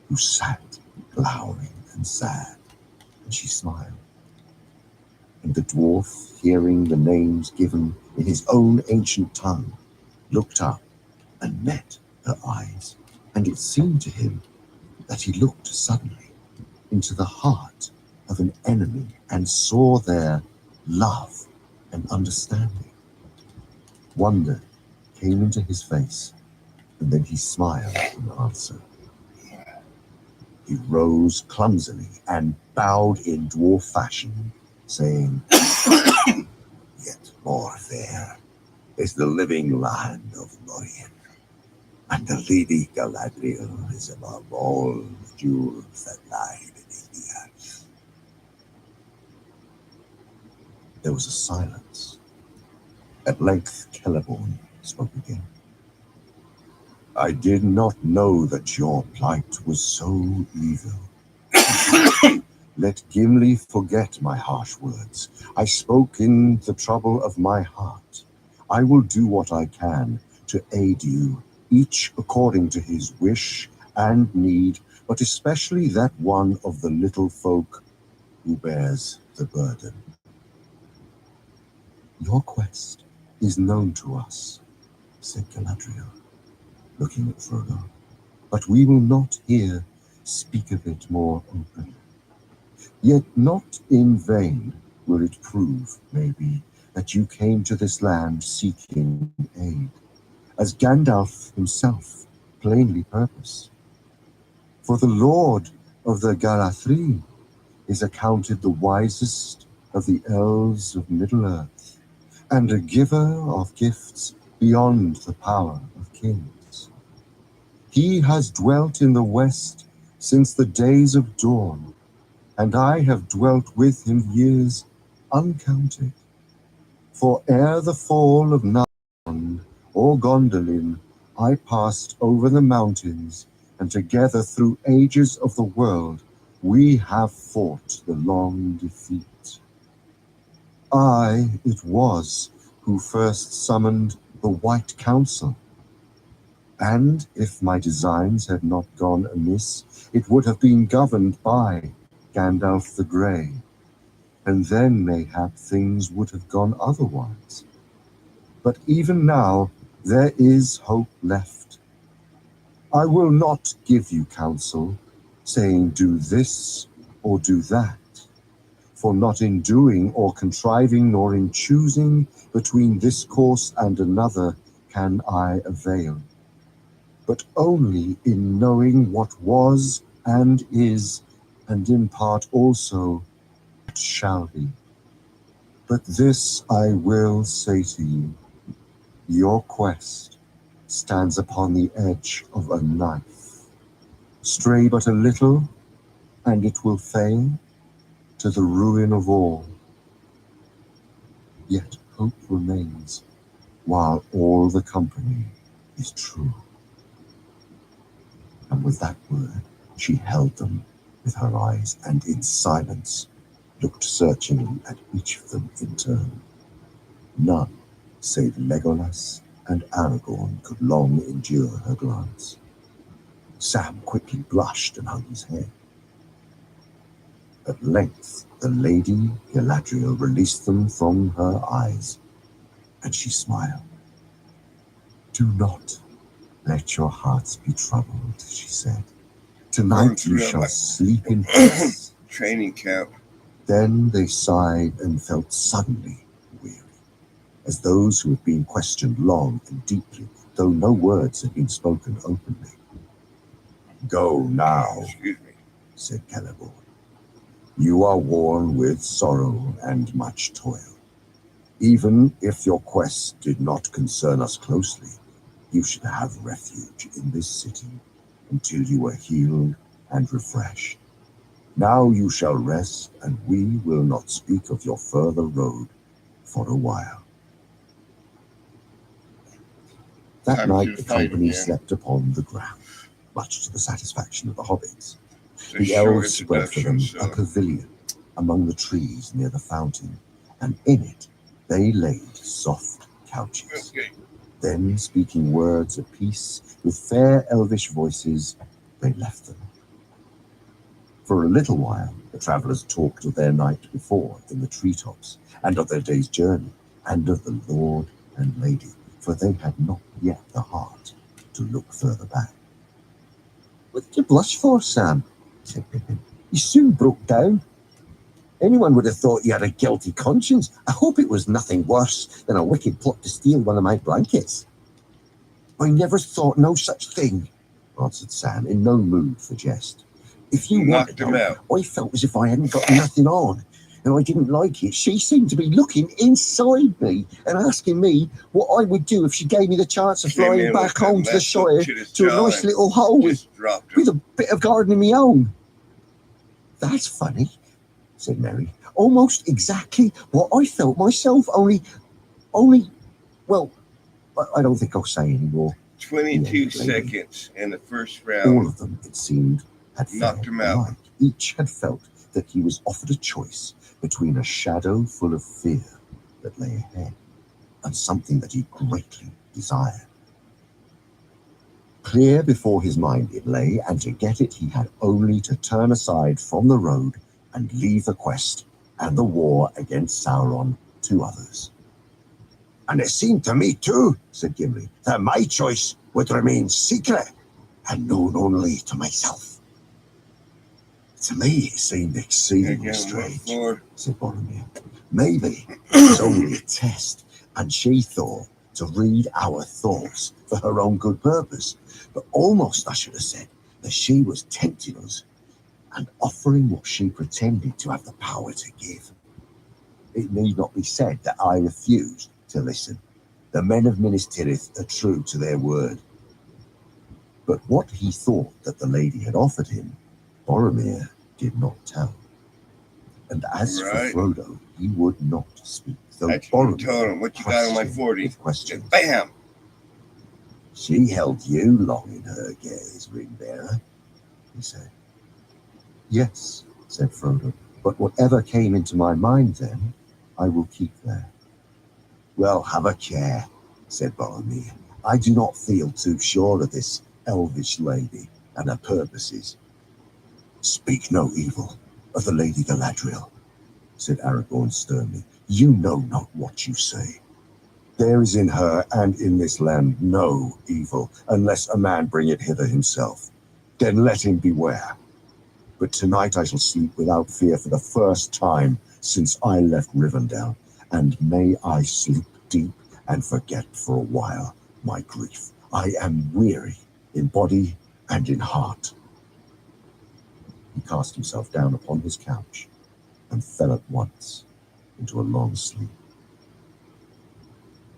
[SPEAKER 1] who sat glowering and sad, and she smiled. And the dwarf, hearing the names given in his own ancient tongue, looked up and met her eyes, and it seemed to him that he looked suddenly into the heart of an enemy and saw there love and understanding. Wonder came into his face, and then he smiled in answer. He rose clumsily and bowed in dwarf fashion, saying, "Yet more fair is the living land of Lorien, and the Lady Galadriel is above all the jewels that lie beneath the earth." There was a silence. At length Celeborn spoke again. "I did not know that your plight was so evil. Let Gimli forget my harsh words. I spoke in the trouble of my heart. I will do what I can to aid you, each according to his wish and need, but especially that one of the little folk who bears the burden. Your quest is known to us," said Galadriel, looking at Frodo, "but we will not here speak of it more openly. Yet not in vain will it prove, maybe, that you came to this land seeking aid, as Gandalf himself plainly purposed. For the Lord of the Galathri is accounted the wisest of the elves of Middle-earth, and a giver of gifts beyond the power of kings. He has dwelt in the west since the days of dawn, and I have dwelt with him years uncounted. For ere the fall of Narn or Gondolin, I passed over the mountains, and together through ages of the world, we have fought the long defeat. I it was who first summoned the White Council, and if my designs had not gone amiss, it would have been governed by Gandalf the Grey, and then mayhap things would have gone otherwise. But even now there is hope left. I will not give you counsel, saying do this or do that, for not in doing or contriving nor in choosing between this course and another can I avail, but only in knowing what was and is, and in part also what shall be. But this I will say to you, your quest stands upon the edge of a knife. Stray but a little, and it will fail. to the ruin of all. Yet hope remains, while all the company is true. And with that word, she held them with her eyes, and in silence looked searchingly at each of them in turn. None, save Legolas and Aragorn, could long endure her glance. Sam quickly blushed and hung his head. At length, the Lady Galadriel released them from her eyes, and she smiled. "Do not let your hearts be troubled," she said. "Tonight you shall sleep in peace."
[SPEAKER 2] Training camp.
[SPEAKER 1] Then they sighed and felt suddenly weary, as those who had been questioned long and deeply, though no words had been spoken openly. "Go now,"
[SPEAKER 2] Excuse me.
[SPEAKER 1] said Celeborn. "You are worn with sorrow and much toil. Even if your quest did not concern us closely, you should have refuge in this city until you were healed and refreshed. Now you shall rest, and we will not speak of your further road for a while." That
[SPEAKER 2] Time
[SPEAKER 1] night
[SPEAKER 2] to
[SPEAKER 1] the
[SPEAKER 2] fight
[SPEAKER 1] company
[SPEAKER 2] again.
[SPEAKER 1] slept upon the ground, much to the satisfaction of the hobbits.
[SPEAKER 2] It's a
[SPEAKER 1] The
[SPEAKER 2] short
[SPEAKER 1] elves spread for them
[SPEAKER 2] introduction,
[SPEAKER 1] a
[SPEAKER 2] so
[SPEAKER 1] pavilion among the trees near the fountain, and in it they laid soft couches.
[SPEAKER 2] okay.
[SPEAKER 1] Then, speaking words of peace with fair elvish voices, they left them. For a little while, the travellers talked of their night before in the treetops, and of their day's journey, and of the Lord and Lady, for they had not yet the heart to look further back. "What did you blush for, Sam?" said Pippin. "You soon broke down. Anyone would have thought you had a guilty conscience. I hope it was nothing worse than a wicked plot to steal one of my blankets." "I never thought no such thing," answered Sam, in no mood for jest. "If you want
[SPEAKER 2] Knocked
[SPEAKER 1] to
[SPEAKER 2] him
[SPEAKER 1] know,
[SPEAKER 2] out.
[SPEAKER 1] I felt as if I hadn't got nothing on, and I didn't like it. She seemed to be looking inside me and asking me what I would do if she gave me the chance of
[SPEAKER 2] Came
[SPEAKER 1] flying
[SPEAKER 2] in
[SPEAKER 1] back
[SPEAKER 2] with that
[SPEAKER 1] home to the
[SPEAKER 2] left hook
[SPEAKER 1] Shire
[SPEAKER 2] to his
[SPEAKER 1] to a
[SPEAKER 2] jaw
[SPEAKER 1] nice
[SPEAKER 2] and
[SPEAKER 1] little hole
[SPEAKER 2] just dropped
[SPEAKER 1] with
[SPEAKER 2] him.
[SPEAKER 1] a bit of garden of my own." "That's funny," said Mary. "Almost exactly what I felt myself, only, well, I don't think I'll say any more."
[SPEAKER 2] 22
[SPEAKER 1] the lady.
[SPEAKER 2] seconds in the first
[SPEAKER 1] All
[SPEAKER 2] round.
[SPEAKER 1] of them, it seemed, had
[SPEAKER 2] Knocked
[SPEAKER 1] fared
[SPEAKER 2] him out.
[SPEAKER 1] alike. Each had felt that he was offered a choice between a shadow full of fear that lay ahead and something that he greatly desired. Clear before his mind it lay, and to get it he had only to turn aside from the road and leave the quest and the war against Sauron to others. "And it seemed to me too," said Gimli, "that my choice would remain secret and known only to myself." "To me it seemed exceedingly
[SPEAKER 2] Again, what
[SPEAKER 1] strange,"
[SPEAKER 2] for?
[SPEAKER 1] said Boromir. "Maybe it was only a test, and she thought to read our thoughts for her own good purpose. But almost I should have said that she was tempting us and offering what she pretended to have the power to give. It need not be said that I refused to listen. The men of Minas Tirith are true to their word." But what he thought that the lady had offered him, Boromir did not tell. And as
[SPEAKER 2] Right.
[SPEAKER 1] for Frodo, he would not speak, though
[SPEAKER 2] I told him, "What you got on my 40?
[SPEAKER 1] with questions.
[SPEAKER 2] Just bam!
[SPEAKER 1] "She held you long in her gaze, Ringbearer," he said. "Yes," said Frodo, "but whatever came into my mind then, I will keep there." "Well, have a care," said Boromir. "I do not feel too sure of this elvish lady and her purposes." "Speak no evil of the Lady Galadriel," said Aragorn sternly. "You know not what you say. There is in her and in this land no evil, unless a man bring it hither himself. Then let him beware. But tonight I shall sleep without fear for the first time since I left Rivendell, and may I sleep deep and forget for a while my grief. I am weary in body and in heart." He cast himself down upon his couch and fell at once into a long sleep.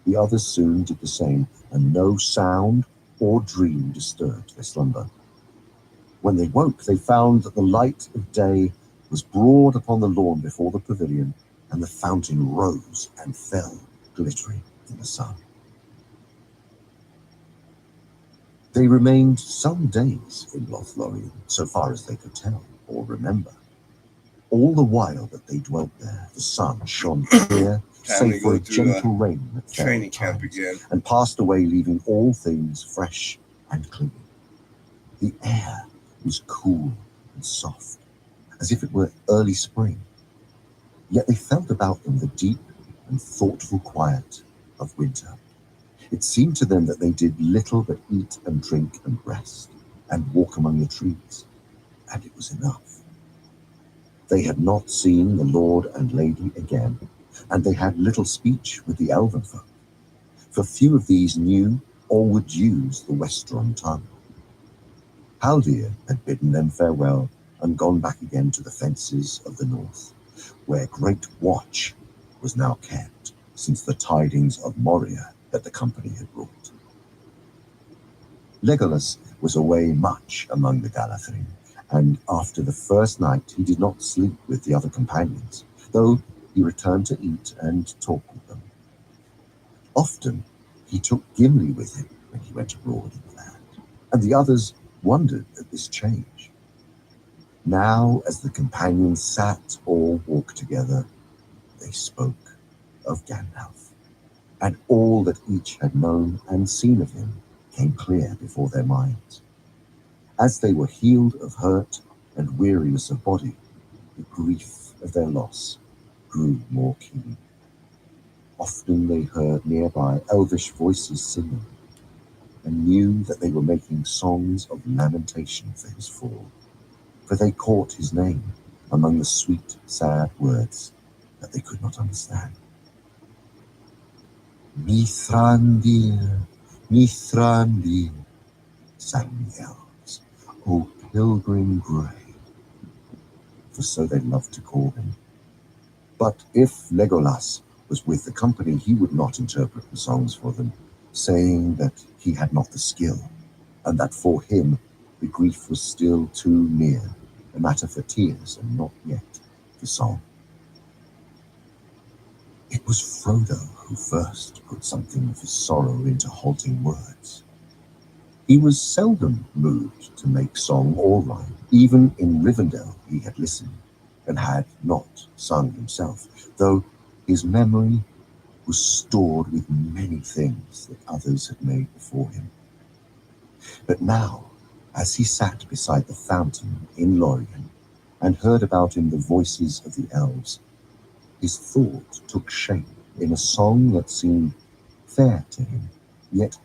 [SPEAKER 1] The others soon did the same, and no sound or dream disturbed their slumber. When they woke, they found that the light of day was broad upon the lawn before the pavilion, and the fountain rose and fell, glittering in the sun. They remained some days in Lothlorien, so far as they could tell or remember. All the while that they dwelt there, the sun shone clear,
[SPEAKER 2] Time to
[SPEAKER 1] save for
[SPEAKER 2] go
[SPEAKER 1] a
[SPEAKER 2] through
[SPEAKER 1] gentle rain that fell
[SPEAKER 2] training
[SPEAKER 1] at
[SPEAKER 2] camp
[SPEAKER 1] times,
[SPEAKER 2] again.
[SPEAKER 1] and passed away, leaving all things fresh and clean. The air was cool and soft, as if it were early spring, yet they felt about them the deep and thoughtful quiet of winter. It seemed to them that they did little but eat and drink and rest, and walk among the trees, and it was enough. They had not seen the Lord and Lady again, and they had little speech with the elven folk, for few of these knew or would use the Westron tongue. Haldir had bidden them farewell and gone back again to the fences of the north, where great watch was now kept since the tidings of Moria that the company had brought. Legolas was away much among the Galathrine, and after the first night he did not sleep with the other companions, though he returned to eat and talk with them. Often he took Gimli with him when he went abroad in the land, and the others wondered at this change. Now, as the companions sat or walked together, they spoke of Gandalf, and all that each had known and seen of him came clear before their minds. As they were healed of hurt and weariness of body, the grief of their loss grew more keen. Often they heard nearby elvish voices singing, and knew that they were making songs of lamentation for his fall, for they caught his name among the sweet, sad words that they could not understand. Mithrandir, Mithrandir, sang the elves, O pilgrim grey, for so they loved to call him. But if Legolas was with the company, he would not interpret the songs for them, saying that he had not the skill, and that for him the grief was still too near, a matter for tears and not yet for song. It was Frodo who first put something of his sorrow into halting words. He was seldom moved to make song or rhyme. Even in Rivendell he had listened, and had not sung himself, though his memory was stored with many things that others had made before him. But now, as he sat beside the fountain in Lorien, and heard about him the voices of the elves, his thought took shape in a song that seemed fair to him, yet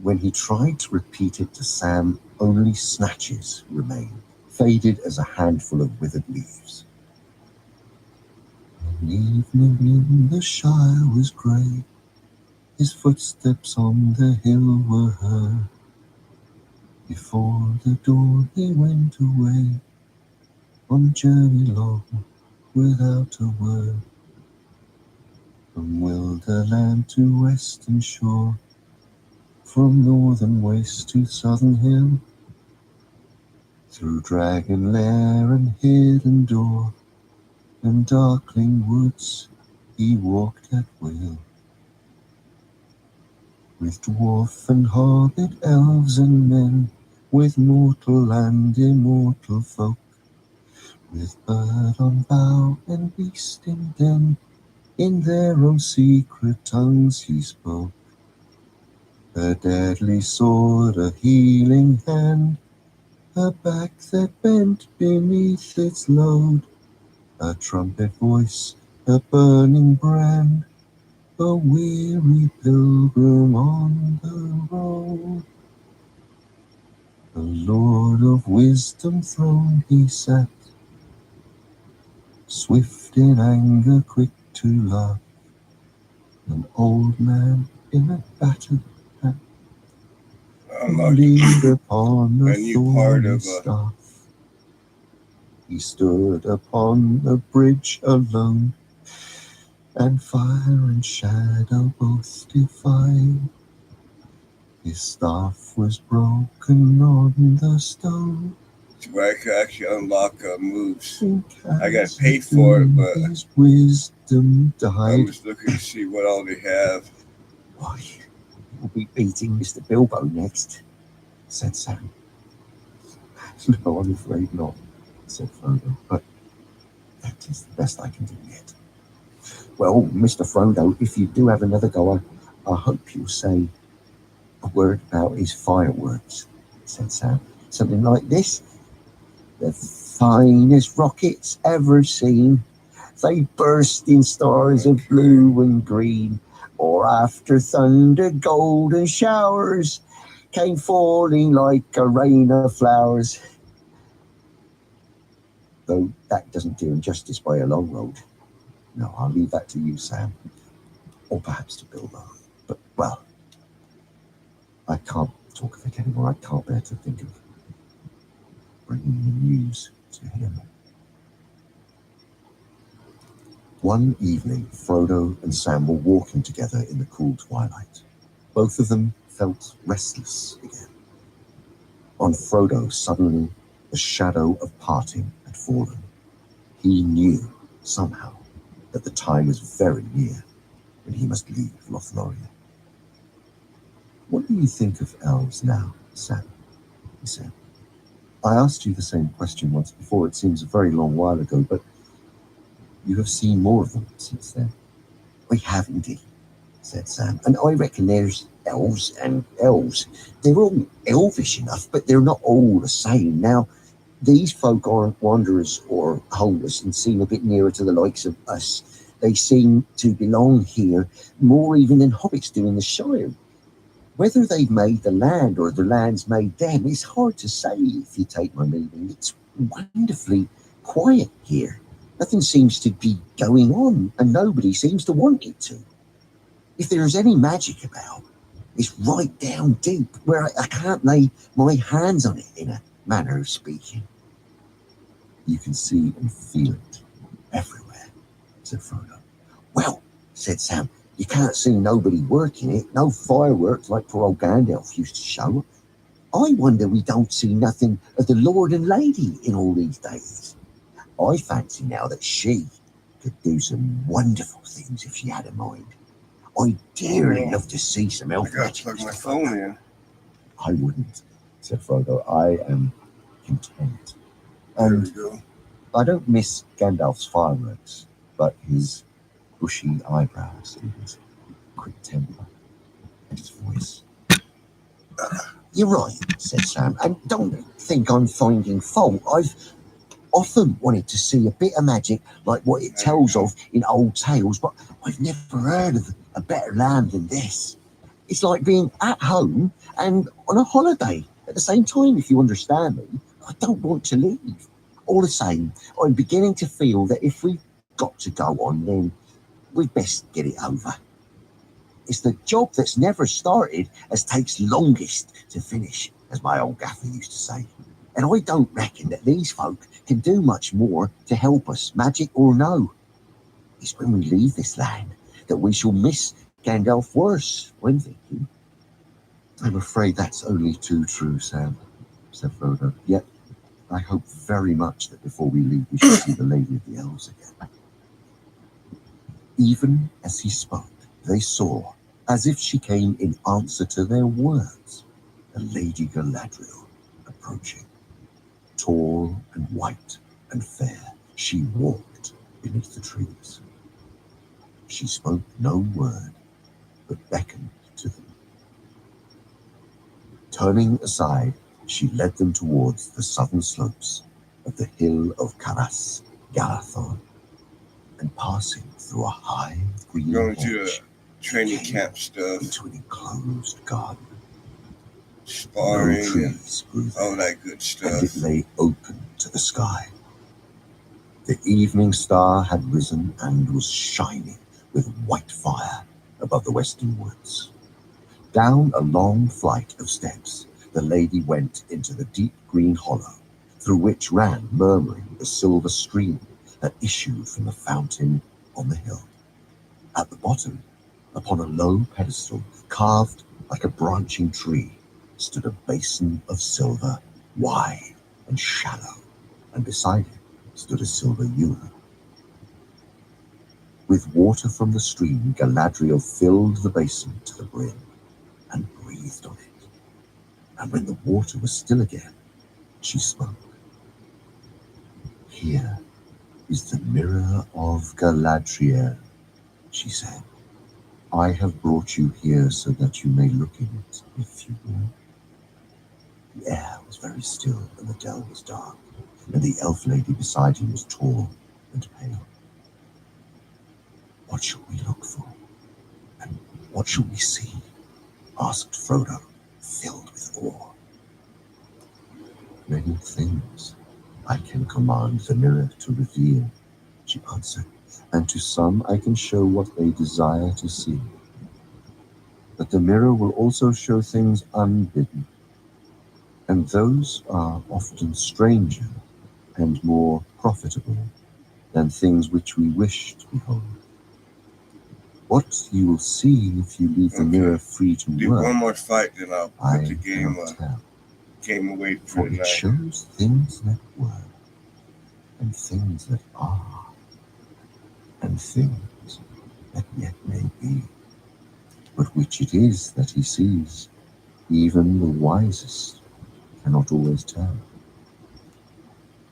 [SPEAKER 1] when he tried to repeat it to Sam, only snatches remained, faded as a handful of withered leaves. An evening in the Shire was grey, his footsteps on the hill were heard. Before the dawn he went away, on journey long, without a word. From Wilderland to western shore, from northern waste to southern hill, through dragon lair and hidden door, and darkling woods he walked at will. With dwarf and hobbit, elves and men, with mortal and immortal folk, with bird on bough and beast in den, in their own secret tongues he spoke. A deadly sword, a healing hand, a back that bent beneath its load, a trumpet voice, a burning brand, a weary pilgrim on the road. The Lord of Wisdom throne he sat, swift in anger, quick to laugh, an old man in a battered hat, leaned upon a thorny staff. He stood upon the bridge alone, and fire and shadow both defying. His staff was broken on the stone,
[SPEAKER 2] to where I could actually unlock moves.
[SPEAKER 1] Think
[SPEAKER 2] I got
[SPEAKER 1] as
[SPEAKER 2] paid for it, but
[SPEAKER 1] his wisdom
[SPEAKER 2] I
[SPEAKER 1] died.
[SPEAKER 2] was looking to see what all they have.
[SPEAKER 3] Why, we'll be beating Mr. Bilbo next,
[SPEAKER 1] Said Sam. No, I'm afraid not, said Frodo, but that is the best I can do yet.
[SPEAKER 3] Well, Mr. Frodo, if you do have another go, I hope you'll say a word about his fireworks, said Sam. Something like this. The finest rockets ever seen. They burst in stars of blue and green, or after thunder golden showers came falling like a rain of flowers. Though that doesn't do him justice by a long road.
[SPEAKER 1] No, I'll leave that to you, Sam. Or perhaps to Bilbo. But, well, I can't talk of it anymore. I can't bear to think of bringing the news to him. One evening, Frodo and Sam were walking together in the cool twilight. Both of them felt restless again. On Frodo, suddenly, the shadow of parting had fallen. He knew, somehow, that the time was very near when he must leave Lothlorien. What do you think of elves now, Sam? He said. I asked you the same question once before. It seems a very long while ago, but you have seen more of them since then.
[SPEAKER 3] We have indeed, said Sam, and I reckon there's elves and elves. They're all elvish enough, but they're not all the same. Now, these folk aren't wanderers or homeless and seem a bit nearer to the likes of us. They seem to belong here more even than hobbits do in the Shire. Whether they've made the land or the land's made them, it's hard to say, if you take my meaning. It's wonderfully quiet here. Nothing seems to be going on, and nobody seems to want it to. If there's any magic about, it's right down deep, where I can't lay my hands on it, in a manner of speaking.
[SPEAKER 1] You can see and feel it everywhere, said Frodo.
[SPEAKER 3] Well, said Sam, you can't see nobody working it, no fireworks like poor old Gandalf used to show. I wonder we don't see nothing of the Lord and Lady in all these days. I fancy now that she could do some wonderful things if she had a mind. I'd dearly love to see some
[SPEAKER 2] I
[SPEAKER 3] elf
[SPEAKER 2] gotta
[SPEAKER 3] magic.
[SPEAKER 2] plug my
[SPEAKER 3] Mr.
[SPEAKER 2] phone
[SPEAKER 3] Frodo.
[SPEAKER 2] in.
[SPEAKER 1] I wouldn't, said Frodo. I am content.
[SPEAKER 2] There we
[SPEAKER 1] And
[SPEAKER 2] go.
[SPEAKER 1] I don't miss Gandalf's fireworks, but his bushy eyebrows and his quick temper and his voice.
[SPEAKER 3] You're right, said Sam, and don't think I'm finding fault. I've often wanted to see a bit of magic like what it tells of in old tales, but I've never heard of a better land than this. It's like being at home and on a holiday at the same time, if you understand me. I don't want to leave. All the same, I'm beginning to feel that if we've got to go on, then we'd best get it over. It's the job that's never started as takes longest to finish, as my old gaffer used to say. And I don't reckon that these folk can do much more to help us, magic or no. It's when we leave this land that we shall miss Gandalf worse, I'm thinking.
[SPEAKER 1] I'm afraid that's only too true, Sam, said Frodo. Yet I hope very much that before we leave we shall see the Lady of the Elves again. Even as he spoke, they saw, as if she came in answer to their words, the Lady Galadriel approaching. Tall and white and fair, she walked beneath the trees. She spoke no word, but beckoned to them. Turning aside, she led them towards the southern slopes of the hill of Caras Galadhor, and passing through a high green
[SPEAKER 2] Going to
[SPEAKER 1] hedge
[SPEAKER 2] training camp stuff,
[SPEAKER 1] into an enclosed garden. No
[SPEAKER 2] sparring, and
[SPEAKER 1] trees grew
[SPEAKER 2] all
[SPEAKER 1] there,
[SPEAKER 2] that good
[SPEAKER 1] and
[SPEAKER 2] stuff.
[SPEAKER 1] it lay open to the sky. The evening star had risen and was shining with white fire above the western woods. Down a long flight of steps, the lady went into the deep green hollow, through which ran, murmuring, the silver stream that issued from the fountain on the hill. At the bottom, upon a low pedestal, carved like a branching tree, stood a basin of silver, wide and shallow, and beside it stood a silver ewer. With water from the stream, Galadriel filled the basin to the brim and breathed on it. And when the water was still again, she spoke. "Here is the mirror of Galadriel," she said. "I have brought you here so that you may look in it, if you will." The air was very still and the dell was dark, and the elf lady beside him was tall and pale. "What shall we look for? And what shall we see?" asked Frodo, filled with awe. "Many things I can command the mirror to reveal," she answered, "and to some I can show what they desire to see. But the mirror will also show things unbidden, and those are often stranger and more profitable than things which we wish to behold. What you will see if you leave the mirror free to
[SPEAKER 2] Do
[SPEAKER 1] work,
[SPEAKER 2] one more fight, then I'll put
[SPEAKER 1] I
[SPEAKER 2] the
[SPEAKER 1] cannot tell,
[SPEAKER 2] game away for
[SPEAKER 1] for
[SPEAKER 2] the
[SPEAKER 1] it
[SPEAKER 2] night.
[SPEAKER 1] shows things that were, and things that are, and things that yet may be. But which it is that he sees, even the wisest cannot always tell.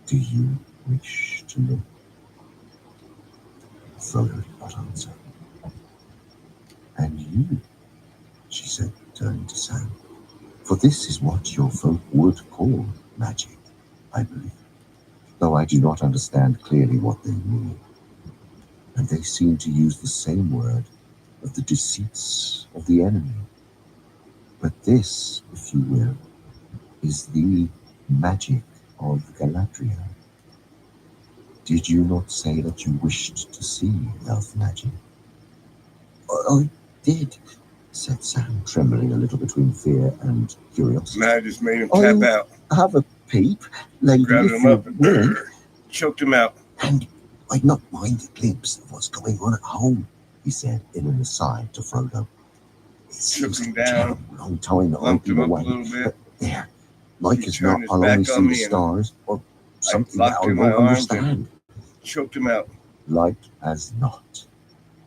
[SPEAKER 1] Do you wish to look?" Frodo did not answer. "And you," she said, turning to Sam, "for this is what your folk would call magic, I believe, though I do not understand clearly what they mean. And they seem to use the same word of the deceits of the enemy. But this, if you will, is the magic of Galadriel. Did you not say that you wished to see elf magic?" "I did," said Sam, trembling a little between fear and curiosity.
[SPEAKER 2] Man, I just made him tap out.
[SPEAKER 1] "Have a peep, lady,
[SPEAKER 2] Grabbed
[SPEAKER 1] if
[SPEAKER 2] him
[SPEAKER 1] you
[SPEAKER 2] up and
[SPEAKER 1] will.
[SPEAKER 2] choked him out.
[SPEAKER 1] And I'd not mind a glimpse of what's going on at home," he said in an aside to Frodo. "It seems
[SPEAKER 2] Took him
[SPEAKER 1] a
[SPEAKER 2] down,
[SPEAKER 1] long time that I've
[SPEAKER 2] lumped
[SPEAKER 1] been
[SPEAKER 2] him up a
[SPEAKER 1] away,
[SPEAKER 2] little bit.
[SPEAKER 1] but there, like
[SPEAKER 2] He
[SPEAKER 1] as
[SPEAKER 2] turned
[SPEAKER 1] not,
[SPEAKER 2] his
[SPEAKER 1] I'll
[SPEAKER 2] back
[SPEAKER 1] only
[SPEAKER 2] on
[SPEAKER 1] see the
[SPEAKER 2] me and
[SPEAKER 1] stars, or something that
[SPEAKER 2] locked
[SPEAKER 1] I
[SPEAKER 2] in my
[SPEAKER 1] won't
[SPEAKER 2] arms and
[SPEAKER 1] understand."
[SPEAKER 2] choked him out.
[SPEAKER 1] "Like as not,"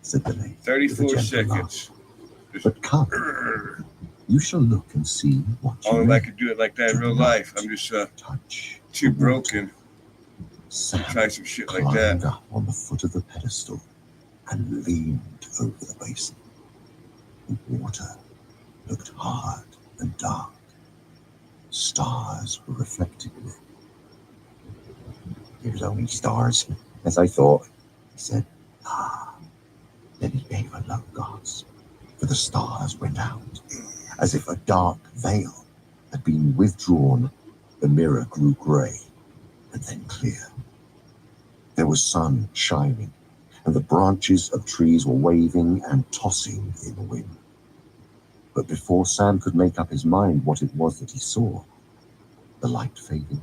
[SPEAKER 1] said the lady, with a
[SPEAKER 2] 34
[SPEAKER 1] gentle laugh.
[SPEAKER 2] seconds.
[SPEAKER 1] "But come, you shall look and see what you
[SPEAKER 2] Only
[SPEAKER 1] may.
[SPEAKER 2] I could do it like that in
[SPEAKER 1] Do
[SPEAKER 2] real
[SPEAKER 1] not
[SPEAKER 2] life. I'm just
[SPEAKER 1] touch
[SPEAKER 2] too
[SPEAKER 1] the water."
[SPEAKER 2] broken to
[SPEAKER 1] Sam
[SPEAKER 2] try some shit like
[SPEAKER 1] climbed
[SPEAKER 2] that.
[SPEAKER 1] up on the foot of the pedestal and leaned over the basin. The water looked hard and dark. Stars were reflected in it. "It was only stars, as I thought," he said. Then he gave a low gasp, for the stars went out. As if a dark veil had been withdrawn, the mirror grew grey and then clear. There was sun shining, and the branches of trees were waving and tossing in the wind. But before Sam could make up his mind what it was that he saw, the light faded.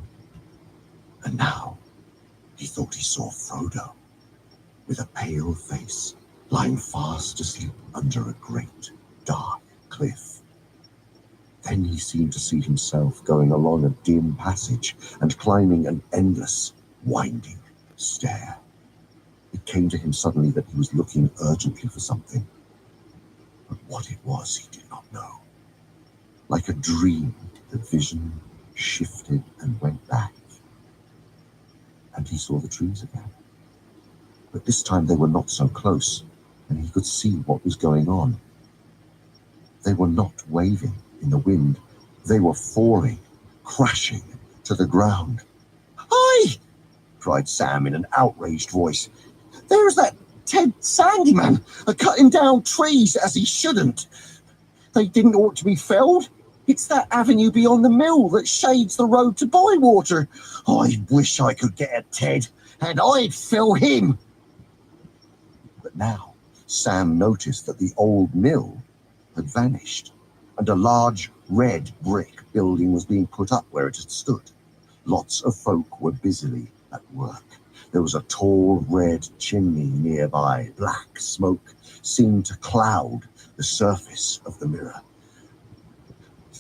[SPEAKER 1] And now he thought he saw Frodo, with a pale face, lying fast asleep under a great dark cliff. Then he seemed to see himself going along a dim passage and climbing an endless, winding stair. It came to him suddenly that he was looking urgently for something, but what it was he did not know. Like a dream, the vision shifted and went back, and he saw the trees again. But this time they were not so close, and he could see what was going on. They were not waving in the wind. They were falling, crashing to the ground. "Hi!" cried Sam in an outraged voice. "There's that Ted Sandyman cutting down trees as he shouldn't. They didn't ought to be felled. It's that avenue beyond the mill that shades the road to Bywater. I wish I could get at Ted, and I'd fell him." But now Sam noticed that the old mill had vanished, and a large red brick building was being put up where it had stood. Lots of folk were busily at work. There was a tall red chimney nearby. Black smoke seemed to cloud the surface of the mirror.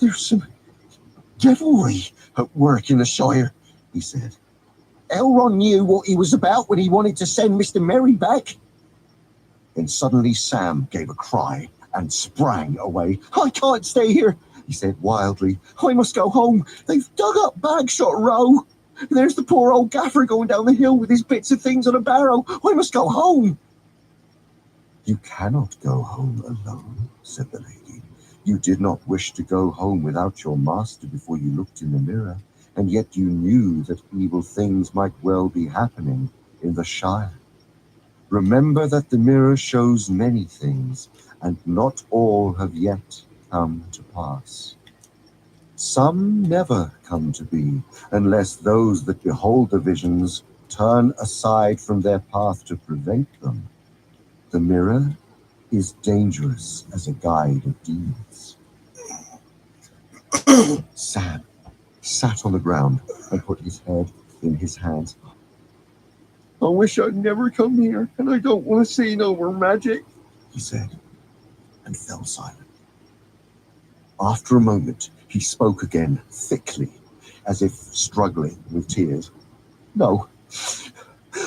[SPEAKER 1] "There's some devilry at work in the Shire," he said. Elrond knew what he was about when he wanted to send Mr. Merry back. Then suddenly Sam gave a cry and sprang away. I can't stay here, he said wildly. I must go home. They've dug up Bagshot Row. There's the poor old gaffer going down the hill with his bits of things on a barrow. I must go home. You cannot go home alone, said the lady. You did not wish to go home without your master before you looked in the mirror, and yet you knew that evil things might well be happening in the Shire. Remember that the mirror shows many things, and not all have yet come to pass. Some never come to be, unless those that behold the visions turn aside from their path to prevent them. The mirror is dangerous as a guide of deeds. Sam sat on the ground and put his head in his hands. I wish I'd never come here, and I don't want to see no more magic, he said, and fell silent. After a moment, he spoke again, thickly, as if struggling with tears. No,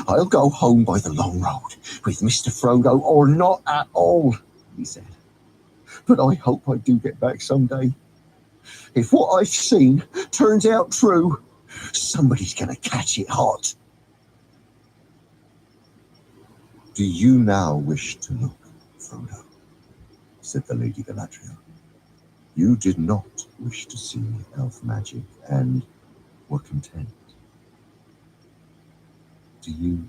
[SPEAKER 1] I'll go home by the long road with Mr. Frodo, or not at all, he said. But I hope I do get back someday. If what I've seen turns out true, somebody's going to catch it hot. Do you now wish to look, Frodo? Said the Lady Galadriel. You did not wish to see elf magic and were content. Do you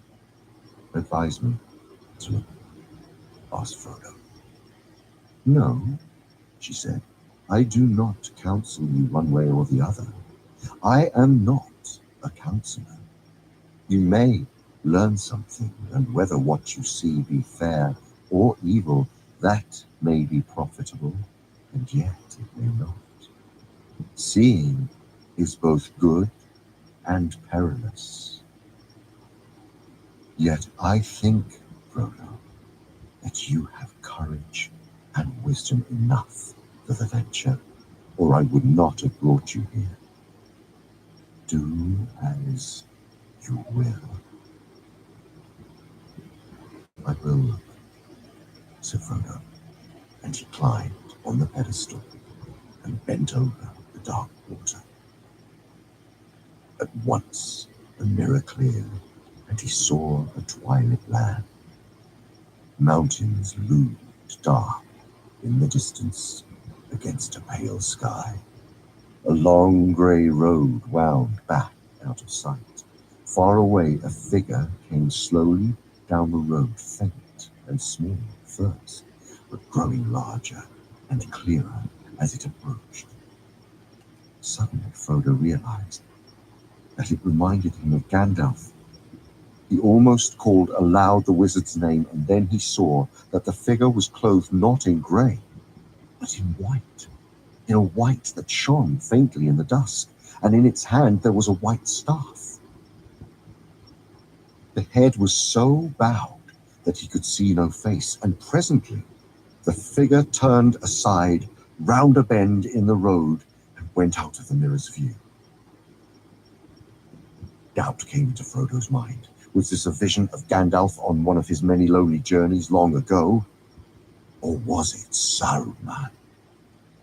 [SPEAKER 1] advise me to look? Asked Frodo. No, she said. I do not counsel you one way or the other. I am not a counselor. You may learn something, and whether what you see be fair or evil, that may be profitable, and yet it may not. Seeing is both good and perilous. Yet I think, Frodo, that you have courage and wisdom enough for the venture, or I would not have brought you here. Do as you will. I will look, said Frodo, and he climbed on the pedestal and bent over the dark water. At once the mirror cleared, and he saw a twilit land. Mountains loomed dark in the distance against a pale sky. A long grey road wound back out of sight. Far away a figure came slowly down the road, faint and small first, but growing larger and clearer as it approached. Suddenly Frodo realized that it reminded him of Gandalf. He almost called aloud the wizard's name, and then he saw that the figure was clothed not in grey, but in white, in a white that shone faintly in the dusk, and in its hand there was a white staff. The head was so bowed that he could see no face, and presently the figure turned aside round a bend in the road and went out of the mirror's view. Doubt came into Frodo's mind. Was this a vision of Gandalf on one of his many lonely journeys long ago? Or was it Saruman?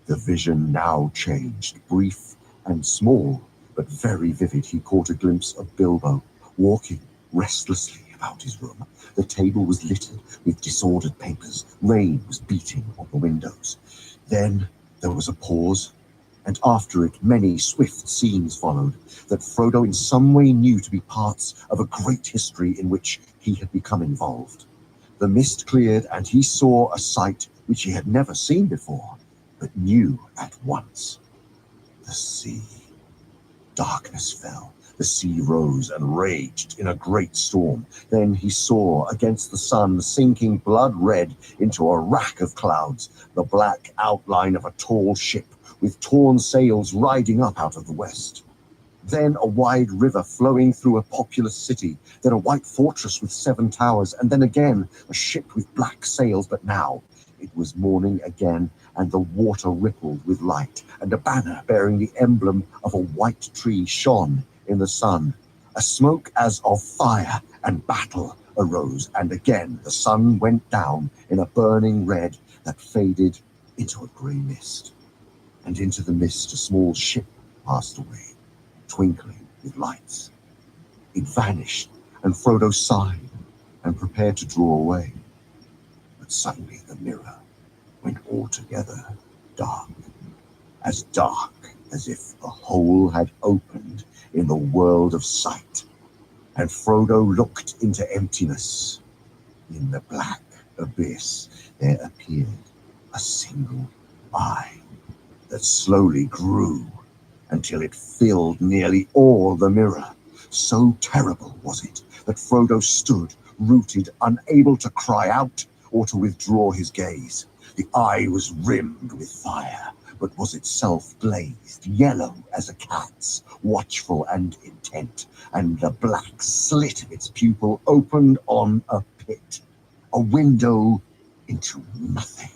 [SPEAKER 1] The vision now changed, brief and small, but very vivid. He caught a glimpse of Bilbo, walking restlessly about his room. The table was littered with disordered papers. Rain was beating on the windows. Then there was a pause, and after it many swift scenes followed that Frodo in some way knew to be parts of a great history in which he had become involved. The mist cleared, and he saw a sight which he had never seen before, but knew at once. The sea. Darkness fell. The sea rose and raged in a great storm. Then he saw, against the sun, sinking blood red into a rack of clouds, the black outline of a tall ship with torn sails riding up out of the west. Then a wide river flowing through a populous city, then a white fortress with 7 towers, and then again a ship with black sails. But now it was morning again, and the water rippled with light, and a banner bearing the emblem of a white tree shone in the sun. A smoke as of fire and battle arose, and again the sun went down in a burning red that faded into a grey mist. And into the mist a small ship passed away, twinkling with lights. It vanished, and Frodo sighed and prepared to draw away. But suddenly the mirror went altogether dark as if a hole had opened in the world of sight. And Frodo looked into emptiness. In the black abyss there appeared a single eye that slowly grew until it filled nearly all the mirror. So terrible was it that Frodo stood rooted, unable to cry out or to withdraw his gaze. The eye was rimmed with fire, but was itself glazed, yellow as a cat's, watchful and intent, and the black slit of its pupil opened on a pit, a window into nothing.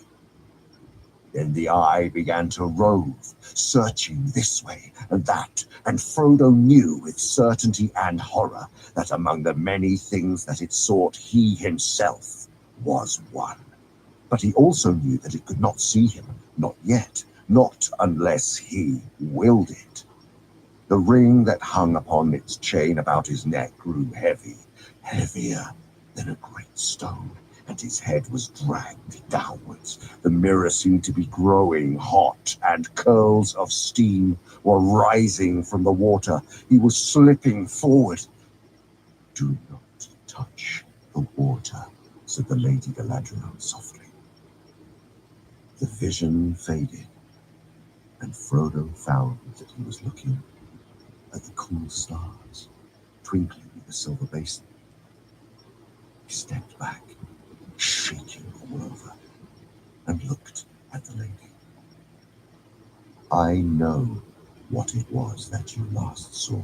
[SPEAKER 1] Then the eye began to rove, searching this way and that, and Frodo knew with certainty and horror that among the many things that it sought, he himself was one. But he also knew that it could not see him, not yet, not unless he willed it. The ring that hung upon its chain about his neck grew heavy, heavier than a great stone, and his head was dragged downwards. The mirror seemed to be growing hot, and curls of steam were rising from the water. He was slipping forward. "Do not touch the water," said the Lady Galadriel softly. The vision faded, and Frodo found that he was looking at the cool stars twinkling in the silver basin. He stepped back, shaking all over, and looked at the lady. "I know what it was that you last saw,"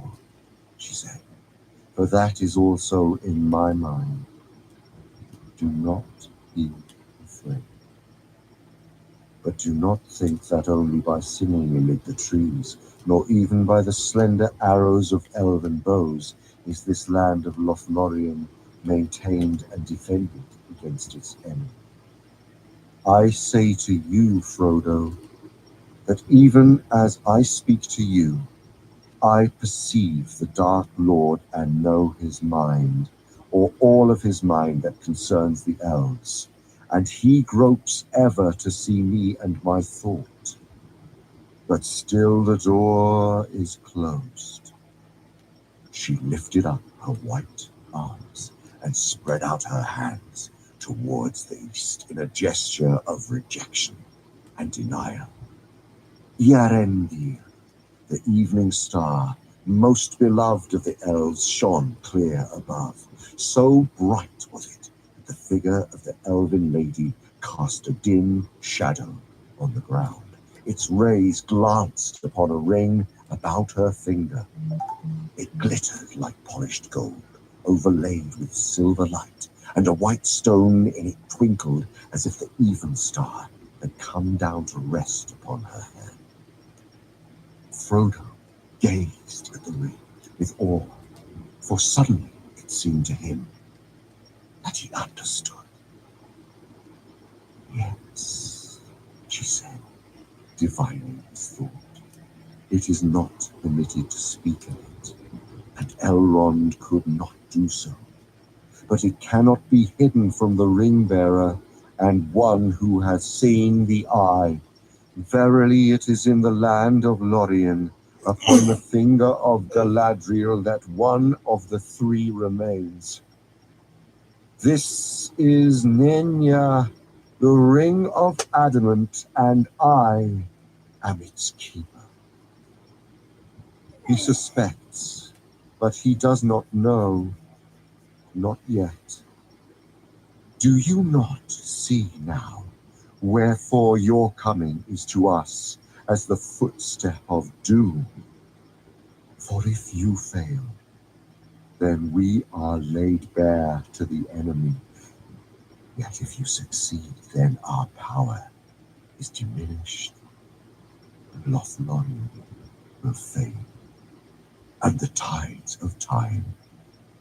[SPEAKER 1] she said, "for that is also in my mind. Do not be afraid. But do not think that only by singing amid the trees, nor even by the slender arrows of elven bows, is this land of Lothlorien maintained and defended against its enemy. I say to you, Frodo, that even as I speak to you, I perceive the Dark Lord and know his mind, or all of his mind that concerns the elves, and he gropes ever to see me and my thought. But still the door is closed." She lifted up her white arms and spread out her hands towards the east in a gesture of rejection and denial. Yarendir, the evening star, most beloved of the elves, shone clear above. So bright was it that the figure of the elven lady cast a dim shadow on the ground. Its rays glanced upon a ring about her finger. It glittered like polished gold, overlaid with silver light, and a white stone in it twinkled as if the even star had come down to rest upon her hand. Frodo gazed at the ring with awe, for suddenly it seemed to him that he understood. "Yes," she said, divining his thought. "It is not permitted to speak of it, and Elrond could not do so. But it cannot be hidden from the ring-bearer and one who has seen the eye. Verily it is in the land of Lorien, upon the finger of Galadriel, that one of the three remains. This is Nenya, the ring of adamant, and I am its keeper." He suspects, but he does not know, not yet. Do you not see now wherefore your coming is to us as the footstep of doom? For if you fail, then we are laid bare to the enemy. Yet if you succeed, then our power is diminished, and Lothlorien will fade. and the tides of time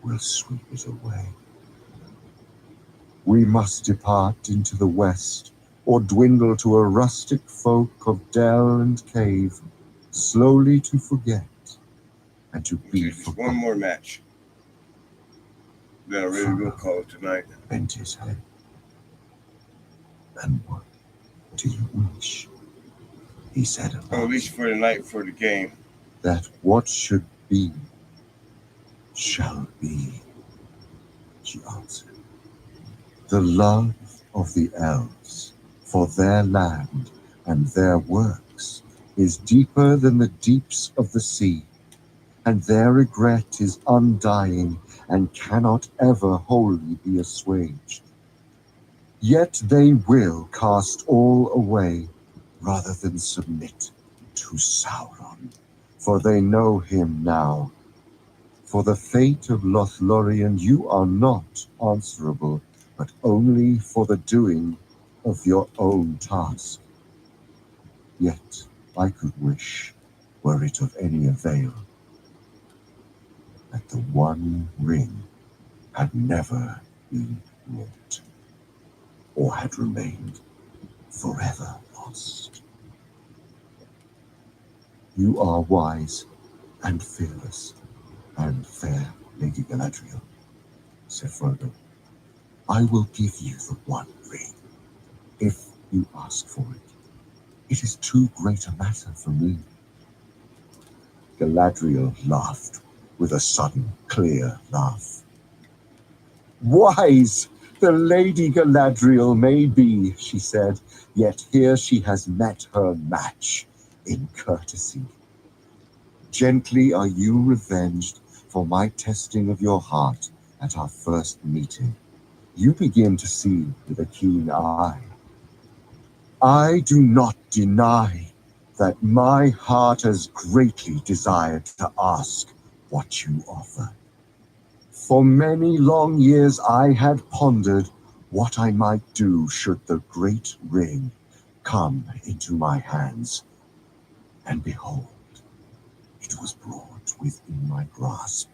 [SPEAKER 1] will sweep it away. We must depart into the west, or dwindle to a rustic folk of dell and cave, slowly to forget and to be
[SPEAKER 2] Just one
[SPEAKER 1] forgotten.
[SPEAKER 2] more match. Then I really will call it tonight.
[SPEAKER 1] Bent his head. And what do you wish? He said at
[SPEAKER 2] Or at least for the night for the game.
[SPEAKER 1] That what should be shall be, she answered. The love of the elves for their land and their works is deeper than the deeps of the sea, and their regret is undying and cannot ever wholly be assuaged. Yet they will cast all away rather than submit to Sauron, for they know him now. For the fate of Lothlorien you are not answerable, but only for the doing of your own task. Yet I could wish, were it of any avail, that the one ring had never been wrought, or had remained forever lost. You are wise and fearless and fair, Lady Galadriel, said Frodo. I will give you the one ring, if you ask for it. It is too great a matter for me. Galadriel laughed with a sudden, clear laugh. Wise the Lady Galadriel may be, she said, yet here she has met her match in courtesy. Gently are you revenged for my testing of your heart at our first meeting. You begin to see with a keen eye. I do not deny that my heart has greatly desired to ask what you offer. For many long years I had pondered what I might do should the great ring come into my hands. And behold, it was brought within my grasp.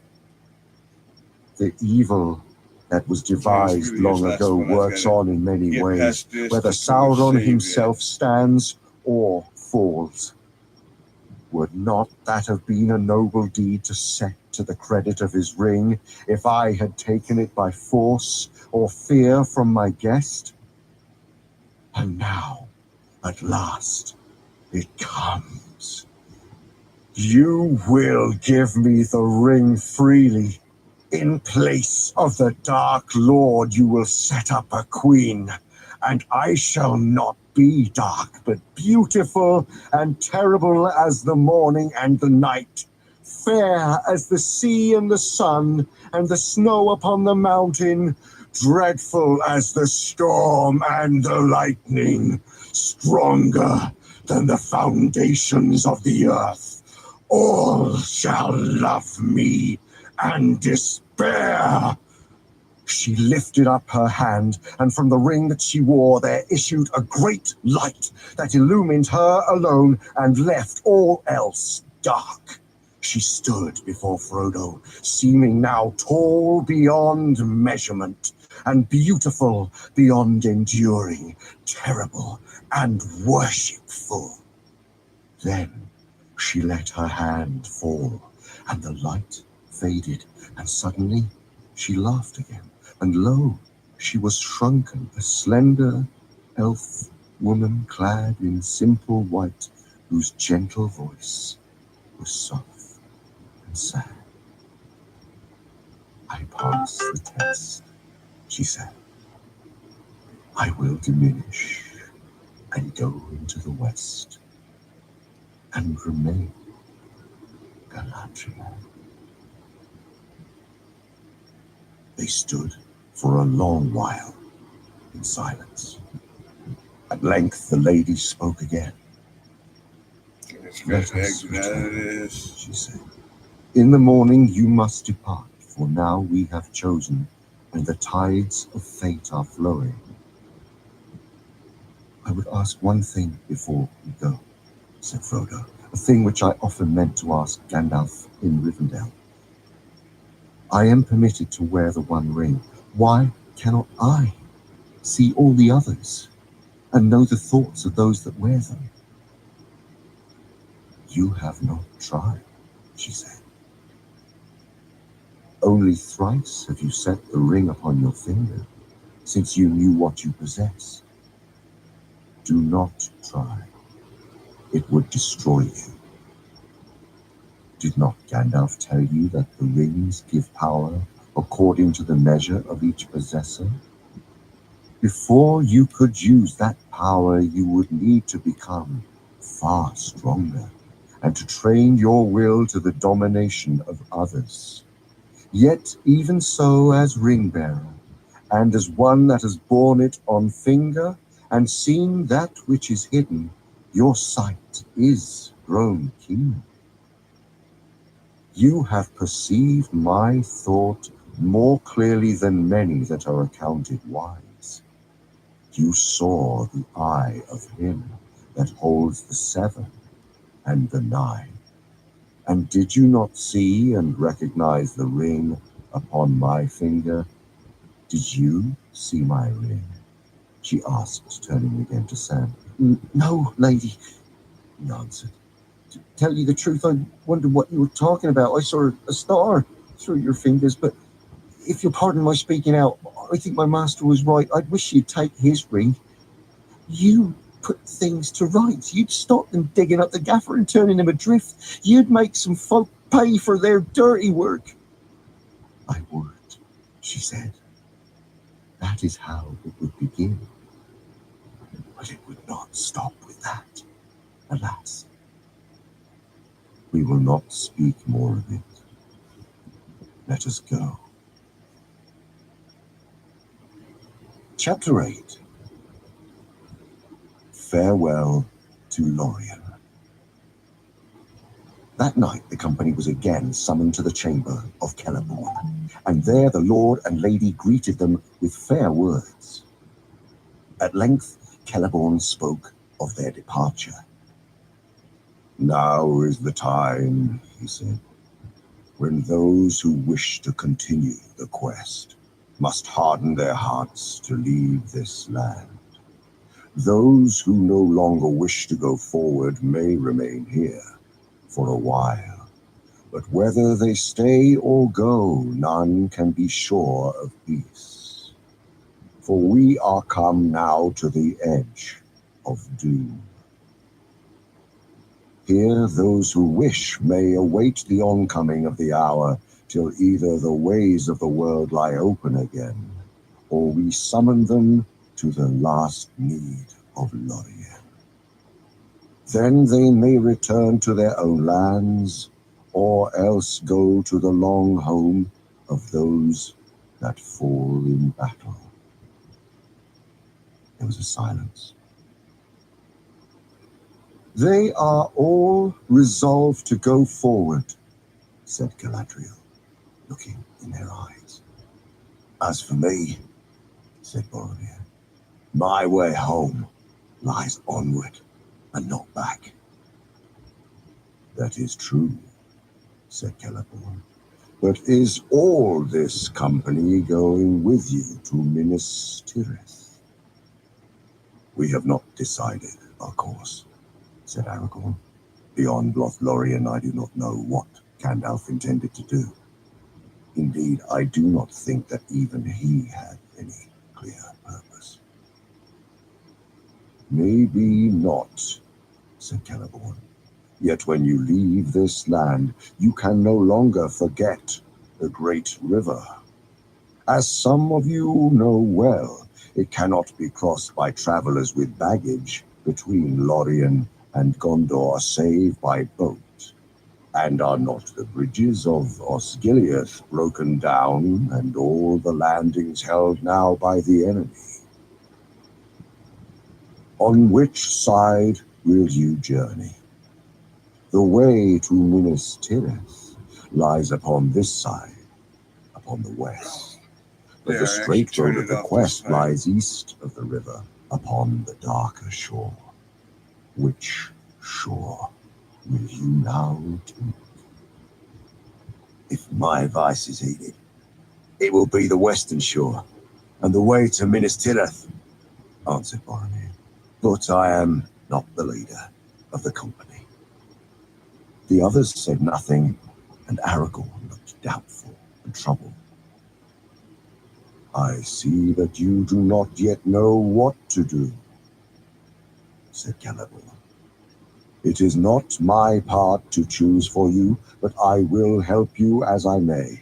[SPEAKER 1] The evil that was devised long ago works on in many ways, whether Sauron himself stands or falls. Would not that have been a noble deed to set to the credit of his ring if I had taken it by force or fear from my guest? And now, at last, it comes. You will give me the ring freely. In place of the Dark Lord you will set up a queen, and I shall not be dark, but beautiful and terrible as the morning and the night, fair as the sea and the sun and the snow upon the mountain, dreadful as the storm and the lightning, stronger than the foundations of the earth. All shall love me and despair. She lifted up her hand, and from the ring that she wore there issued a great light that illumined her alone and left all else dark. She stood before Frodo, seeming now tall beyond measurement, and beautiful beyond enduring, terrible and worshipful. Then she let her hand fall, and the light faded, and suddenly she laughed again, and lo, she was shrunken, a slender elf woman clad in simple white, whose gentle voice was soft and sad. I pass the test, she said. I will diminish and go into the west and remain Galadriel. They stood for a long while in silence. At length the lady spoke again. Let us return, she said. In the morning you must depart, for now we have chosen, and the tides of fate are flowing. I would ask one thing before we go, said Frodo, a thing which I often meant to ask Gandalf in Rivendell. I am permitted to wear the One Ring. Why cannot I see all the others and know the thoughts of those that wear them? You have not tried, she said. Only thrice have you set the ring upon your finger, since you knew what you possess. Do not try. It would destroy you. Did not Gandalf tell you that the rings give power according to the measure of each possessor? Before you could use that power, you would need to become far stronger and to train your will to the domination of others. Yet, even so, as ring-bearer, and as one that has borne it on finger and seen that which is hidden, your sight is grown keen. You have perceived my thought more clearly than many that are accounted wise. You saw the eye of him that holds the 7 and the 9. And did you not see and recognize the ring upon my finger? Did you see my ring? She asked, turning again to Sam. No, lady, he answered. To tell you the truth, I wondered what you were talking about. I saw a star through your fingers, but if you'll pardon my speaking out, I think my master was right. I'd wish you'd take his ring. You put things to rights. You'd stop them digging up the gaffer and turning them adrift. You'd make some folk pay for their dirty work. I would, she said. That is how it would begin. But it would not stop with that, alas. We will not speak more of it. Let us go. Chapter 8. Farewell to Lorien. That night the company was again summoned to the chamber of Celeborn, and there the lord and lady greeted them with fair words. At length Celeborn spoke of their departure. Now is the time, he said, when those who wish to continue the quest must harden their hearts to leave this land. Those who no longer wish to go forward may remain here for a while, but whether they stay or go, none can be sure of peace. For we are come now to the edge of doom. Here those who wish may await the oncoming of the hour till either the ways of the world lie open again, or we summon them to the last need of Lorien. Then they may return to their own lands, or else go to the long home of those that fall in battle. There was a silence. They are all resolved to go forward, said Galadriel, looking in their eyes. As for me, said Boromir, my way home lies onward and not back. That is true, said Celeborn. But is all this company going with you to Minas Tirith? We have not decided our course, said Aragorn. Beyond Lothlorien, I do not know what Gandalf intended to do. Indeed, I do not think that even he had any clear purpose. Maybe not, said Celeborn. Yet when you leave this land, you can no longer forget the great river. As some of you know well, it cannot be crossed by travelers with baggage between Lorien and Gondor save by boat. And are not the bridges of Osgiliath broken down, and all the landings held now by the enemy? On which side will you journey? The way to Minas Tirith lies upon this side, upon the west. But the straight road of the quest lies east of the river, upon the darker shore. Which shore will you now take?
[SPEAKER 3] If my advice is heeded, it will be the western shore and the way to Minas Tirith, answered Boromir. But I am not the leader of the company.
[SPEAKER 1] The others said nothing, and Aragorn looked doubtful and troubled. I see that you do not yet know what to do, said Celeborn. It is not my part to choose for you, but I will help you as I may.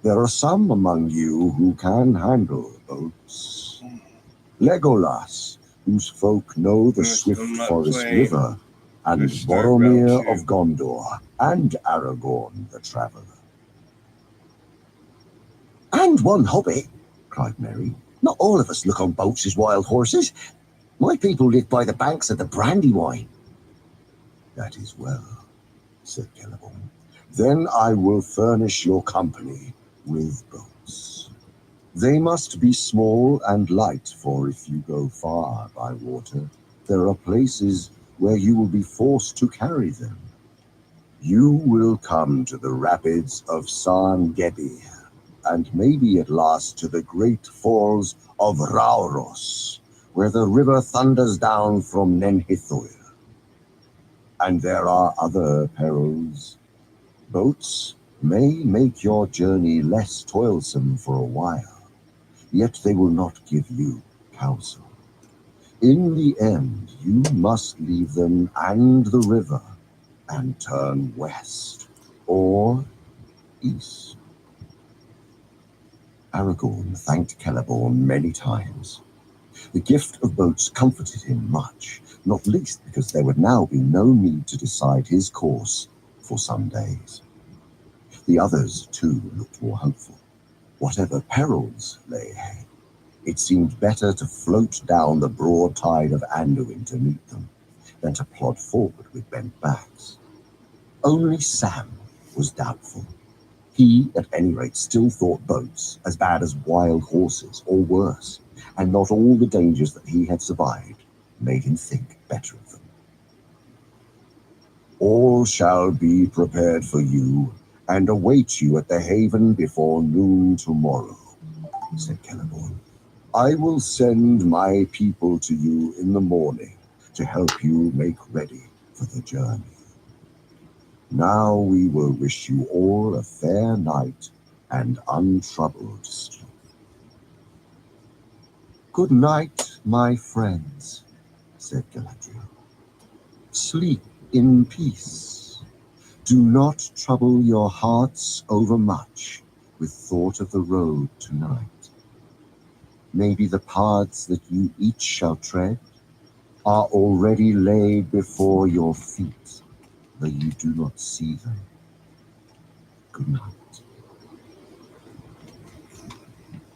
[SPEAKER 1] There are some among you who can handle boats. Legolas, whose folk know the
[SPEAKER 2] Yes,
[SPEAKER 1] swift
[SPEAKER 2] I'm not
[SPEAKER 1] forest
[SPEAKER 2] playing
[SPEAKER 1] river, and
[SPEAKER 2] Mr.
[SPEAKER 1] Boromir
[SPEAKER 2] Grouchy.
[SPEAKER 1] of Gondor, and Aragorn the Traveller.
[SPEAKER 3] And one hobbit, cried Merry. Not all of us look on boats as wild horses. My people live by the banks of the Brandywine.
[SPEAKER 1] That is well, said Celeborn. Then I will furnish your company with boats. They must be small and light, for if you go far by water, there are places where you will be forced to carry them. You will come to the rapids of San Gebi, and maybe at last to the great falls of Rauros, where the river thunders down from Nenhithul. And there are other perils. Boats may make your journey less toilsome for a while, yet they will not give you counsel. In the end, you must leave them and the river and turn west or east. Aragorn thanked Celeborn many times. The gift of boats comforted him much, not least because there would now be no need to decide his course for some days. The others, too, looked more hopeful. Whatever perils lay ahead, it seemed better to float down the broad tide of Anduin to meet them than to plod forward with bent backs. Only Sam was doubtful. He, at any rate, still thought boats as bad as wild horses, or worse, and not all the dangers that he had survived made him think better of them. All shall be prepared for you, and await you at the haven before noon tomorrow, said Celeborn. I will send my people to you in the morning to help you make ready for the journey. Now we will wish you all a fair night and untroubled sleep. Good night, my friends, said Galadriel. Sleep in peace. Do not trouble your hearts overmuch with thought of the road tonight. Maybe the paths that you each shall tread are already laid before your feet, though you do not see them. Good night.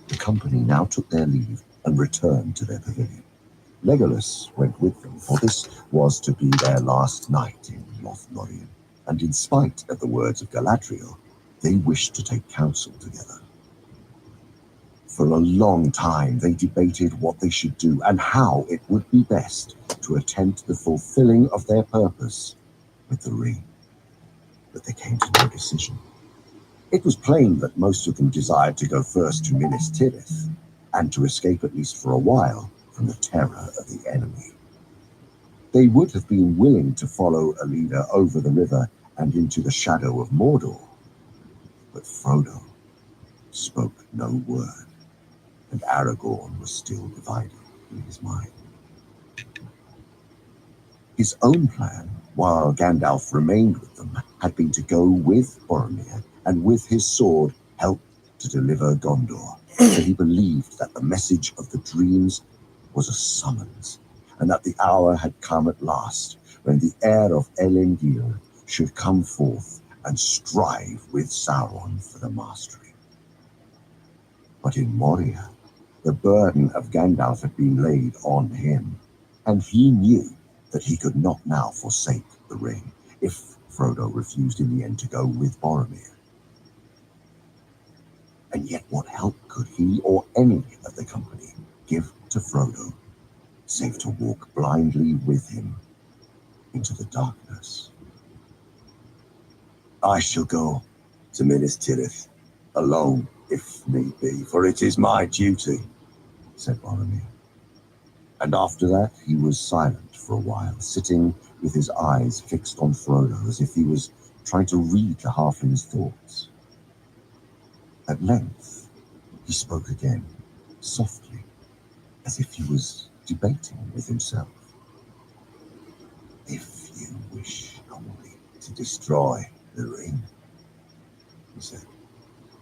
[SPEAKER 1] The company now took their leave and returned to their pavilion. Legolas went with them, for this was to be their last night in Lothlorien, and in spite of the words of Galadriel, they wished to take counsel together. For a long time they debated what they should do and how it would be best to attempt the fulfilling of their purpose with the ring. But they came to no decision. It was plain that most of them desired to go first to Minas Tirith, and to escape at least for a while from the terror of the enemy. They would have been willing to follow a leader over the river and into the shadow of Mordor, but Frodo spoke no word, and Aragorn was still divided in his mind. His own plan, while Gandalf remained with them, had been to go with Boromir and with his sword help to deliver Gondor, for he believed that the message of the dreams was a summons, and that the hour had come at last when the heir of Elendil should come forth and strive with Sauron for the mastery. But in Moria, the burden of Gandalf had been laid on him, and he knew that he could not now forsake the ring if Frodo refused in the end to go with Boromir. And yet what help could he or any of the company give to Frodo, save to walk blindly with him into the darkness?
[SPEAKER 3] I shall go to Minas Tirith, alone, if need be, for it is my duty, said Boromir. And after that he was silent for a while, sitting with his eyes fixed on Frodo as if he was trying to read the halfling's thoughts. At length he spoke again, softly, as if he was debating with himself. If you wish only to destroy the ring, he said,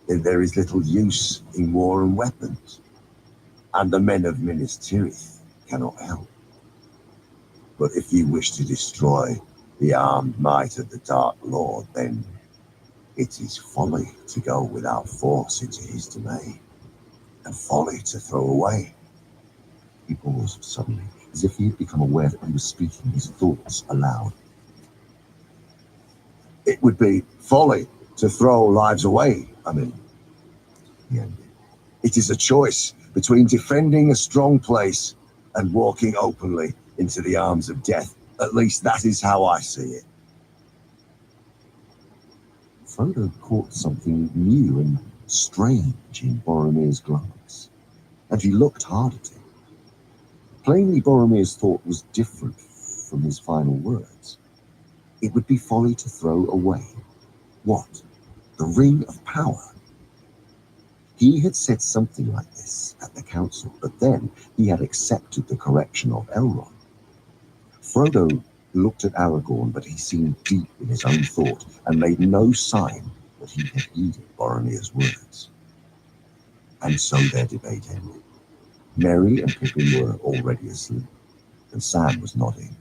[SPEAKER 3] then there is little use in war and weapons, and the men of Minas Tirith cannot help. But if you wish to destroy the armed might of the Dark Lord, then it is folly to go without force into his domain, and folly to throw away. He paused suddenly, as if he had become aware that he was speaking his thoughts aloud. It would be folly to throw lives away, he ended. It is a choice between defending a strong place and walking openly into the arms of death. At least that is how I see it. Frodo caught something new and strange in Boromir's glance, and he looked hard at him. Plainly, Boromir's thought was different from his final words. It would be folly to throw away. What? The Ring of Power? He had said something like this at the council, but then he had accepted the correction of Elrond. Frodo looked at Aragorn, but he seemed deep in his own thought and made no sign that he had heeded Boromir's words. And so their debate ended. Merry and Pippin were already asleep, and Sam was nodding.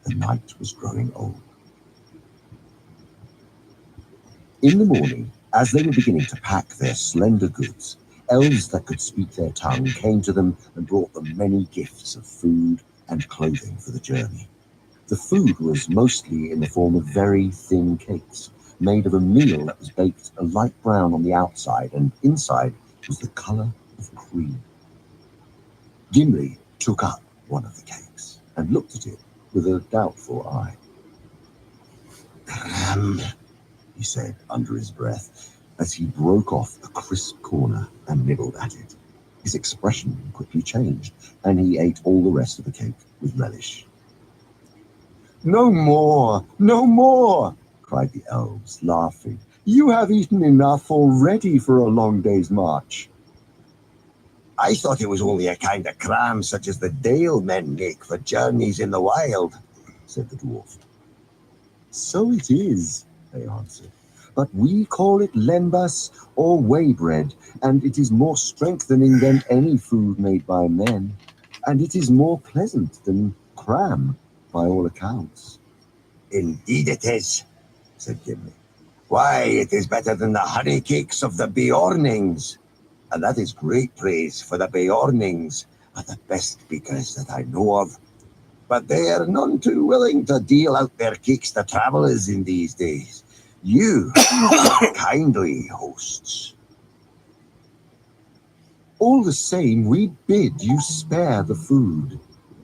[SPEAKER 3] The night was growing old. In the morning, as they were beginning to pack their slender goods, elves that could speak their tongue came to them and brought them many gifts of food and clothing for the journey. The food was mostly in the form of very thin cakes, made of a meal that was baked a light brown on the outside, and inside was the colour of cream. Gimli took up one of the cakes and looked at it with a doubtful eye. He said under his breath, as he broke off a crisp corner and nibbled at it. His expression quickly changed, and he ate all the rest of the cake with relish. No more! No more! Cried the elves, laughing. You have eaten enough already for a long day's march. I thought it was only a kind of cram such as the Dale men make for journeys in the wild, said the dwarf. So it is, they answered, but we call it lembas or whey bread, and it is more strengthening than any food made by men, and it is more pleasant than cram, by all accounts. Indeed it is, said Gimli. Why, it is better than the honey cakes of the Beornings, and that is great praise, for the Beornings are the best speakers that I know of. But they are none too willing to deal out their cakes to travellers in these days. You are kindly hosts. All the same, we bid you spare the food,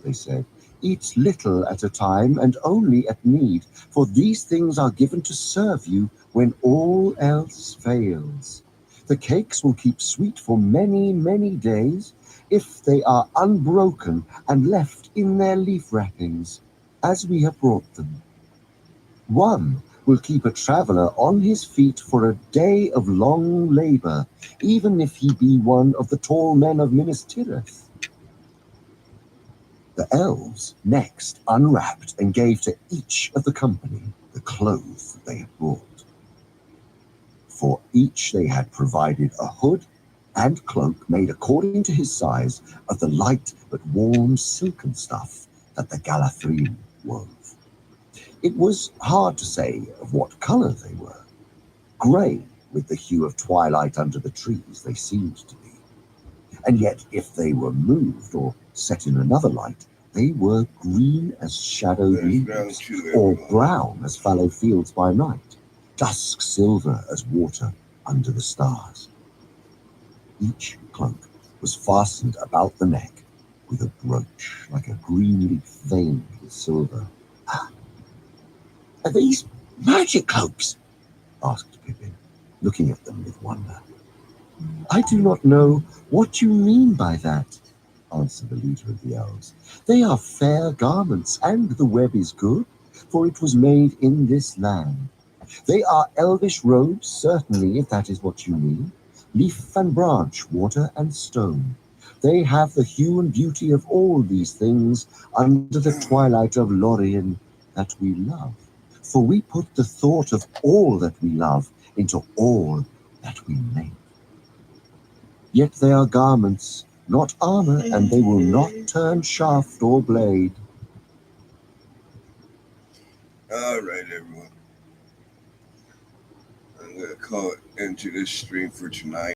[SPEAKER 3] they said. Eat little at a time and only at need, for these things are given to serve you when all else fails. The cakes will keep sweet for many, many days if they are unbroken and left in their leaf wrappings, as we have brought them. One will keep a traveller on his feet for a day of long labour, even if he be one of the tall men of Minas Tirith. The elves next unwrapped and gave to each of the company the clothes that they had brought. For each they had provided a hood and cloak made according to his size of the light but warm silken stuff that the Galathrine wove. It was hard to say of what colour they were. Grey, with the hue of twilight under the trees, they seemed to be. And yet, if they were moved or set in another light, they were green as shadowed leaves, or brown as fallow fields by night, dusk silver as water under the stars. Each cloak was fastened about the neck with a brooch like a green leaf veined with silver. Are these magic cloaks?
[SPEAKER 1] asked Pippin, looking at them with wonder. I do not know what you mean by that, answered the leader of the elves. They are fair garments, and the web is good, for it was made in this land. They are elvish robes, certainly, if that is what you mean. Leaf and branch, water and stone. They have the hue and beauty of all these things under the twilight of Lorien that we love. For we put the thought of all that we love into all that we make. Yet they are garments, not armor, and they will not turn shaft or blade.
[SPEAKER 2] All right, everyone. I'm going to call it into this stream for tonight.